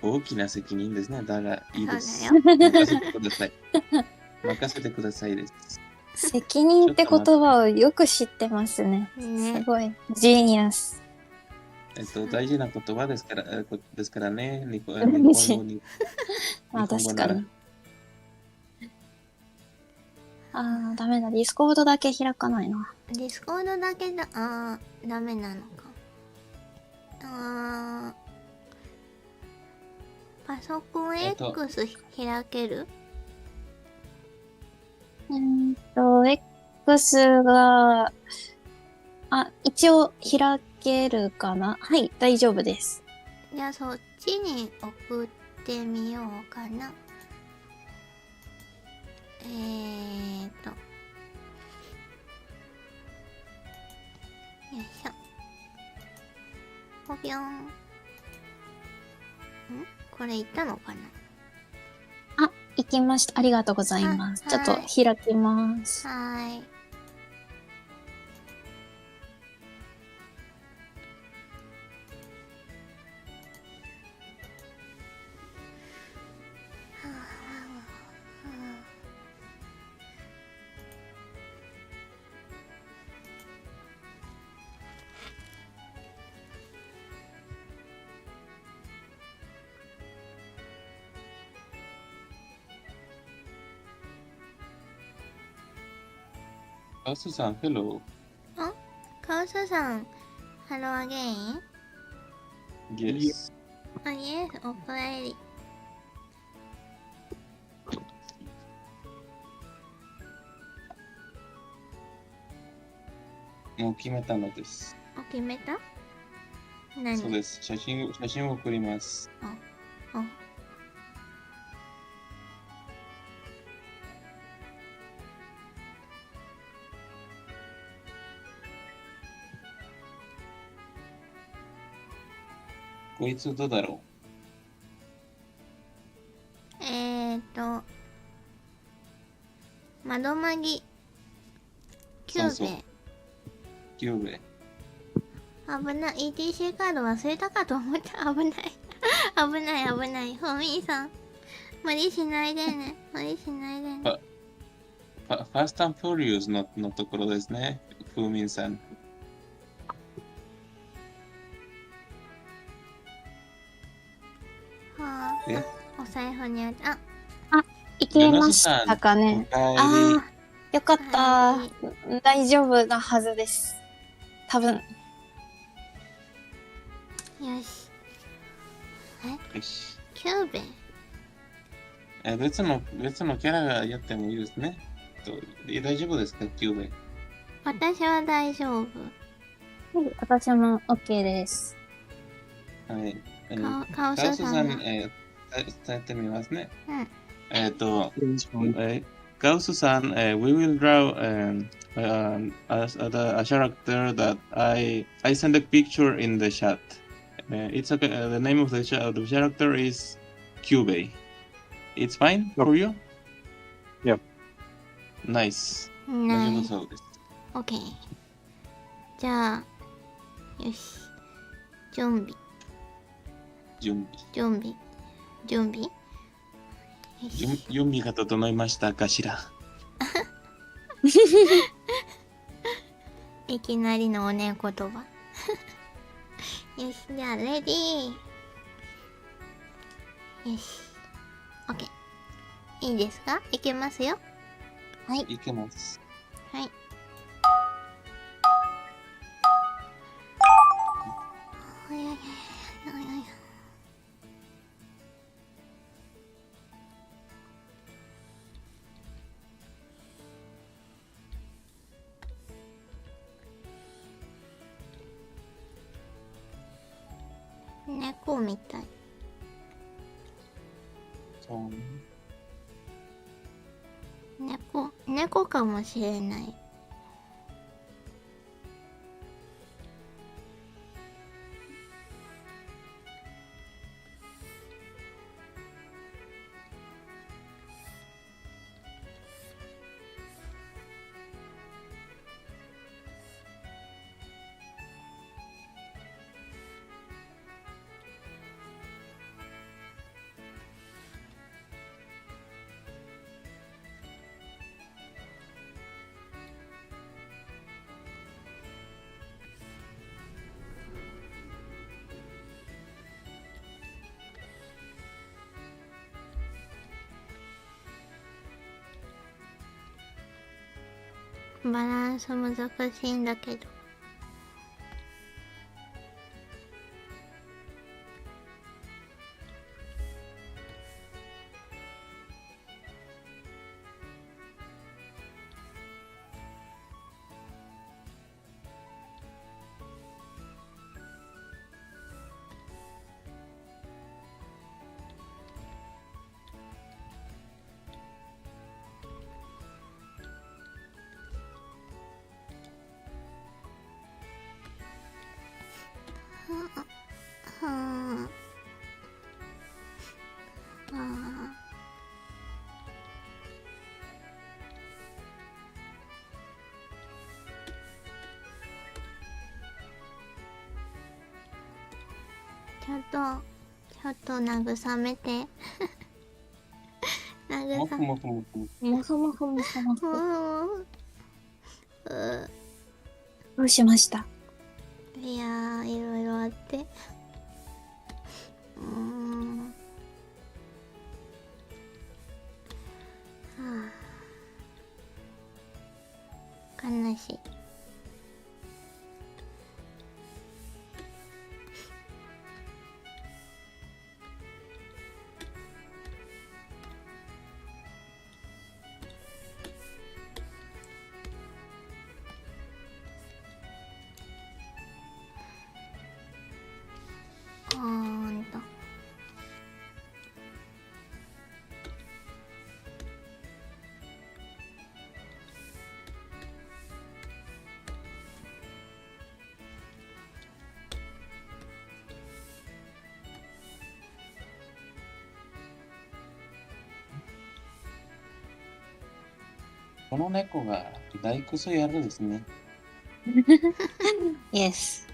大きな責任ですね。だがいいです。そうだよ。任せてください。任せてくださいです。責任って言葉をよく知ってますね。すごい。ジーニアス。大事な言葉ですからね。日本語に。まあ確かに。ダメだ。ディスコードだけ開かないな。ディスコードだけだ、ダメなのか。パソコン X 開ける？X が、一応開けるかな？はい、大丈夫です。じゃあそっちに送ってみようかな。よいしょ。ポピョン。これいったのかな？行きました。ありがとうございます。ちょっと開きます。はい。カウスさん、hello。カウスさん、hello again? Yes. Yes, おかえり。もう決めたのです。決めた？何？そうです。写真を送ります。こいつどうだろう？窓マギキューベ。キューベ。危ない。ETC カード忘れたかと思った。危ない。危ない。ふみさん。無理しないでね。ファースト&フューリオスのところですね。ふみんさん。お財布に行けましたかね。よかった。大丈夫なはずです。多分。よし。キューベ。別のキャラがやってもいいですね。大丈夫ですか、キューベ？私は大丈夫。私も OK です。はい。カウスさん。伝えてみますね。カウスさん、we will draw a character that I send a picture in the chat. It's okay. The name of the character is Cubey. It's fine for you? Yep. Nice. 大丈夫そうです。OK。じゃあ、よし。準備が準備が整いましたかしら？いきなりのおね言葉。よし、じゃあ、レディー。よし。オッケー。いいですか？いけますよ。はい。いけます。はい。おやややややや。猫みたい。そうね。猫かもしれない。バランス難しいんだけど。ちょっと慰めて。もふもふもふ。もふもふもふもふ。うどうしました？いやー、いろいろあって。はあ、悲しい。この猫が大工ソやるんですね。Yes。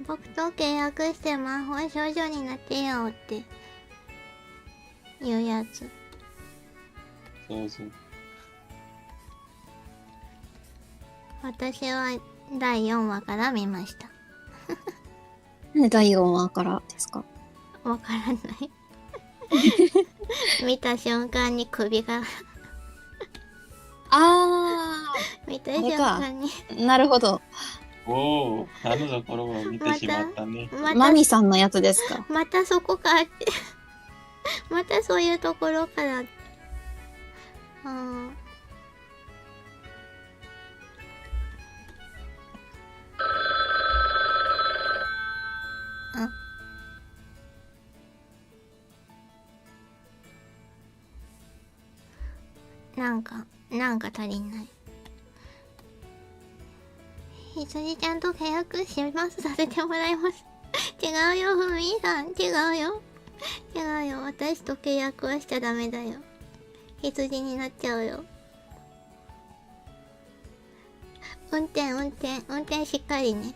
僕と契約して魔法少女になってよっていうやつ。そうそう。私は第4話から見ました。第4話からですか？わからない。見た瞬間に首が見た瞬間になるほど。おお、あのところを見てしまったね。マミさんのやつですか？またそこかって。またそういうところから。なんか足りない。羊ちゃんと契約しますさせてもらいます。違うよ、ふみさん。違うよ。違うよ。私と契約はしちゃダメだよ。羊になっちゃうよ。運転しっかりね。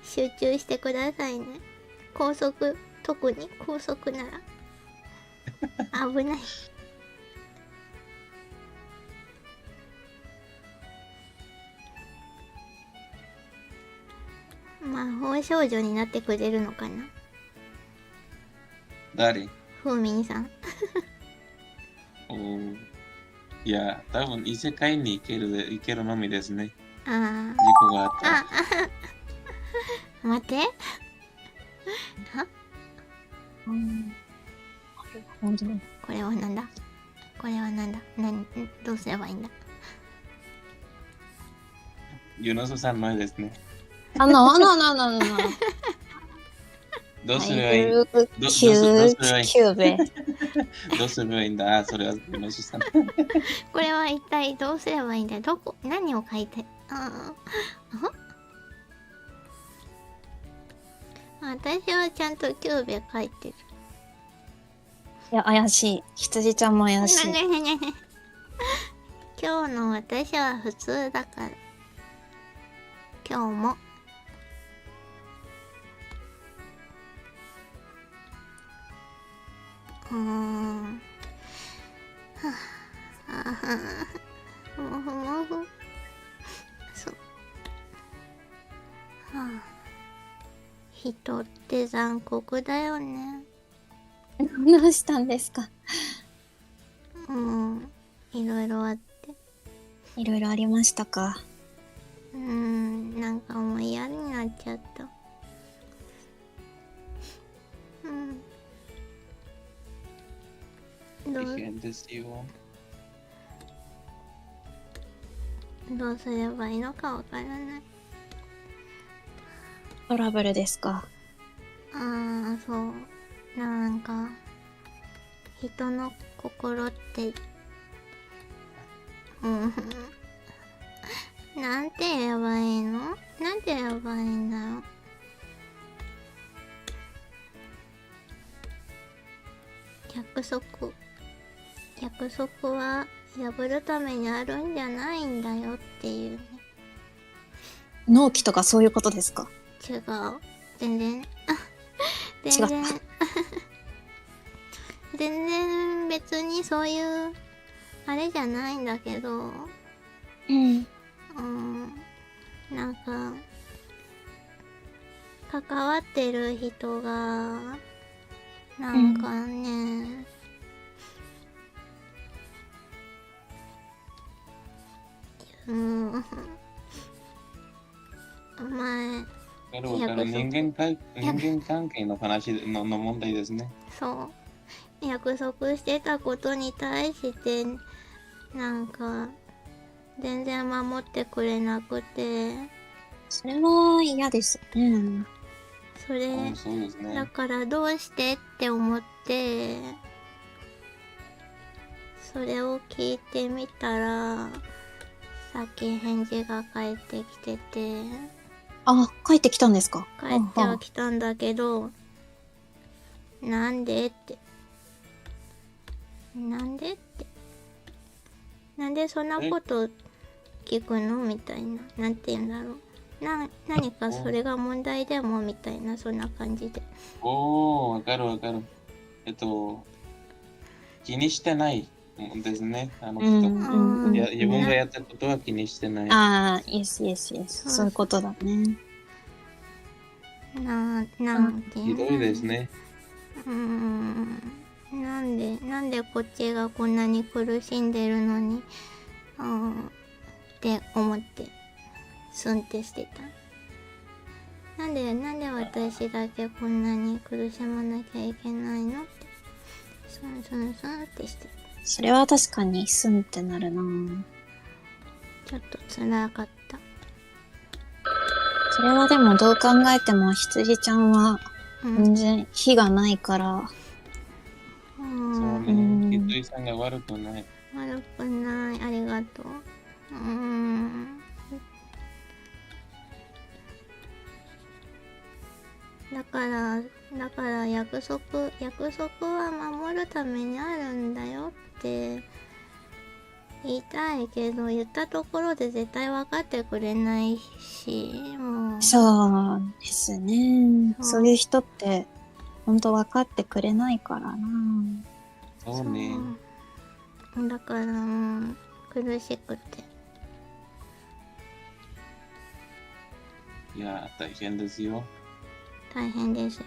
集中してくださいね。高速、特に高速なら。危ない。魔法少女になってくれるのかな。誰？ふうみんさん。いや、多分異世界に行けるのみですね。ああ。事故があったら。待って。これはなんだ。どうすればいいんだ。ユノスさんのですね。どうすればいい？どうすればいいんだ。それはユノスさん。これは一体どうすればいいんだ。何を書いて。私はちゃんとキューベ書いてる。いや、怪しい。羊ちゃんも怪しい。今日の私は普通だから。今日も。もふもふ。そう。人って残酷だよね。どうしたんですか？いろいろあって。いろいろありましたか。なんかもう嫌になっちゃった。大変ですよ。どうすればいいのかわからない。トラブルですか。そう。なんか、人の心って、なんて言えばいいの？なんて言えばいいんだろう。約束は破るためにあるんじゃないんだよっていうね。納期とかそういうことですか？違う。全然全然別にそういうあれじゃないんだけど、なんか関わってる人がなんかね、前人間関係の話の問題ですね。そう。約束してたことに対してなんか全然守ってくれなくて、それは嫌ですね。そうですね。だからどうしてって思ってそれを聞いてみたらさっき返事が返ってきてて。帰ってきたんですか？帰ってはきたんだけど、なんでって。なんでそんなこと聞くのみたいな。なんて言うんだろう。何かそれが問題でもみたいな、そんな感じで。わかる。気にしてないですね、あの人。自分がやったことは気にしてない。yes。そういうことだね。なんてひどいですね。なんでこっちがこんなに苦しんでるのに、って思って、スンってしてた。なんで私だけこんなに苦しまなきゃいけないのって、スンってしてた。それは確かにスンってなるな。ちょっと辛かった。それはでもどう考えても羊ちゃんは全然非がないから。そうね。羊さんが悪くない。悪くない。ありがとう。だから約束は守るためにあるんだよって言いたいけど、言ったところで絶対分かってくれないし、もう。そうですね。そういう人って本当分かってくれないからな。そうね。だからもう苦しくて。いや、大変ですよ。大変です。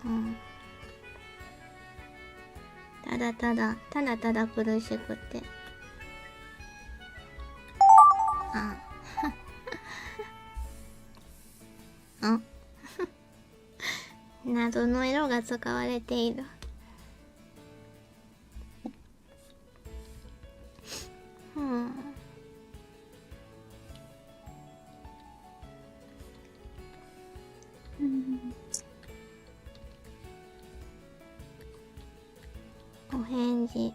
うん。ただただ苦しくて。あ。あ。謎の色が使われている。うん。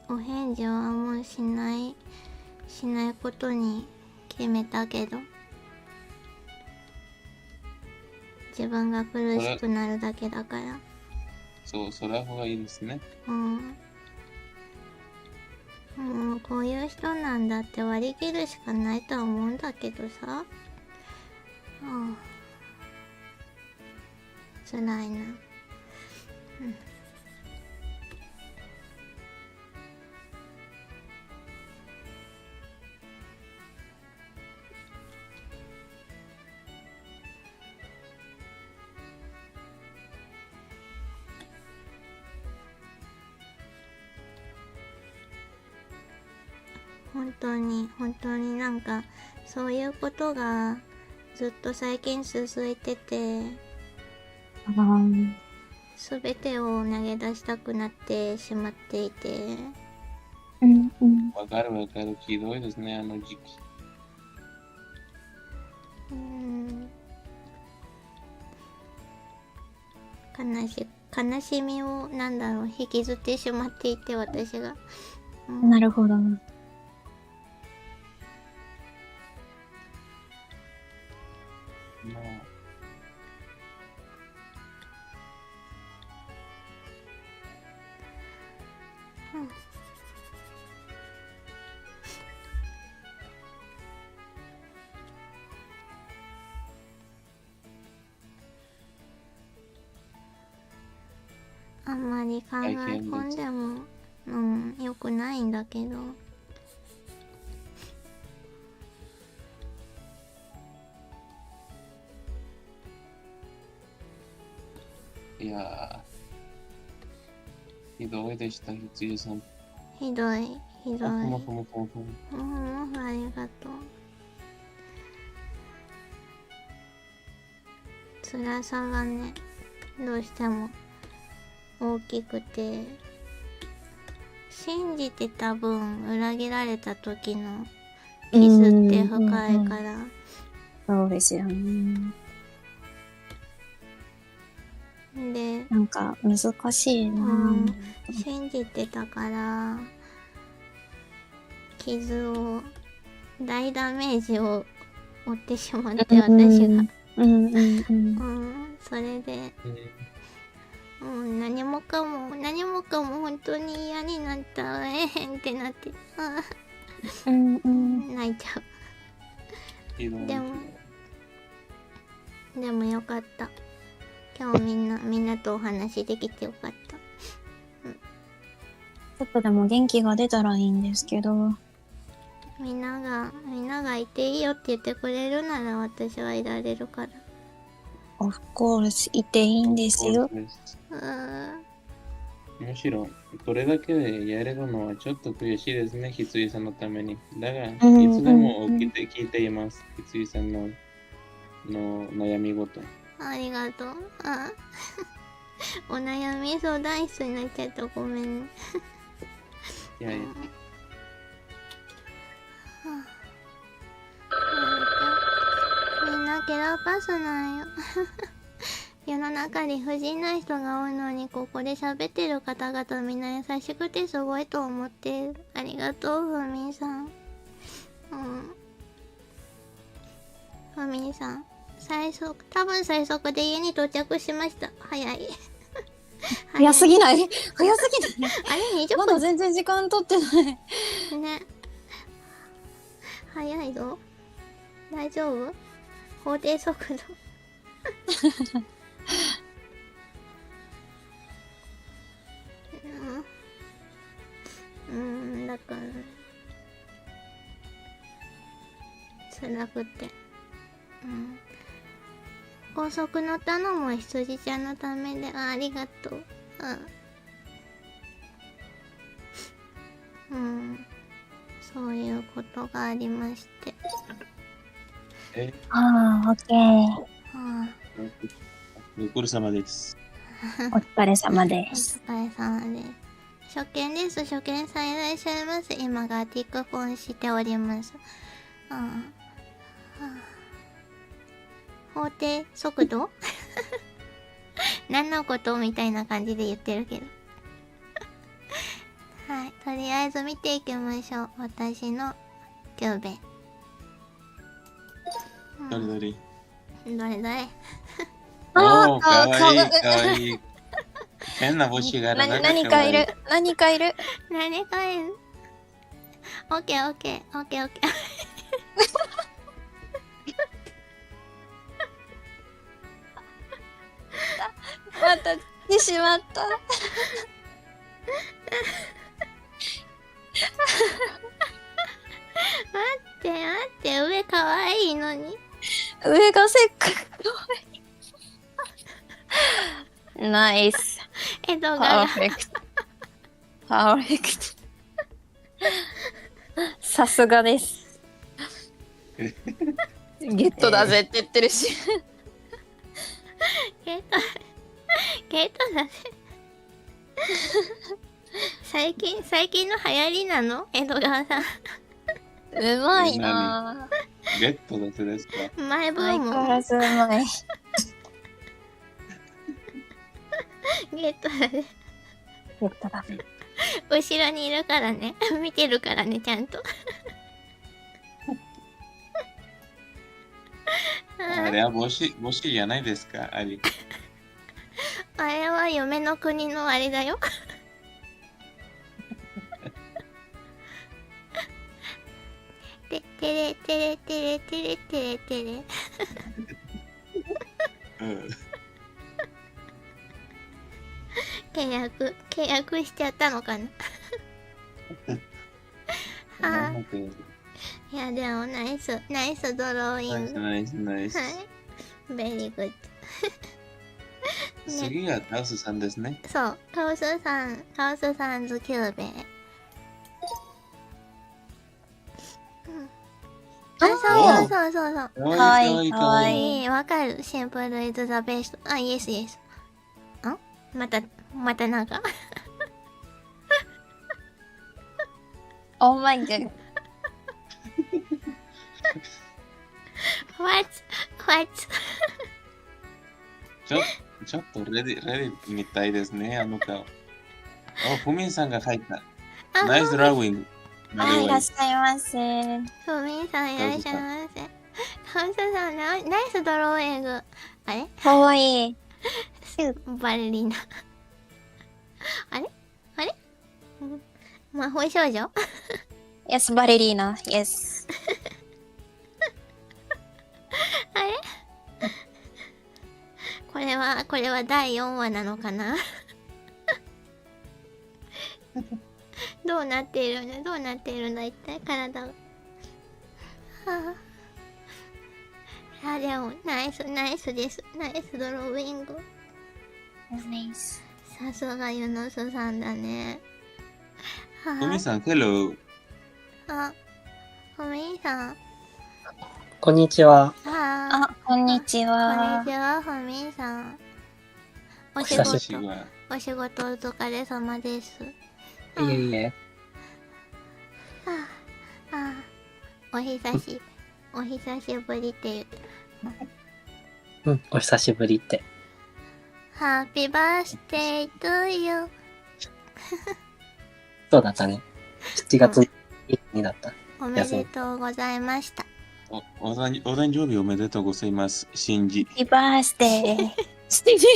お返事はもうしないことに決めたけど、自分が苦しくなるだけだから。そう、それは方がいいですね。うん。もうこういう人なんだって割り切るしかないとは思うんだけどさ。うん。辛いな。うん。本当になんかそういうことがずっと最近続いてて、すべてを投げ出したくなってしまっていて。わかるわかる。ひどいですね、あの時期。悲しみを引きずってしまっていて、私が。なるほど。あんまり考え込んでも、良くないんだけど。いやー、ひどいでした、ひつゆさん。ひどい。ありがとう。辛さがね、どうしても大きくて、信じてた分裏切られた時の傷って深いから。そうですよね。で、なんか難しいな。信じてたから大ダメージを負ってしまって、私が。それで、何もかも本当に嫌になった。ってなって、泣いちゃう。でもよかった。今日みんなとお話できてよかった。ちょっとでも元気が出たらいいんですけど。みんながいていいよって言ってくれるなら私はいられるから。Of course、いていいんですよ。むしろ、これだけでやれるのはちょっと悔しいですね、ひついさんのために。だが、いつでも聞いています、ひついさんの悩み事。ありがとう。お悩み相談室になっちゃった。ごめんね。いやいや。みんなキャラパスなんよ。世の中に不人な人が多いのに、ここで喋ってる方々みんな優しくてすごいと思ってる。ありがとう、ふみんさん。ふみんさん。多分最速で家に到着しました。早い。早すぎない？早すぎない？あれ20分？まだ全然時間取ってない。ね。早いぞ。大丈夫？法定速度。だから辛くて。うん。高速乗ったのも羊ちゃんのためで、ありがとう。うん。そういうことがありまして。ああ、オッケー。ご苦労様です。お疲れ様です。お疲れ様です。初見です。初見さんいらっしゃいます。今がティックフォンしております。法定速度何のことみたいな感じで言ってるけど。はい。とりあえず見ていきましょう。私のキューベ。どれどれどれどれおー、かわいい、かわいい。変な星がある。何かいる。何かいる。何かいる。オッケーオッケーオッケーオッケー。また来てしまった。待って待って、上かわいいのに。上がせっかく可愛い。ナイス。江戸パがーフェクト。パーフェクト。さすがです。ゲットだぜって言ってるし。ゲットだぜ。最近の流行りなの江戸川さん。うまいなぁ。ゲットだぜですか。前ブーム。相変わらずうまい。ゲットだぜ。ゲットだぜ。後ろにいるからね。見てるからね、ちゃんと。あれは星じゃないですか、あり。あれは夢の国のあれだよ。てれてれてれてれてれてれ。契約しちゃったのかな。はあ、いやでもナイスドローイング。ナイス。はい。ベリーグッド。次がカオスさんですね。そう、カオスさんズキューベ。そう。かわいいかわいい。わかる。シンプルイズザベスト。あ、イエス。またなんか。Oh my god. What? ちょっとレディみたいですね、あの顔。フミンさんが入った。ナイスラウイング。いらっしゃいませ。フミンさんいらっしゃいませ。カウスさんナイスドローイング。あれかわいい。バレリーナ。あれ魔法少女Yes, バレリーナ。Yes. あれこれは第4話なのかな。どうなっているんだ一体体が。あ、でもナイスです。ナイスドローイング。ナイス。さすがユノスさんだね。フミンさん、ヘロー。フミンさん。こんにちは。こんにちは。フミンさん。お仕事お疲れ様です。いえいえ。お久しぶりって言う。お久しぶりって。ハッピーバースデートゥーユー。そうだったね。7月にだった。おめでとうございました。お誕生日おめでとうございます。シンジ。ハッピーバースデー。シンジ。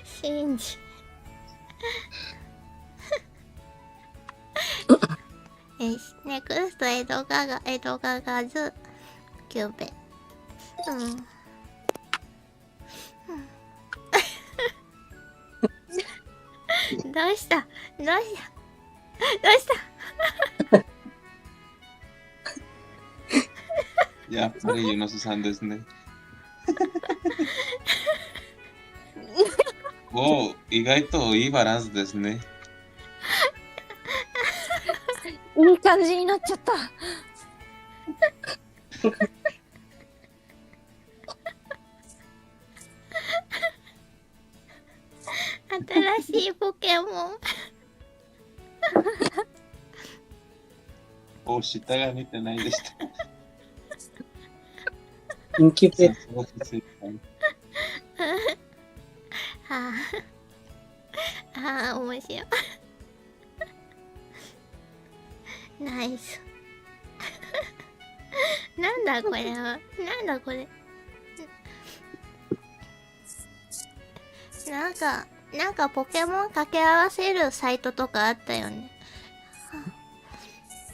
シンジ。よし、ネクスト江戸川ズキューベ。どうしたしたやっぱりユノスさんですね。お、意外といいバランスですね。いい感じになっちゃった。新しいポケモン。お、下が見てないでした。インキュベーさすが先生はあ、はあ、面白い。ナイス。なんだこれは。なんだこれ。なんかポケモン掛け合わせるサイトとかあったよね。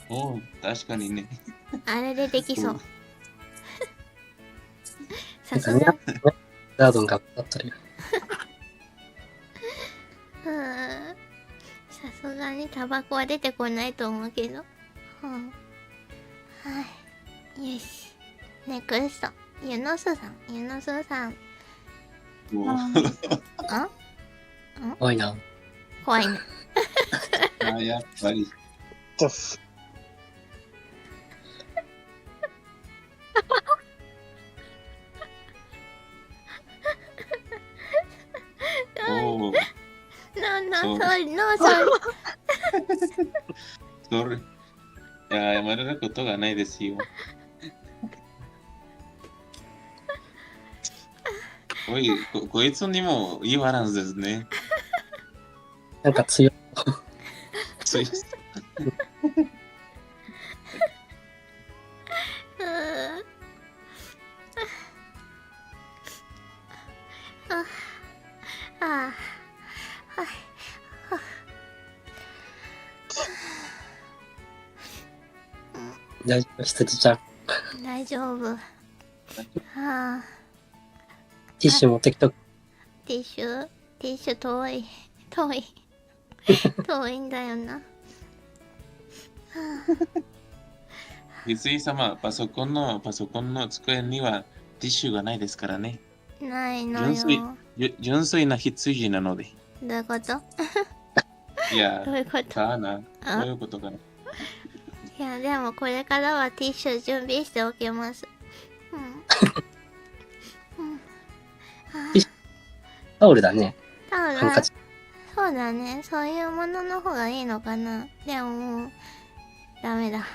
お、確かにね。あれでできそう。さすなんかが。ザードンがあったり。さすがにタバコは出てこないと思うけど。はい。よし。ネクスト。ユノスさん。ユノスさん。おあ怖いな。怖いね。あ、やっぱり。Just おお、ノーソリ、ノーソそれ。いや、謝ることがないですよ。こいつにもいいバランスですね。なんか強い。つい大丈夫、羊ちゃん。大丈夫。はあ、ティッシュ持ってきとく。ティッシュ遠い。遠い。遠いんだよな。三井様、パソコンの机にはティッシュがないですからね。ないのよ。純粋な羊なので。どういうこと？いや、どういうこと？かな。どういうことかな。いや、でもこれからはティッシュ準備しておきます。タオルだね。タオルハンカチ。そうだね。そういうものの方がいいのかな。でももう、ダメだ。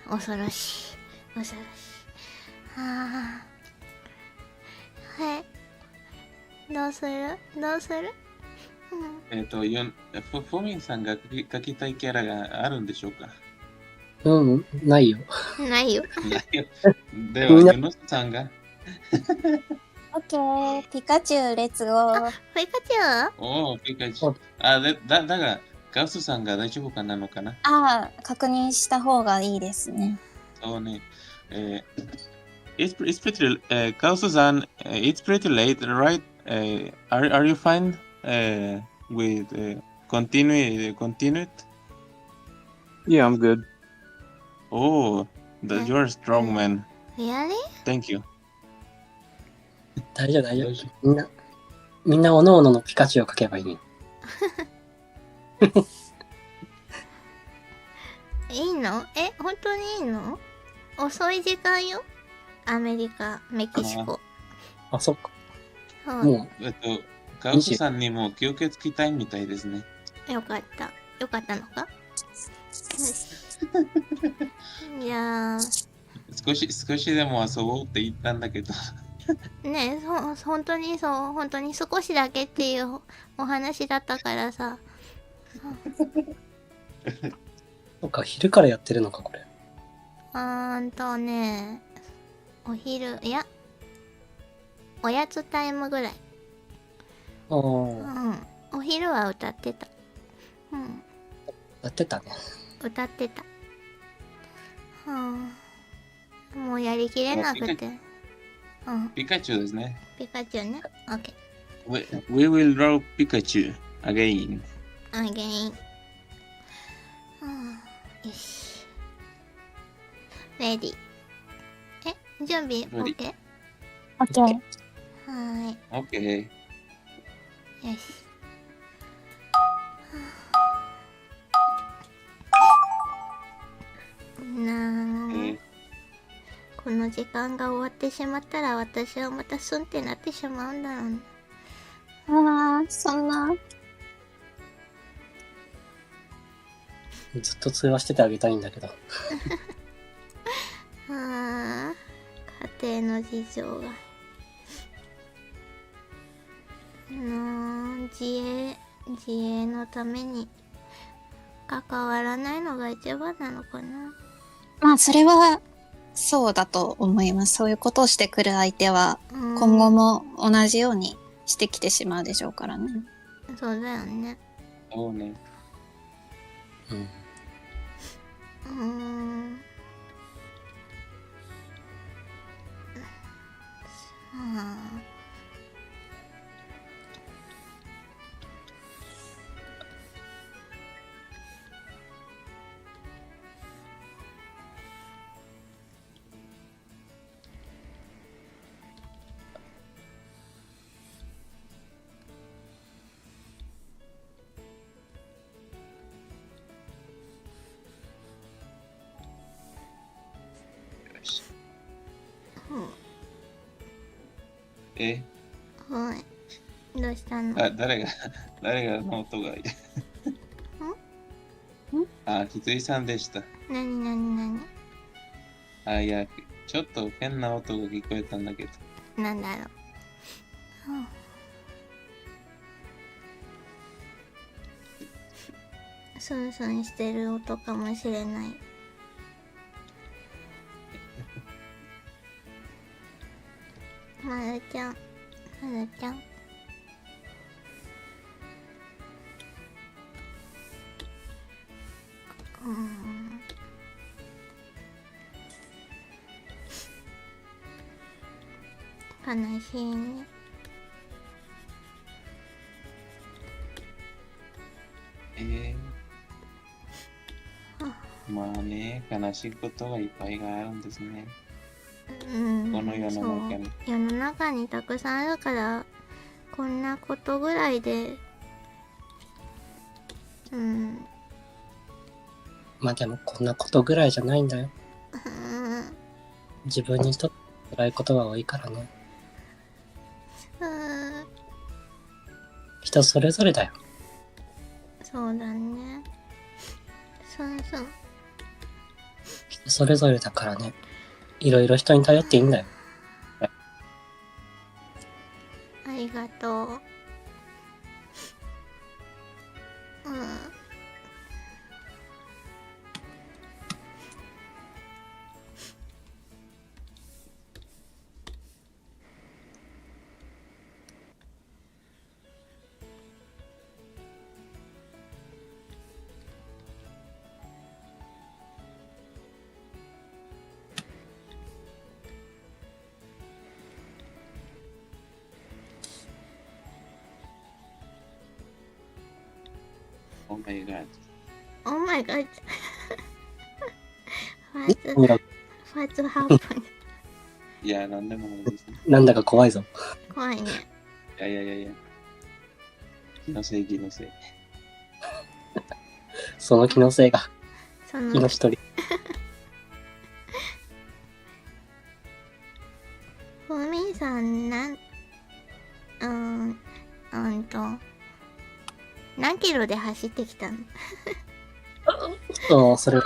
恐ろしい。恐ろしい。はあ。はい。どうする？フォミンさんが描きたいキャラがあるんでしょうか？うん、ないよ。ないよ。ないよ。では、ユノスさんがオッケー、ピカチュウ、レッツゴー。ピカチュウ？おー、ピカチュウ。あ、だが、ガウスさんが大丈夫かなのかな？ああ、確認した方がいいですね。そうね。It's pretty, Gaosu-san, it's pretty late, right? Are you fine with continue it? yeah, I'm good. Oh, you're a strong man. Really? Thank you. 大丈夫、大丈夫。みんなおのおののピカチュウを描けばいい。いいの？本当にいいの？遅い時間よ。アメリカ、メキシコ。あ、そっか。そうもガウスさんにも吸血鬼たいみたいですね。よかった。よかったのか？いやー。少しでも遊ぼうって言ったんだけど。ねえ、本当に少しだけっていうお話だったからさ。そっか、昼からやってるのか、これ。ね、お昼、いや、おやつタイムぐらい。ああ、お昼は歌ってた。やってたね。歌ってた。もうやりきれなくて。ピカチュウですね。ピカチュウね。OK。We will draw Pikachu again. Again. よし。レディ。準備 OK？ オッケー。はーい。OK。よし。この時間が終わってしまったら私はまたスンってなってしまうんだろうね。ああ、そんな。ずっと通話しててあげたいんだけど。家庭の事情が。自衛のために関わらないのが一番なのかな。まあ、それは、そうだと思います。そういうことをしてくる相手は、今後も同じようにしてきてしまうでしょうからね。そうだよね。そうね。はい。どうしたの？誰がの音がいいひついさんでした。なにいや、ちょっと変な音が聞こえたんだけど。なんだろう。スンスンしてる音かもしれない。まるちゃん。悲しいね。まあね、悲しいことがいっぱいがあるんですね。この世の中に。世の中にたくさんあるから、こんなことぐらいで、まあでもこんなことぐらいじゃないんだよ。自分にとって辛いことが多いからね。人それぞれだよ。そうだね。そう。人それぞれだからね。いろいろ人に頼っていいんだよ。ありがとう。Oh my god. Oh my god. What's happened? いや、なんでもないですね。なんだか怖いぞ。怖いね。いや。気のせい。その気のせいが、気の一人。ふみさん、何キロで走ってきたの？それは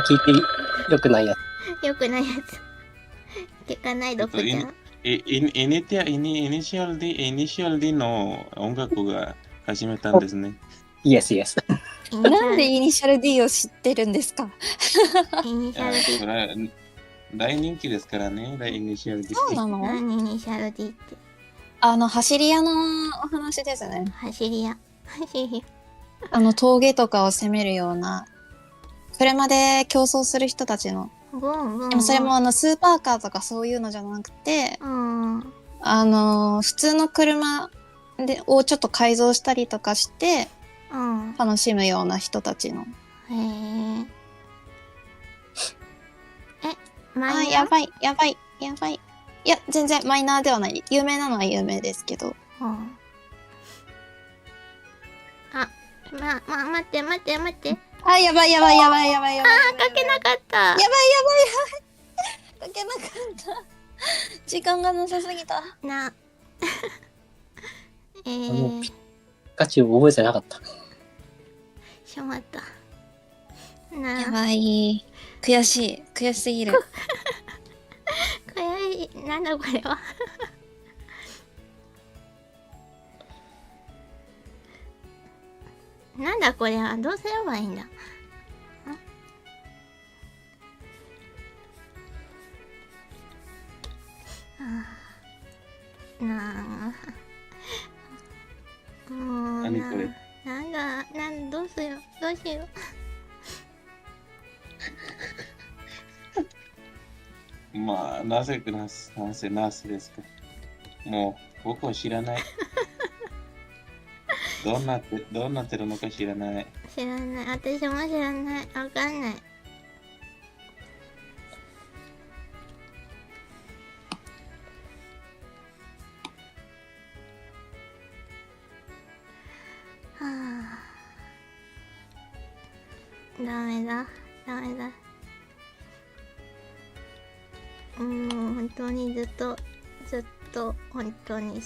聞いてよくないやつ。よくないやつ。聞かないどこじゃん。イニシャル D の音楽が始めたんですね。イエス。なんでイニシャル D を知ってるんですか？イニシャル D。大人気ですからね、イニシャル D。そうなの？何イニシャル D って。走り屋のお話ですね。走り屋。峠とかを攻めるような、車で競争する人たちの。でもそれもスーパーカーとかそういうのじゃなくて、普通の車をちょっと改造したりとかして、楽しむような人たちのあ、やばい。いや、全然マイナーではない。有名なのは有名ですけど。待って。あ、やばい。書けなかった。やばい。書けなかった。時間がなさすぎた。ピカチュウ覚えてなかった。しまった。やばい。悔しすぎる。悔しい。なんだこれは。なんだこれは。どうすればいいんだ。もう何これ。どうしよう。まあ、なぜですか。もう、僕は知らない。どうなってるのか知らない。私も知らない。わかんない。ダメだ。もう本当にずっと本当に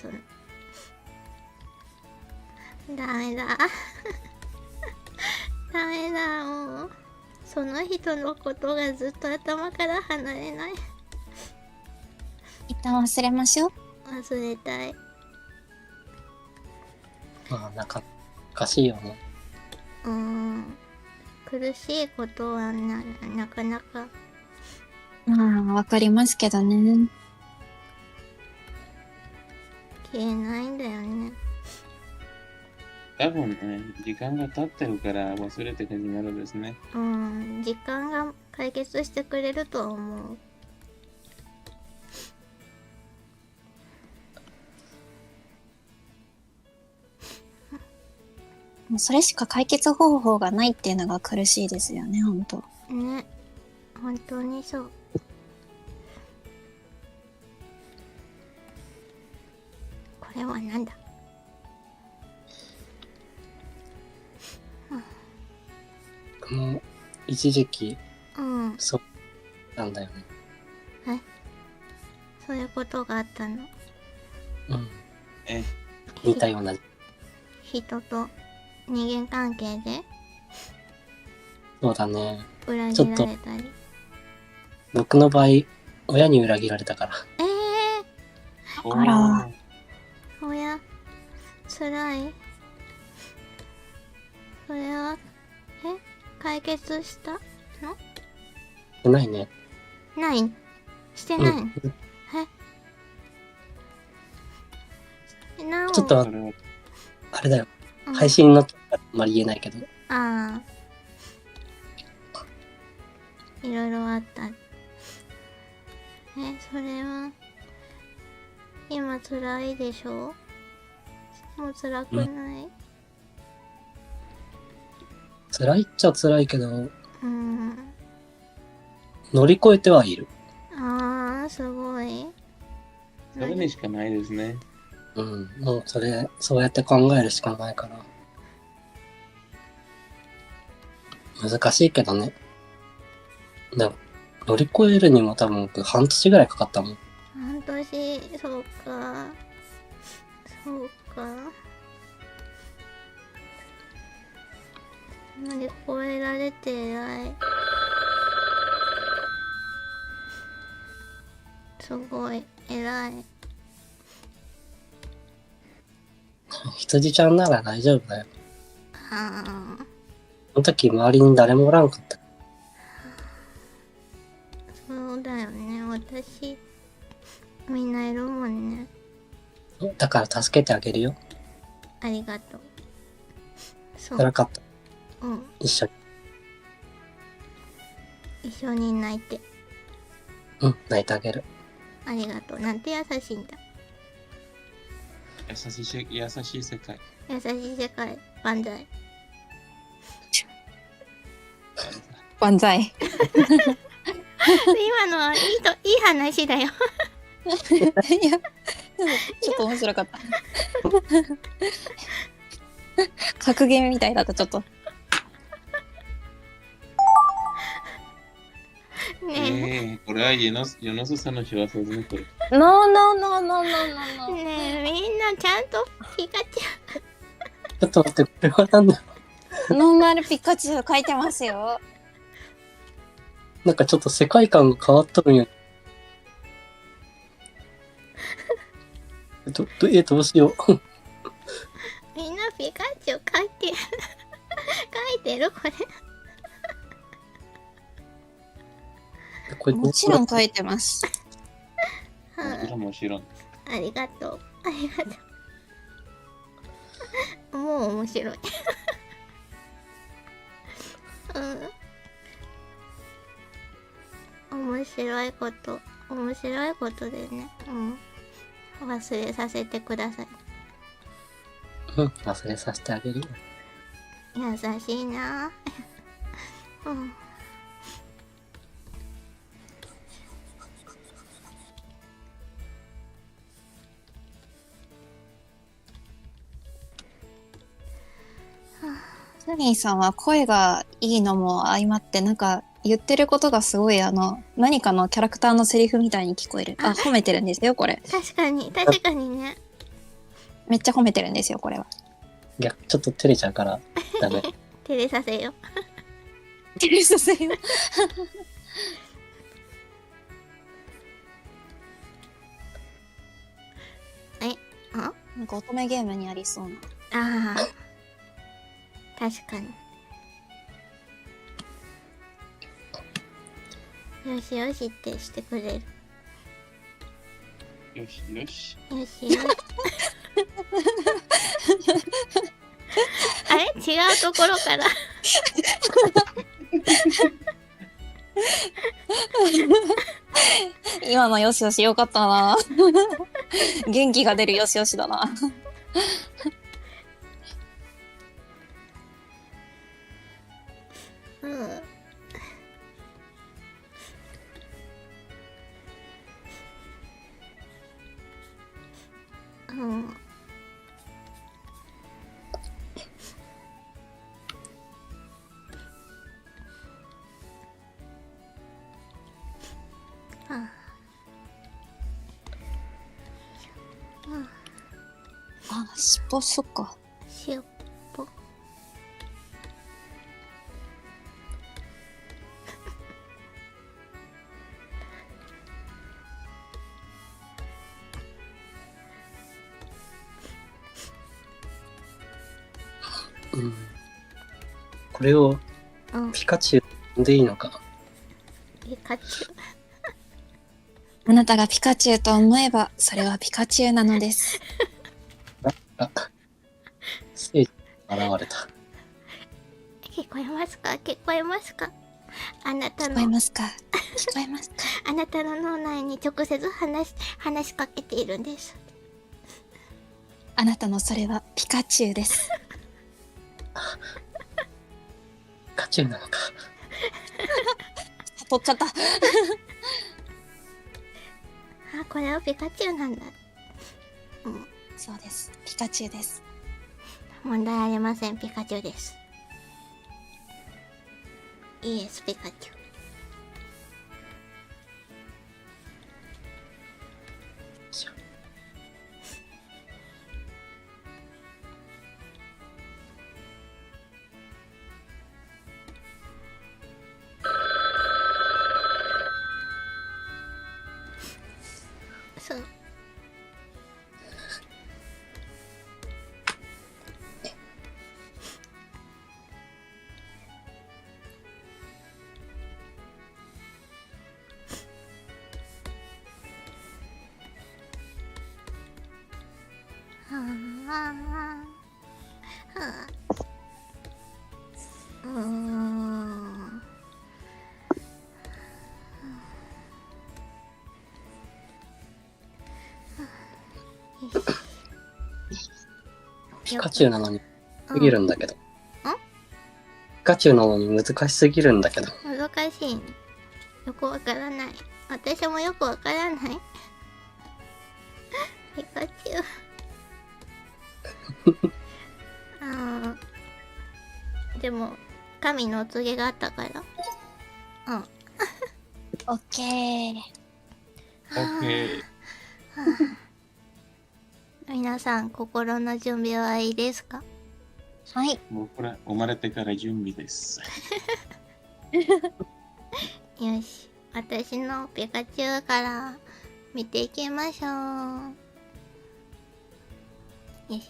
ダメだもうその人のことがずっと頭から離れない。一旦忘れましょう。忘れたい。まあ、なんか難しいよね。苦しいことはなかなか。まあ、わかりますけどね。消えないんだよね。多分ね、時間が経ってるから忘れて感じになるんですね。時間が解決してくれると思う。もうそれしか解決方法がないっていうのが苦しいですよね、本当。ね、本当にそう。これはなんだ。一時期、そうなんだよね。そういうことがあったの。似たような。人と人間関係でそうだね。裏切られたり。僕の場合、親に裏切られたから。あら。親、つらい。それは、解決したの？ないね。してない。ちょっと、あれだよ。配信の時はあんまり言えないけど。いろいろあった。それは、今辛いでしょ？もう辛くない？辛いっちゃ辛いけど、乗り越えてはいる。すごい。それにしかないですね。もうそうやって考えるしかないから。難しいけどね。乗り越えるにも多分僕半年ぐらいかかったもん。半年、そうか。乗り越えられて偉い。すごい、偉い。羊ちゃんなら大丈夫だよ。その時周りに誰もおらんかった。そうだよね、私みんないるもんね。だから助けてあげるよ。ありがとう。辛かった。一緒に泣いて。泣いてあげる。ありがとう。なんて優しいんだ。優しい世界。優しい世界。万歳。今のはいい話だよ。いや、ちょっと面白かった。格言みたいだったちょっと。ねこれはユノスさんの仕業ですね、これ。ノーノーノーノーノーノー。えみんなちゃんとピカチちょっと待って、これはなんだ。ノーマルピカチュウ書いてますよ。なんかちょっと世界観が変わっとるんや。どうしよう。みんなピカチュウ書いてるこれ。もちろん書いてます。もちろん。ありがとう。もう面白い。面白いことでね。忘れさせてください。忘れさせてあげるよ。優しいな。サニーさんは声がいいのも相まってなんか言ってることがすごい何かのキャラクターのセリフみたいに聞こえる。褒めてるんですよこれ。確かにね。めっちゃ褒めてるんですよこれは。いや、ちょっと照れちゃうからダメ。照れさせよ。照れさせよ。なんか乙女ゲームにありそうな。確かに。よしよしってしてくれる。よしよし。あれ違うところから今のよしよしよかったな。元気が出るよしよしだな。尻尾そっか。尻尾。これをピカチュウでいいのか。ピカチュウ。あなたがピカチュウと思えばそれはピカチュウなのです。聖地現れた。聞こえますかあなたの。聞こえますかあなたの脳内に直接話しかけているんです。あなたのそれはピカチュウです。ピカチュウなのか。取っちゃった。これはピカチュウなんだ。そうです。ピカチュウです。問題ありません。ピカチュウです。イエスピカチュウ。そう。ピカチュウなのにすぎるんだけど。ピカチュウなのに難しすぎるんだけど。難しいね。よくわからない。私もよくわからない。ピカチュウ。でも神のお告げがあったから。オッケー。OK。皆さん心の準備はいいですか？はい。僕ら生まれてから準備です。よし、私のピカチュウから見ていきましょう。よし。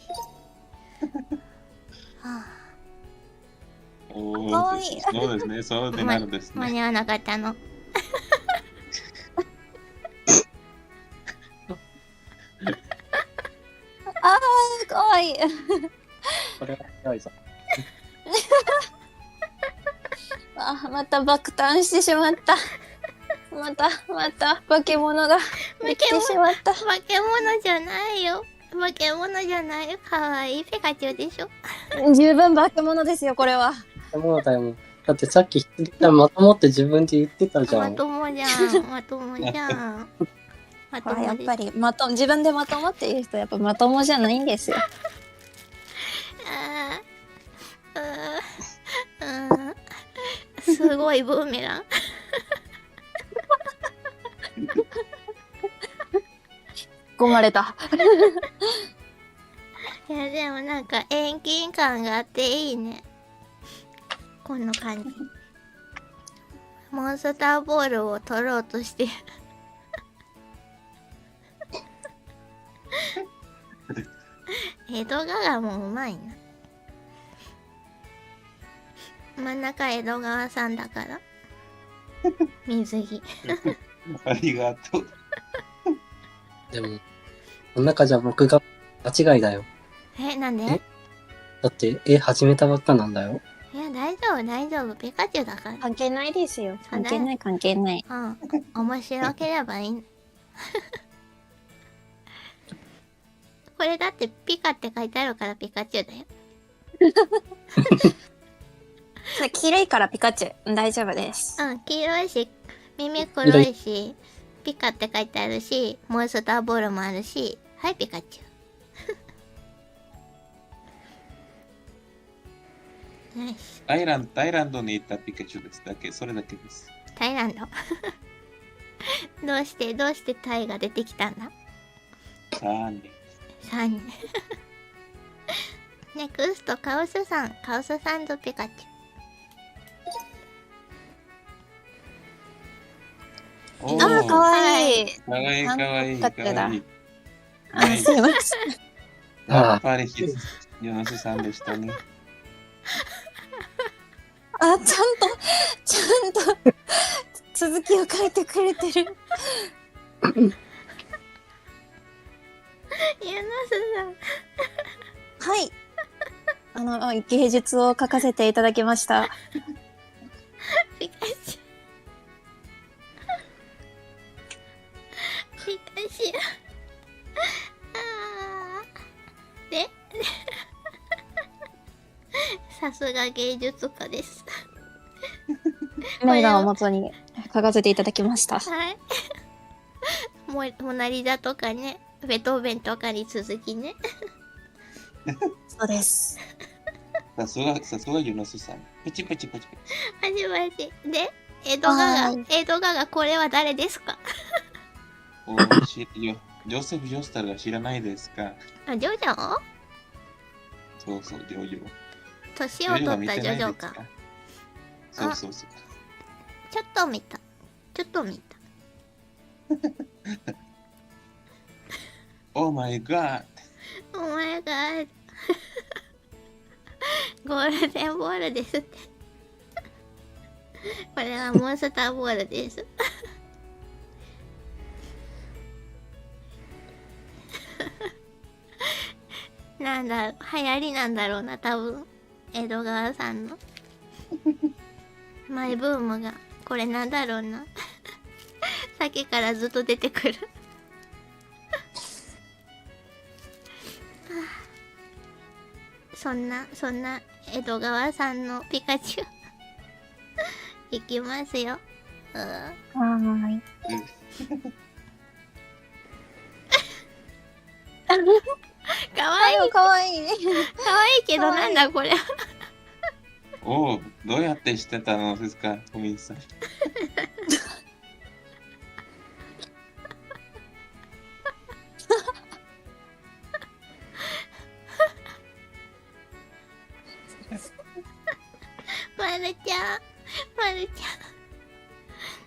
おかわいい。そうですね、そうでなるですね。間に合わなかったの。かわいい。これは強いぞ。また爆誕してしまった。また化け物ができてしまった。化け物じゃないよ。化け物じゃないよ。かわいいピカチュウでしょ。十分化け物ですよ、これは。そうだよ。だってさっきまともって自分で言ってたじゃん。まともじゃん。まともじゃん。まともやっぱり自分でまともっていう人はやっぱまともじゃないんですよ。すごいブーメラン。込まれた。いやでもなんか遠近感があっていいね。この感じ。モンスターボールを取ろうとして江戸川もうまいな。真ん中江戸川さんだから水着ありがとう。でも、この中じゃ僕が間違いだよ。なんで？だって始めたばっかなんだよ。いや大丈夫ピカチュウだから。関係ないですよ。関係ない。面白ければいいこれだってピカって書いてあるからピカチュウだよ。黄色いからピカチュウ大丈夫です。黄色いし耳黒いしピカって書いてあるしモンスターボールもあるし、はいピカチュウ。タイランドに行ったピカチュウです。それだけです。タイランドどうしてタイが出てきたんだ？3人ネクストカオスさんとピカチュウ。かわいい。かわいい。すいません。やっぱりヨナスさんでしたね。ちゃんと続きを書いてくれてる。ユナスさん。はい。芸術を書かせていただきました。ピカチュウ。でさすが芸術家です。メガを元に書かせていただきました。はいモナリザとかね、ベトーベンとかに続きね。そうです。さすがユノスさん。パチ。で、江戸川これは誰ですか？ジョセフ・ジョスタルが知らないですか？ジョジョ？そう、ジョジョ。年を取ったジョジョか。そう。ちょっと見た。Oh my god。ゴールデンボールですって。これはモンスターボールです。なんだろう、流行りなんだろうな、多分。江戸川さんの。マイブームが、これなんだろうな。さっきからずっと出てくる。そんな江戸川さんのピカチュウ。いきますよ。ーい。かわいい。かわいい。かわいいけど、なんだこれ。おお、どうやってしてたのですか、トミーさん。まるちゃん。まるち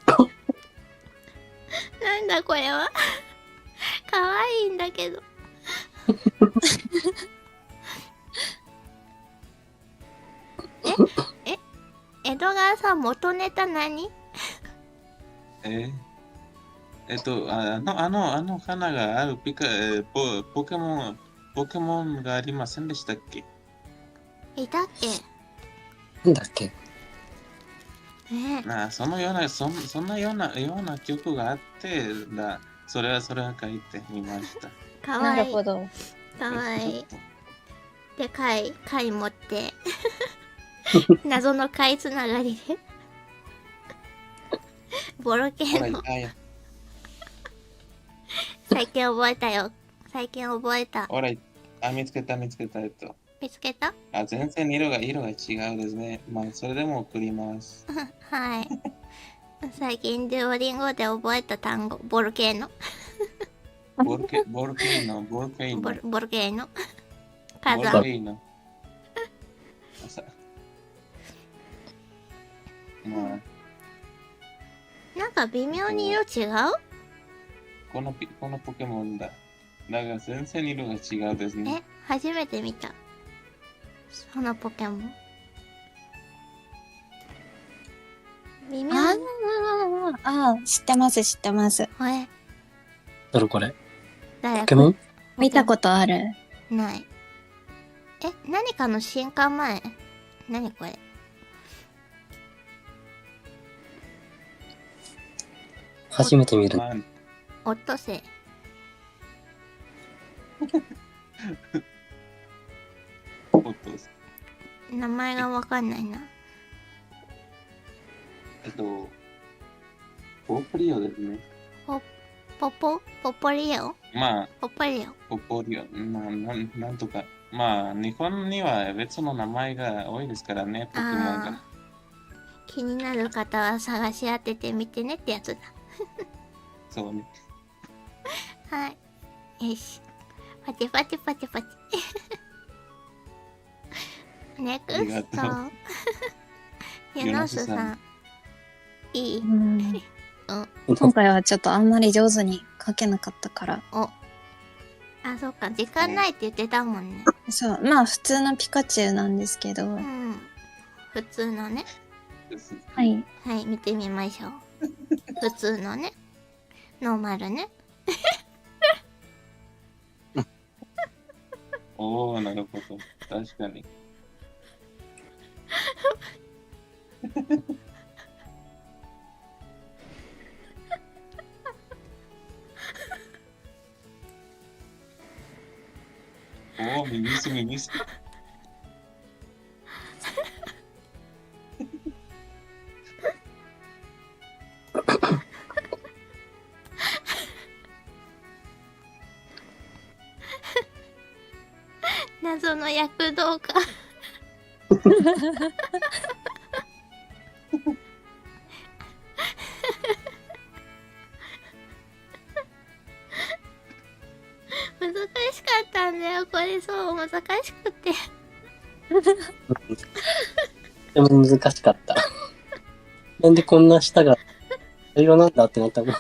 ゃん。なんだこれは。かわいいんだけど。江戸川さん、元ネタ何？あの花があるポケモンがありませんでしたっけ？いたっけ？なんだっけ？そのような、そんなような曲があって、それは書いてみました。かわいい。なるほど。かわいい。で、貝持って。謎の貝つながりで。ボロ系の。最近覚えたよ。ほら、見つけた。見つけた？全然色が違うですね。まあ、それでも送ります。はい。最近デュオリンゴで覚えた単語、ボルケーノ。ボルケーノ。ボルケーノ。火山。まあ、なんか微妙に色違う？このポケモンだ。だが全然色が違うですね。初めて見た。そのポケモン。微妙に。知ってます。これ。誰？ポケモン？見たことある。ない。何かの進化前？何これ？初めて見る。オットセイ。名前がわかんないな。ポポリオですね。ポポリオ？まあ、ポポリオ。なんとか。まあ、日本には別の名前が多いですからね、ポケモンが。気になる方は探し当ててみてねってやつだ。そうね。はい。よし。パチ。ネクスト。ユノスさん。いい？今回はちょっとあんまり上手に書けなかったから。そっか。時間ないって言ってたもんね。そう。まあ普通のピカチュウなんですけど。普通のね。はい。はい、見てみましょう。普通のね。ノーマルね。おー、なるほど。確かに。おー、耳す。謎の躍動感。難しかったんだよ、これ。そう難しくて。でも難しかった。なんでこんな舌が色なんだってなったの。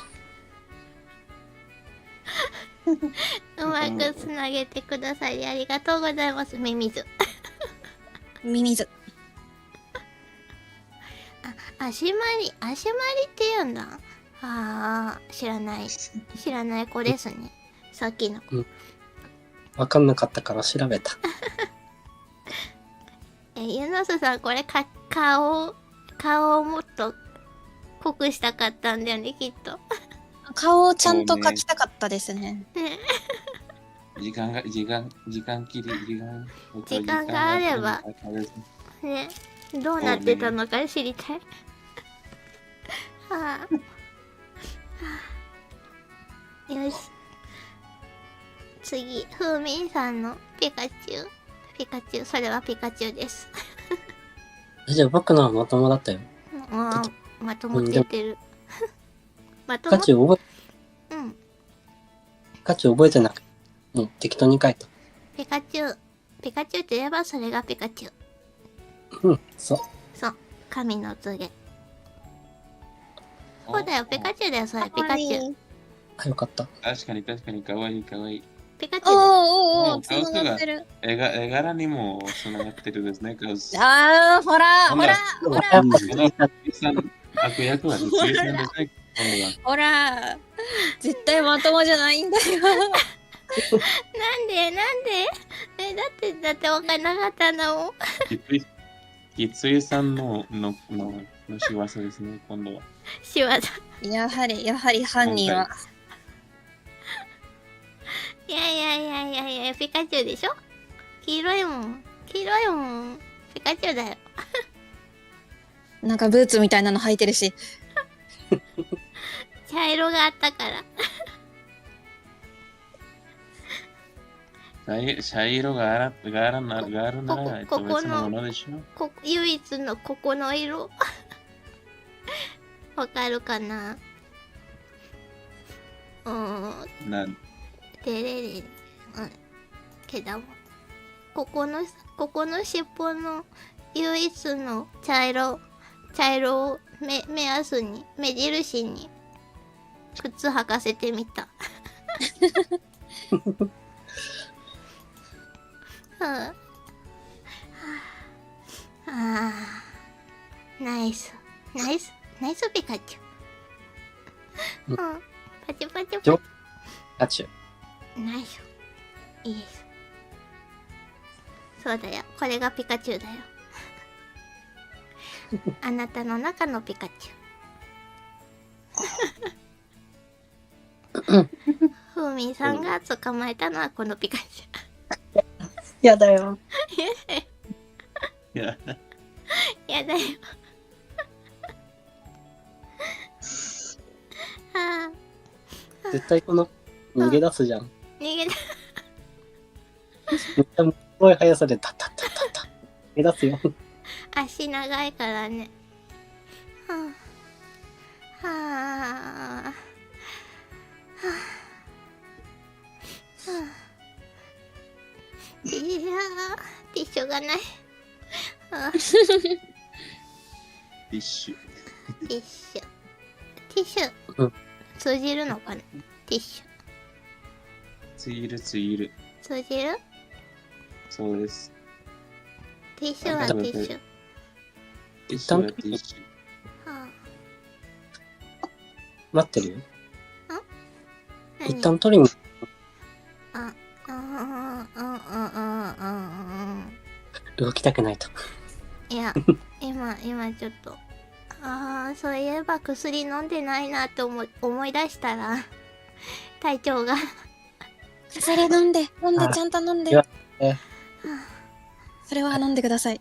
うまくつなげてくださりありがとうございます。ミミズ。足回りって言うんだ。知らない子ですね。さっきの子。わかんなかったから調べた。ユノスさん、これ顔をもっと濃くしたかったんだよね、きっと。顔をちゃんと描きたかったですね。時間があればね、どうなってたのか知りたい。はあ、よし。次、ふうみんさんのピカチュウ。ピカチュウ、それはピカチュウです。じゃあ僕のはまともだったよ。まともって言ってる。まともピカチュウ覚え、うん。ピカチュウ覚えてなくて、もう適当に書いた。ピカチュウ。ピカチュウといえばそれがピカチュウ。うん、そう。そう。神の告げ。そうだよ、ピカチュウだよ、それ、ピカチュウ。あ、よかった。確かに、かわいい、かわいい。ピカチュウ。おー、つながってる。絵柄にもつながってるですね。あー、ほら。悪役は実現さんですね。ほら、絶対まともじゃないんだよ。なんでだってわかんなかったの。きついさんの仕業ですね、今度は。仕業。やはり犯人は。いや、ピカチュウでしょ。黄色いもん。ピカチュウだよ。なんかブーツみたいなの履いてるし。茶色があったから。茶色があるならここのものでしょ。唯一のここの色。わかるかな。てれれ。けども。ここの尻尾の唯一の茶色を目安に、目印に、靴履かせてみた。ナイスピカチュウ。パチパチ。ピカチュウ。ナイス。いいです。そうだよ。これがピカチュウだよ。あなたの中のピカチュウ。ふうみんさんが捕まえたのはこのピカチュウ。やだよ。やだよ。絶対この逃げ出すじゃん。逃げ出めっちゃすごい速さでタッタッタッタッタッ逃げ出すよ。足長いからね。いやー、ティッシュがない。ティッシュ。うん、通じるのかな。ティッシュ。通じる。通じる？そうです。ティッシュはティッシュ。一旦ティッシュ。待ってるよ。一旦取りに。動きたくないと。いや、今ちょっと。そういえば薬飲んでないなって思い出したら、体調が。薬飲んで、ちゃんと飲んで。それは飲んでください。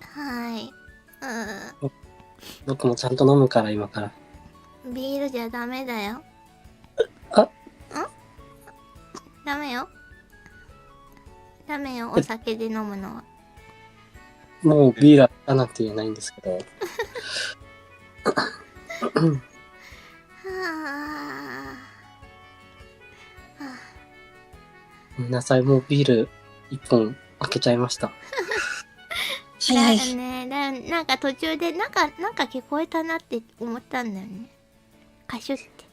はい。僕もちゃんと飲むから今から。ビールじゃダメだよ。ダメよ、お酒で飲むのは。もうビールだなんて言えないんですけど。ごめんなさい、もうビール1本開けちゃいました。早い。なんか途中でなんか聞こえたなって思ったんだよね。カシュって。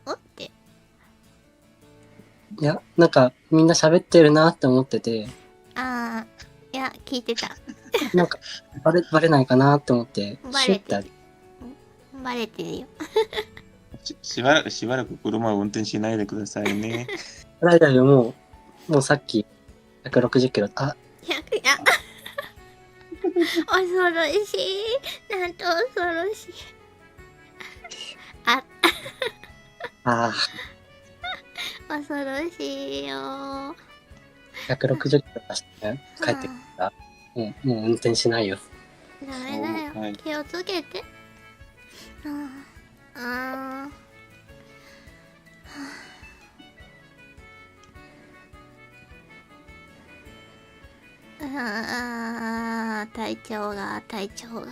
おって。いや、なんかみんな喋ってるなって思ってて。いや、聞いてた。なんかバレないかなって思って、シュッて。バレてるよ。しばらく車を運転しないでくださいね。大丈夫、もうさっき160キロ。いや。恐ろしい。なんと恐ろしい。恐ろしいよ。160キロ出して帰ってきたら、もう運転しないよ。ダメだよ、はい、気をつけて。体調が。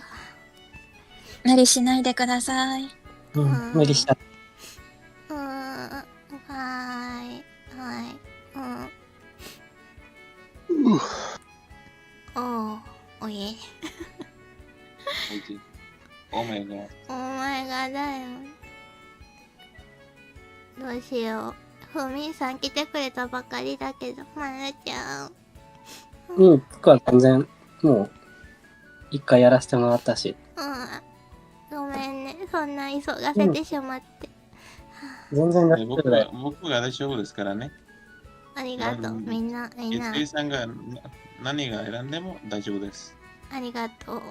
無理しないでください。無理しちゃった。はい。おい。オメガだよ。どうしよう。ふみさん来てくれたばかりだけど、まるちゃん。僕は全然、もう、一回やらせてもらったし。ごめんね、そんな急がせてしまって。全然大丈夫だよ。僕が大丈夫ですからね。ありがとう、みんな。月井さんが何が選んでも大丈夫です。ありがとう。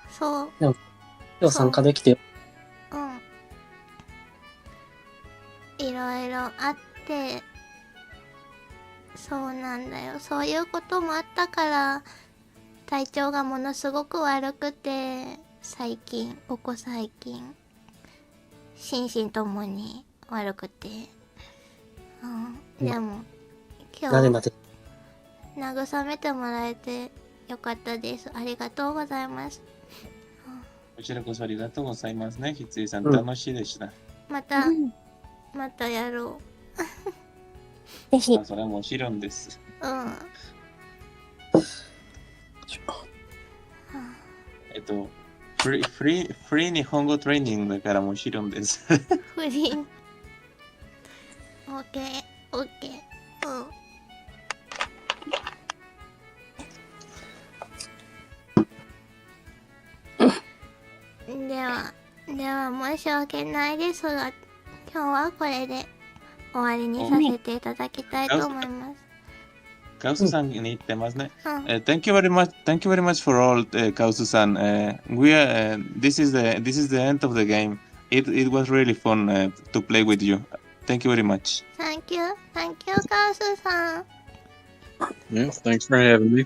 そう。でも、今日参加できてよ。いろいろあって、そうなんだよ。そういうこともあったから、体調がものすごく悪くて、ここ最近、心身ともに悪くて。でも、今日、慰めてもらえてよかったです。ありがとうございます。こちらこそありがとうございますね。ひついさん、楽しいでした。またやろう。ぜひ。それはもちろんです。フリー日本語トレーニングだからもちろんです。フリー。オッケー。では申し訳ないですが、今日はこれで終わりにさせていただきたいと思います。Kausu-sanに言ってますね。Thank you very much for all, Kausu-san. This is the end of the game. It was really fun to play with you. Thank you very much. Thank you, Kausu-san. Yeah, thanks for having me.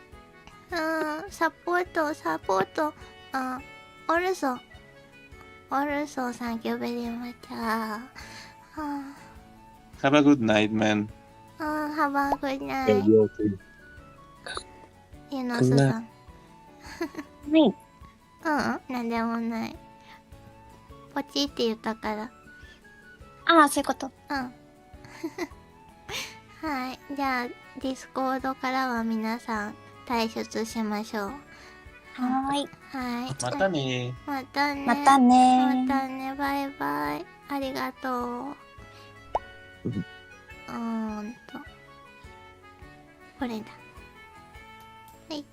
サポート。Also, thank you very much. Have a good night, man. Have a good Yeah, night. you too. ゆのすさん。はい。なんでもない。ポチって言ったから。そういうこと。はい。じゃあ、ディスコードからは皆さん退出しましょう。はい。またね。またね。バイバイ。ありがとう。これだ。はい。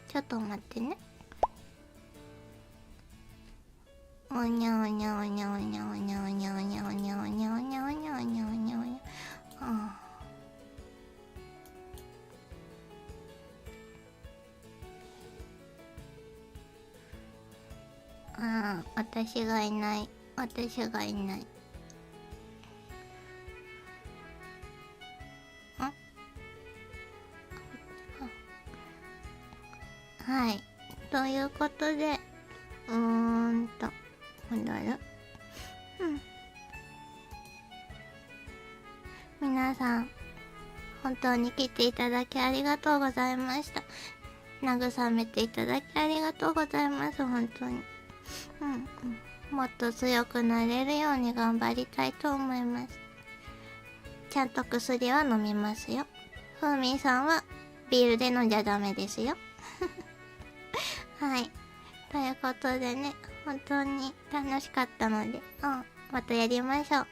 ちょっと待ってね。おにゃおにゃおにゃおにゃおにゃおにゃおにゃおにゃおにゃおにゃおにゃおにゃおにゃおにゃおにゃ。私がいない。はい。ということで、戻る。皆さん、本当に来ていただきありがとうございました。慰めていただきありがとうございます。本当に。もっと強くなれるように頑張りたいと思います。ちゃんと薬は飲みますよ。ふーみんさんはビールで飲んじゃダメですよ。はい。ということでね、本当に楽しかったので、またやりましょう。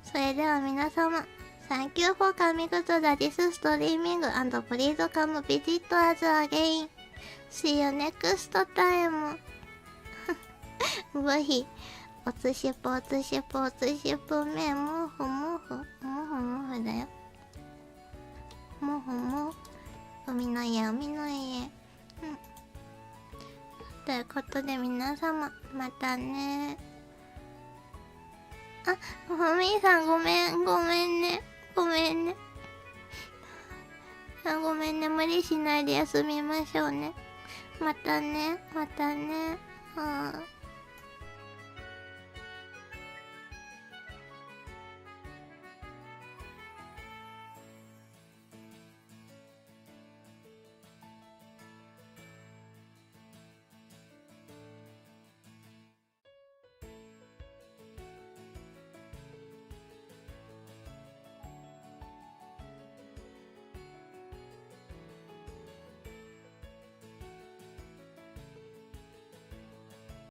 それでは皆様、Thank you for coming to this streaming and please come visit us again. See you next time. ブヒ、おつしぽめ、もふだよ。海の家。ということで皆様、またね。ふみさんごめんね。ごめんね。ごめんね。無理しないで休みましょうね。またね。またね。